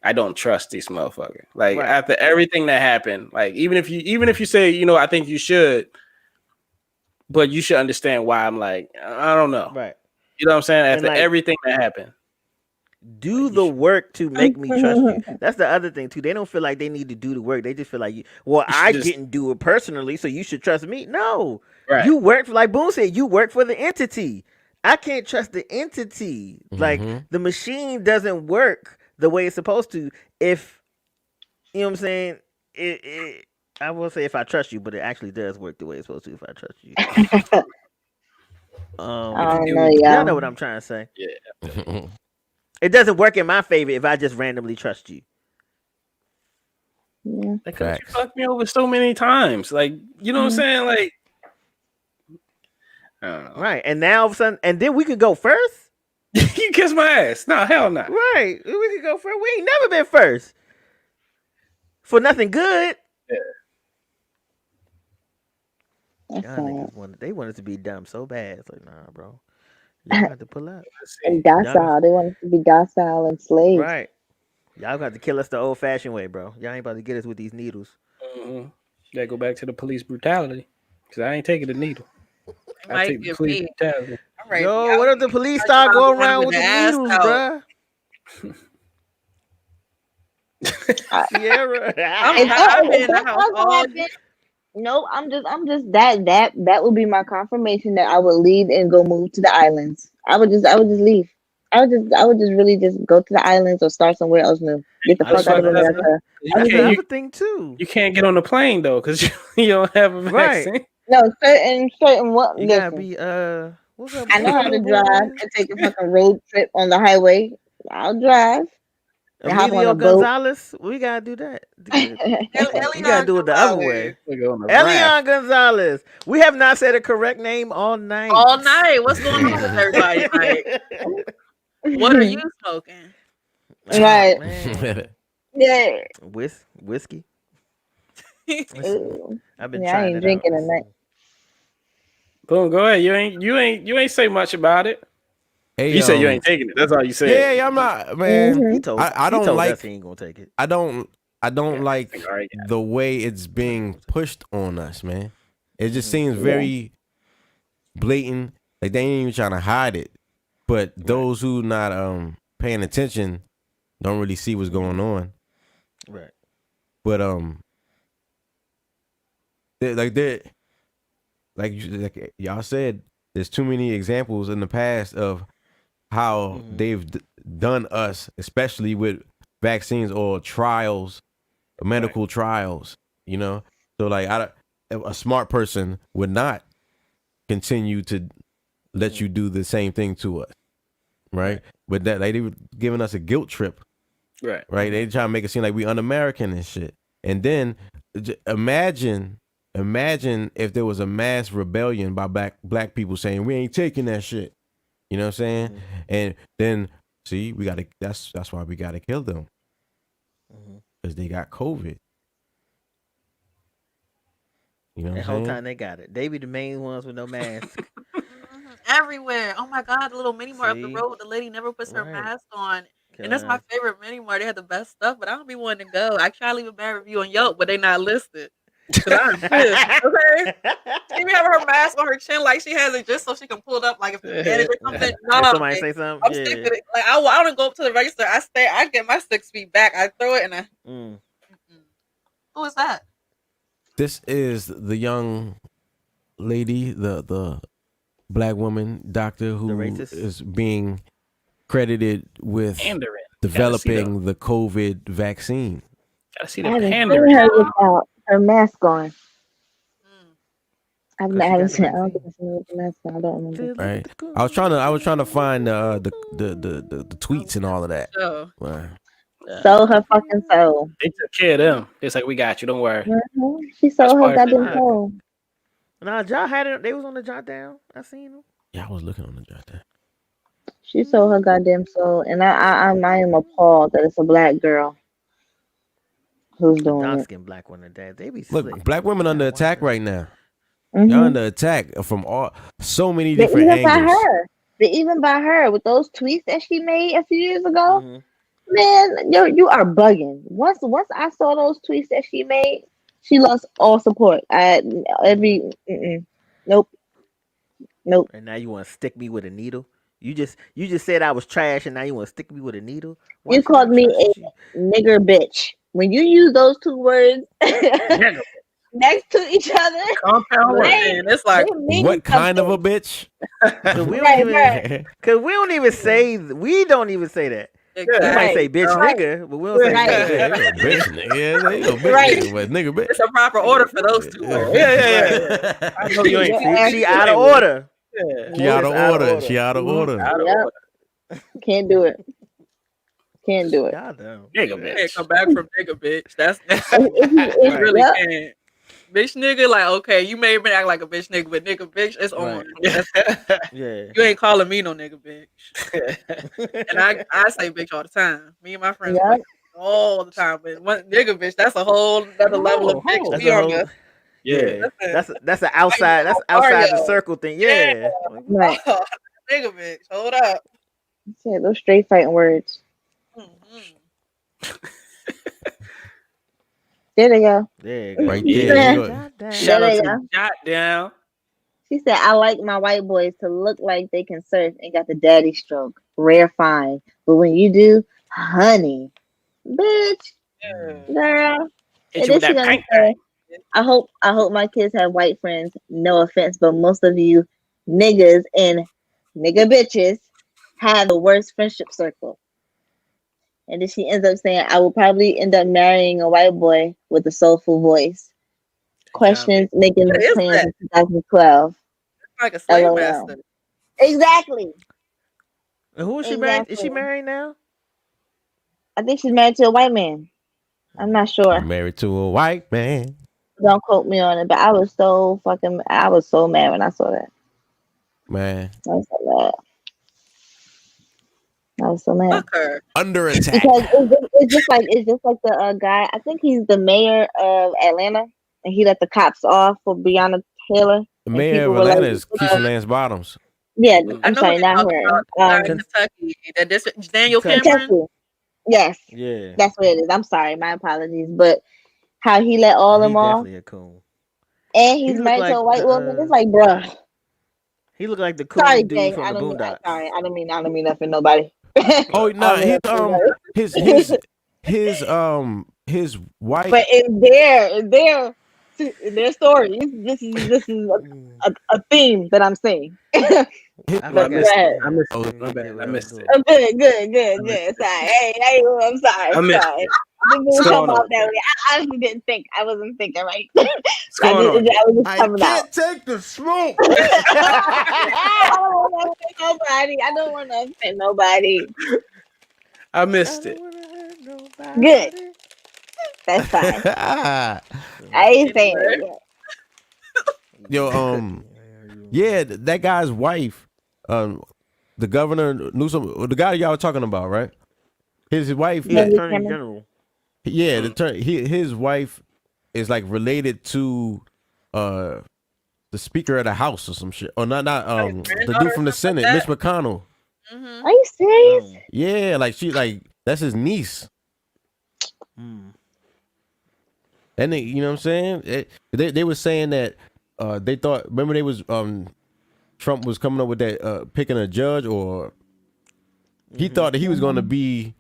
S3: I don't trust these motherfuckers. Like after everything that happened, like even if you say, you know, I think you should, but you should understand why I'm like, I don't know.
S5: Right.
S3: You know what I'm saying? After
S5: like,
S3: everything that happened.
S5: Do the work to make me trust you. That's the other thing too. They don't feel like they need to do the work. They just feel like, I didn't do it personally, so you should trust me. No. Right. You work for, like Boone said, you work for the entity. I can't trust the entity. Like the machine doesn't work the way it's supposed to. If you know what I'm saying, I will say if I trust you, but it actually does work the way it's supposed to. If I trust you, y'all know what I'm trying to say.
S3: Yeah.
S5: It doesn't work in my favor if I just randomly trust you.
S4: Yeah.
S3: Because you fucked me over so many times. Like, you know what I'm saying? Like, I don't know.
S5: Right. And now all of a sudden, and then we could go first?
S3: You kiss my ass. No, hell no.
S5: Right. We could go first. We ain't never been first. For nothing good.
S3: Yeah.
S5: Y'all niggas they wanted to be dumb so bad. It's like, nah, bro. Y'all got to pull up.
S4: And docile. They want us to be docile and slaves.
S5: Right. Y'all got to kill us the old fashioned way, bro. Y'all ain't about to get us with these needles.
S3: That go back to the police brutality. Because I ain't taking the needle. I take the police brutality.
S6: Right,
S5: yo, what if the police start going around with the needles, bro? CIARA.
S4: No, I'm just that would be my confirmation that I would leave and go move to the islands. I would just leave. I would just really just go to the islands or start somewhere else new. Get the fuck out of America.
S5: That's another thing too.
S3: You can't get on the plane though because you don't have a vaccine.
S5: Right.
S4: No, certain what?
S5: You gotta be what's up?
S4: I know how to drive and take a fucking road trip on the highway. I'll drive.
S5: Emilio Gonzalez, we gotta do that. We gotta do it the other way. Elian Gonzalez. We have not said a correct name all night.
S6: All night. What's going on with everybody tonight? What are you smoking?
S4: Right. Yeah.
S5: Whiskey. I've been
S4: I
S5: trying
S4: ain't drinking
S5: out.
S4: tonight.
S3: Boom, go ahead. You ain't say much about it.
S7: Hey,
S3: you said you ain't taking it. That's all you said.
S7: Yeah, I'm not, man. I don't
S5: told
S7: like.
S5: us he ain't gonna take it.
S7: I don't like the way it's being pushed on us, man. It just seems very blatant. Like they ain't even trying to hide it. But those who not paying attention don't really see what's going on.
S5: Right.
S7: But like y'all said, there's too many examples in the past of how they've done us, especially with vaccines or trials, medical trials. You know, so like a smart person would not continue to let you do the same thing to us, right? But that they were giving us a guilt trip, right? They try to make it seem like we un-American and shit. And then imagine imagine if there was a mass rebellion by black people saying we ain't taking that shit. You know what I'm saying?
S5: Mm-hmm.
S7: And then see, we gotta. That's why we gotta kill them because they got COVID. You know what
S5: The
S7: I'm
S5: whole
S7: saying?
S5: time they got it. They be the main ones with no mask.
S6: Everywhere. Oh my God, the little mini mart up the
S5: See?
S6: road, the lady never puts her
S5: Right.
S6: mask on.
S5: Kill
S6: And that's my
S5: her.
S6: favorite mini mart. They have the best stuff, but I don't be wanting to go. I try to leave a bad review on Yelp, but they not listed. So I'm pissed. Okay. She be having her mask on her chin like she has it just so she can pull it up like if the edit or something.
S5: If
S6: No,
S5: somebody say something,
S6: I'm sick of it. Like I don't go up to the register. I get my 6 feet back. I throw it and I. Who is that?
S7: This is the young lady, the black woman doctor who is being credited with
S3: Pandering.
S7: developing the COVID vaccine.
S3: Gotta see
S4: I
S3: the
S4: haven't seen
S3: pandering.
S4: her without her mask on. I haven't seen. I don't think I've seen her with the mask on. I don't remember.
S7: Right. I was trying to find the tweets and all of that.
S6: Oh.
S7: Right.
S4: Sold her fucking soul.
S3: They took care of them. It's like we got you. Don't worry.
S4: She sold her
S3: part of
S4: goddamn
S3: it.
S4: soul.
S5: Nah, y'all had it. They was on the jot down. I seen them.
S7: Yeah, I was looking on the jot down.
S4: She sold her goddamn soul, and I am appalled that it's a black girl who's doing
S5: Dark
S4: it.
S5: skinned black women, that they be
S7: Look,
S5: slick.
S7: black women under attack right now.
S4: Mhm.
S7: Y'all under attack from so many
S4: But
S7: different
S4: even
S7: angles.
S4: by her, but even by her with those tweets that she made a few years ago,
S5: Mm-hmm.
S4: man, you are bugging. Once I saw those tweets that she made, she lost all support. Nope.
S5: And now you want to stick me with a needle? You just said I was trash, and now you want to stick me with a needle? Why
S4: You
S5: should I
S4: called me
S5: trust
S4: a
S5: you?
S4: nigger bitch. When you use those two words next to each other,
S3: Compound word.
S6: Man, it's like
S4: they mean
S7: What kind of a
S4: something.
S7: bitch?
S5: Cause we
S4: Right,
S5: don't
S4: right.
S5: even, cause we don't even say that. We
S6: exactly.
S5: might say bitch
S4: Right.
S5: nigga, but we don't say
S4: Right.
S5: nigga
S7: Yeah,
S5: bitch.
S7: you a bitch, nigga. Yeah, you a bitch,
S4: Right.
S7: nigga, but nigga, bitch.
S6: It's a proper order for those two words.
S3: Yeah. I know you ain't.
S4: Your ass
S5: She out of order.
S3: Yeah.
S7: She out of
S5: Out of
S7: order.
S5: order.
S7: She out of order.
S3: Out of
S4: Yep.
S3: order.
S4: Can't do it. Can't do it.
S5: God damn.
S3: Nigga
S6: You can't
S3: bitch.
S6: come back from nigga bitch. That's
S4: If
S6: you really
S4: yep.
S6: can't. Bitch nigga, like okay, you may even act like a bitch nigga, but nigga bitch, it's on.
S5: Yeah.
S6: You ain't calling me no nigga bitch. And I say bitch all the time. Me and my friends
S4: Yep.
S6: say all the time, but one nigga bitch, that's a whole other level of bitch.
S5: That's
S6: We
S5: a
S6: on
S5: whole.
S6: the
S5: Yeah.
S6: Listen.
S5: That's an outside. That's outside the circle thing. Yeah.
S4: Right.
S6: nigga bitch. Hold up.
S4: Said those straight fighting words.
S6: Mhm.
S4: There they go.
S5: There you go.
S7: Right
S4: Yeah.
S7: there. You go.
S5: God damn.
S3: Shout
S4: There
S3: out
S4: they
S3: to
S4: go.
S3: Jot Down.
S4: She said, I like my white boys to look like they can surf and got the daddy stroke. Rare find. But when you do, honey, bitch, girl.
S3: Hit
S4: And
S3: you with
S4: then she
S3: that
S4: gonna
S3: pink
S4: say, I hope my kids have white friends. No offense, but most of you niggas and nigga bitches have the worst friendship circle. And then she ends up saying, I will probably end up marrying a white boy with a soulful voice. Questions making
S6: What
S4: the
S6: is
S4: plans
S6: that?
S4: in 2012.
S6: Like a slave
S4: LOL.
S6: master.
S4: Exactly.
S5: And who is she married? Is
S4: Exactly.
S5: she married now?
S4: I think she's married to a white man. I'm not sure.
S7: Married to a white man.
S4: Don't quote me on it, but I was so mad when I saw that.
S7: Man.
S4: I was so mad. I was so mad.
S6: Fuck her.
S7: Under attack.
S4: Because it's just like the guy. I think he's the mayor of Atlanta, and he let the cops off for Breonna Taylor.
S7: The mayor of
S4: people were like,
S7: Atlanta is Keisha Lance Bottoms.
S4: Yeah,
S6: I
S4: I'm
S6: know
S4: sorry,
S6: who
S4: not
S6: you're
S4: her.
S6: talking about. In Kentucky. That this Daniel Cameron.
S4: Kentucky. Yes,
S5: Yeah.
S4: that's what it is. I'm sorry, my apologies. But how he let all
S5: He's
S4: them off,
S5: definitely a coon.
S4: and he's
S5: He look
S4: married
S5: like
S4: to a white
S5: the,
S4: woman. It's like, bruh.
S5: He looked like the coon
S4: Sorry,
S5: dude
S4: Jay.
S5: from the Boondocks.
S4: Sorry, I don't mean nothing for nobody.
S7: Oh no,
S4: I don't mean nothing for
S7: his wife.
S4: But in their stories, this is a theme that I'm seeing.
S3: I missed it. My bad. I missed it.
S4: Oh, good. Sorry. Hey, I'm sorry.
S3: I missed
S4: Sorry.
S3: it.
S4: Didn't
S3: What's
S4: come
S3: going
S4: out
S3: on?
S4: that way. I honestly didn't think. I wasn't thinking right.
S3: What's going on?
S4: I was just
S7: I
S4: coming out.
S7: can't take the smoke.
S4: I don't want to offend nobody.
S3: I missed it.
S4: Good. That's fine. I ain't saying it.
S7: Yo, yeah, that guy's wife, the governor Newsom, the guy y'all were talking about, right? His wife,
S5: Yeah, Attorney General.
S7: Yeah, his wife is like related to the Speaker of the House or some shit. Or not the dude from the Senate, Mitch McConnell.
S4: Are you serious?
S7: Yeah, like that's his niece. And they, you know what I'm saying? They were saying that they thought, remember they was Trump was coming up with that picking a judge, or he thought that he was going to be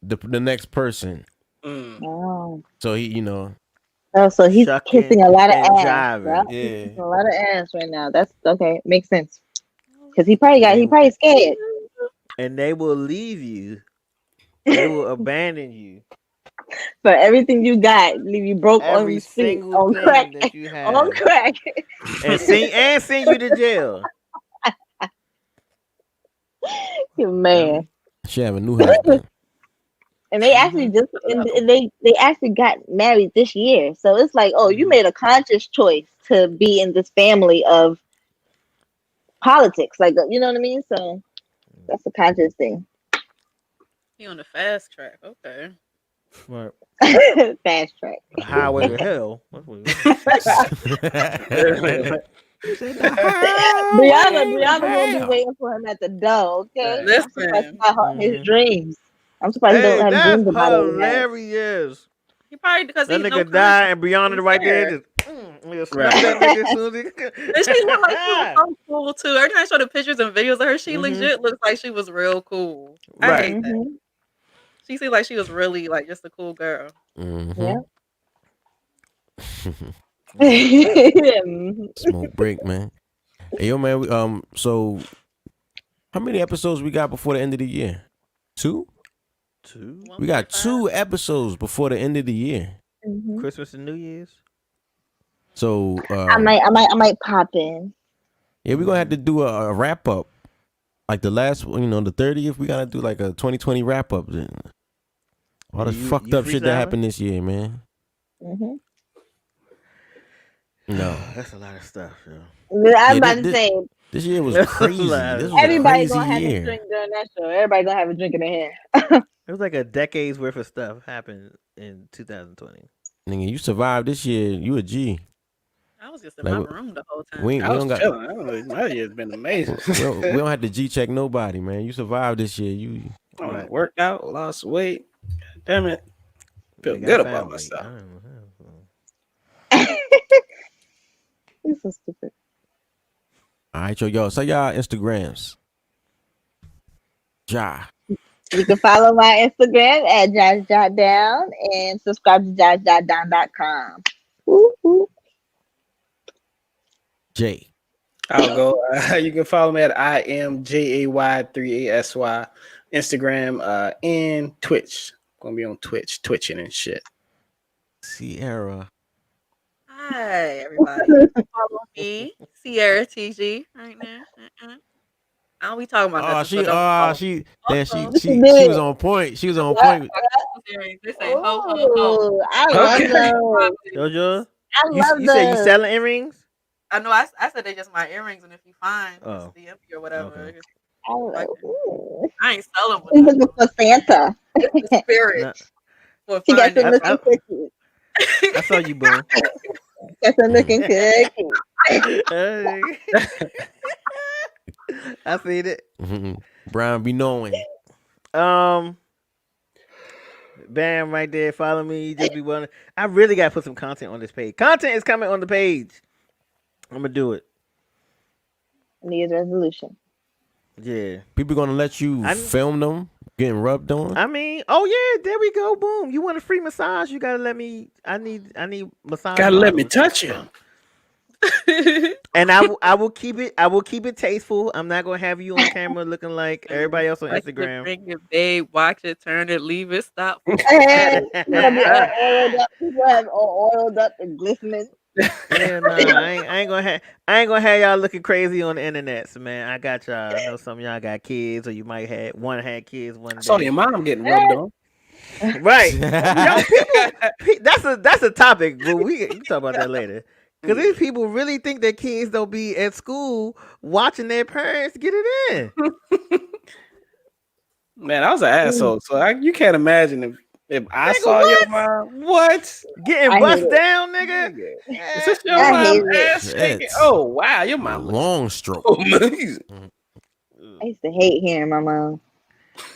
S7: the next person.
S4: Oh.
S7: So he, you know.
S4: Oh, so he's kissing a lot of ass.
S7: Right?
S4: Yeah, he's kissing a lot of ass right now. That's okay. Makes sense. Because he probably scared.
S5: And they will leave you. They will abandon you.
S4: For everything you got, leave you broke on the street, on crack,
S5: that you have.
S4: on crack,
S5: and send you to jail.
S4: Man,
S7: she have a new husband.
S4: And they actually just and they actually got married this year. So it's like, oh, you made a conscious choice to be in this family of politics, like, you know what I mean? So that's a conscious thing.
S6: He on the fast track, okay.
S5: Right.
S4: Fast track.
S5: The highway to hell.
S4: Brianna will be waiting for him at the door. Okay, listen, his dreams. I'm surprised he don't have dreams about it.
S5: Hilarious.
S6: He probably because
S5: that nigga died and Brianna right there just snap that nigga as soon as he
S6: and she looked like she was so cool too. Every time I show the pictures and videos of her, she legit looks like she was real cool. I hate that. She seemed like she was really like just a cool girl.
S4: Yeah.
S7: Smoke break, man. Hey, yo, man. So, how many episodes we got before the end of the year? 2. We got 2 episodes before the end of the year.
S5: Christmas and New Year's.
S7: So
S4: I might pop in.
S7: Yeah, we're gonna have to do a wrap up. Like the last, the 30th, we gotta do like a 2020 wrap up. All the fucked up shit that happened this year, man.
S4: No,
S5: that's a lot of stuff. Yo.
S4: I was about to say
S7: this year was crazy. This was
S4: everybody
S7: gonna
S4: have a drink during that show. Everybody gonna have a drink in their hand.
S5: It was like a decade's worth of stuff happened in 2020.
S7: Nigga, you survived this year. You a G.
S6: I was just in my room the whole time.
S3: I was chilling. I don't know. My year's been amazing.
S7: we don't have to G check nobody, man. You survived this year. You
S3: worked out, lost weight. God damn it. Feel good about myself.
S4: You're so stupid.
S7: All right, yo. So y'all Instagrams.
S4: You can follow my Instagram at jahsjotdown and subscribe to jahsjotdown.com.
S7: Jay.
S3: I'll go. You can follow me at IamJay3ASY, Instagram and Twitch. Gonna be on Twitch, twitching and shit.
S7: CIARA.
S6: Hi, everybody. Follow me, CIARATG, right now. I don't be talking about that.
S7: She was on point. She was on point.
S6: They say ho ho ho.
S4: I love those.
S5: Jojo,
S4: I love
S5: you say you selling earrings?
S6: I know. I said they just my earrings, and if you find just DM me or whatever.
S5: Okay.
S6: I ain't selling
S4: He's looking for Santa.
S6: It's the spirit.
S4: She got some looking cookies.
S5: I saw you, Boone.
S4: Got some looking cookies.
S5: Hey. I seen it.
S7: Brian be knowing.
S5: Bam, right there. Follow me. Just be willing. I really gotta put some content on this page. Content is coming on the page. I'm gonna do it.
S4: New Year's resolution.
S5: Yeah.
S7: People gonna let you film them getting rubbed on?
S5: I mean, oh yeah, there we go. Boom. You want a free massage? You gotta let me. I need massage.
S3: Gotta let me touch you.
S5: And I will keep it tasteful. I'm not gonna have you on camera looking like everybody else on Instagram.
S6: Bring it, babe. Watch it, turn it, leave it, stop.
S4: People have all oiled up and glistening.
S5: Yeah, no, I ain't gonna have y'all looking crazy on the internet. So man, I got y'all. I know some of y'all got kids, or you might have one had kids. One.
S3: I saw your mom getting rubbed on.
S5: Right. Yo, people, that's a topic, but we can talk about that later. Because these people really think that kids don't be at school watching their parents get it in.
S3: Man, I was an asshole. So you can't imagine if I saw your mom. What?
S5: Getting bust down, nigga.
S3: Is this your mom ass shaking? Oh, wow. Your mom.
S7: Long stroke.
S3: Amazing.
S4: I used to hate hearing my mom.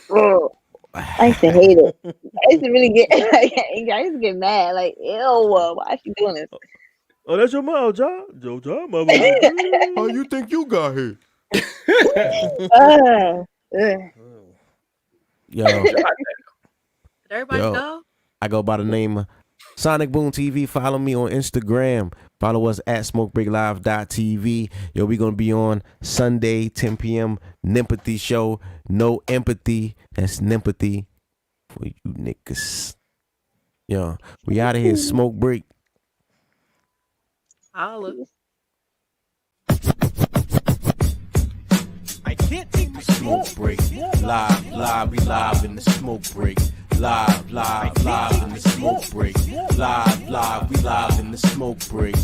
S4: Oh, I used to hate it. I used to really get angry. I used to get mad. Like, ew, why is she doing this?
S5: Oh, that's your mom, John. Joe, mama.
S7: How you think you got here? Yo.
S6: Did everybody go?
S7: I go by the name of SONICBOONETV. Follow me on Instagram. Follow us at SMOKEBREAKLIVE.tv. Yo, we going to be on Sunday, 10 p.m. Nympathy show. No empathy. That's Nympathy for you niggas. Yo, we out of here. Smoke break.
S6: Holla.
S2: I can't take the smoke break. Live, we live in the smoke break. Live in the smoke break. Live, we live in the smoke break.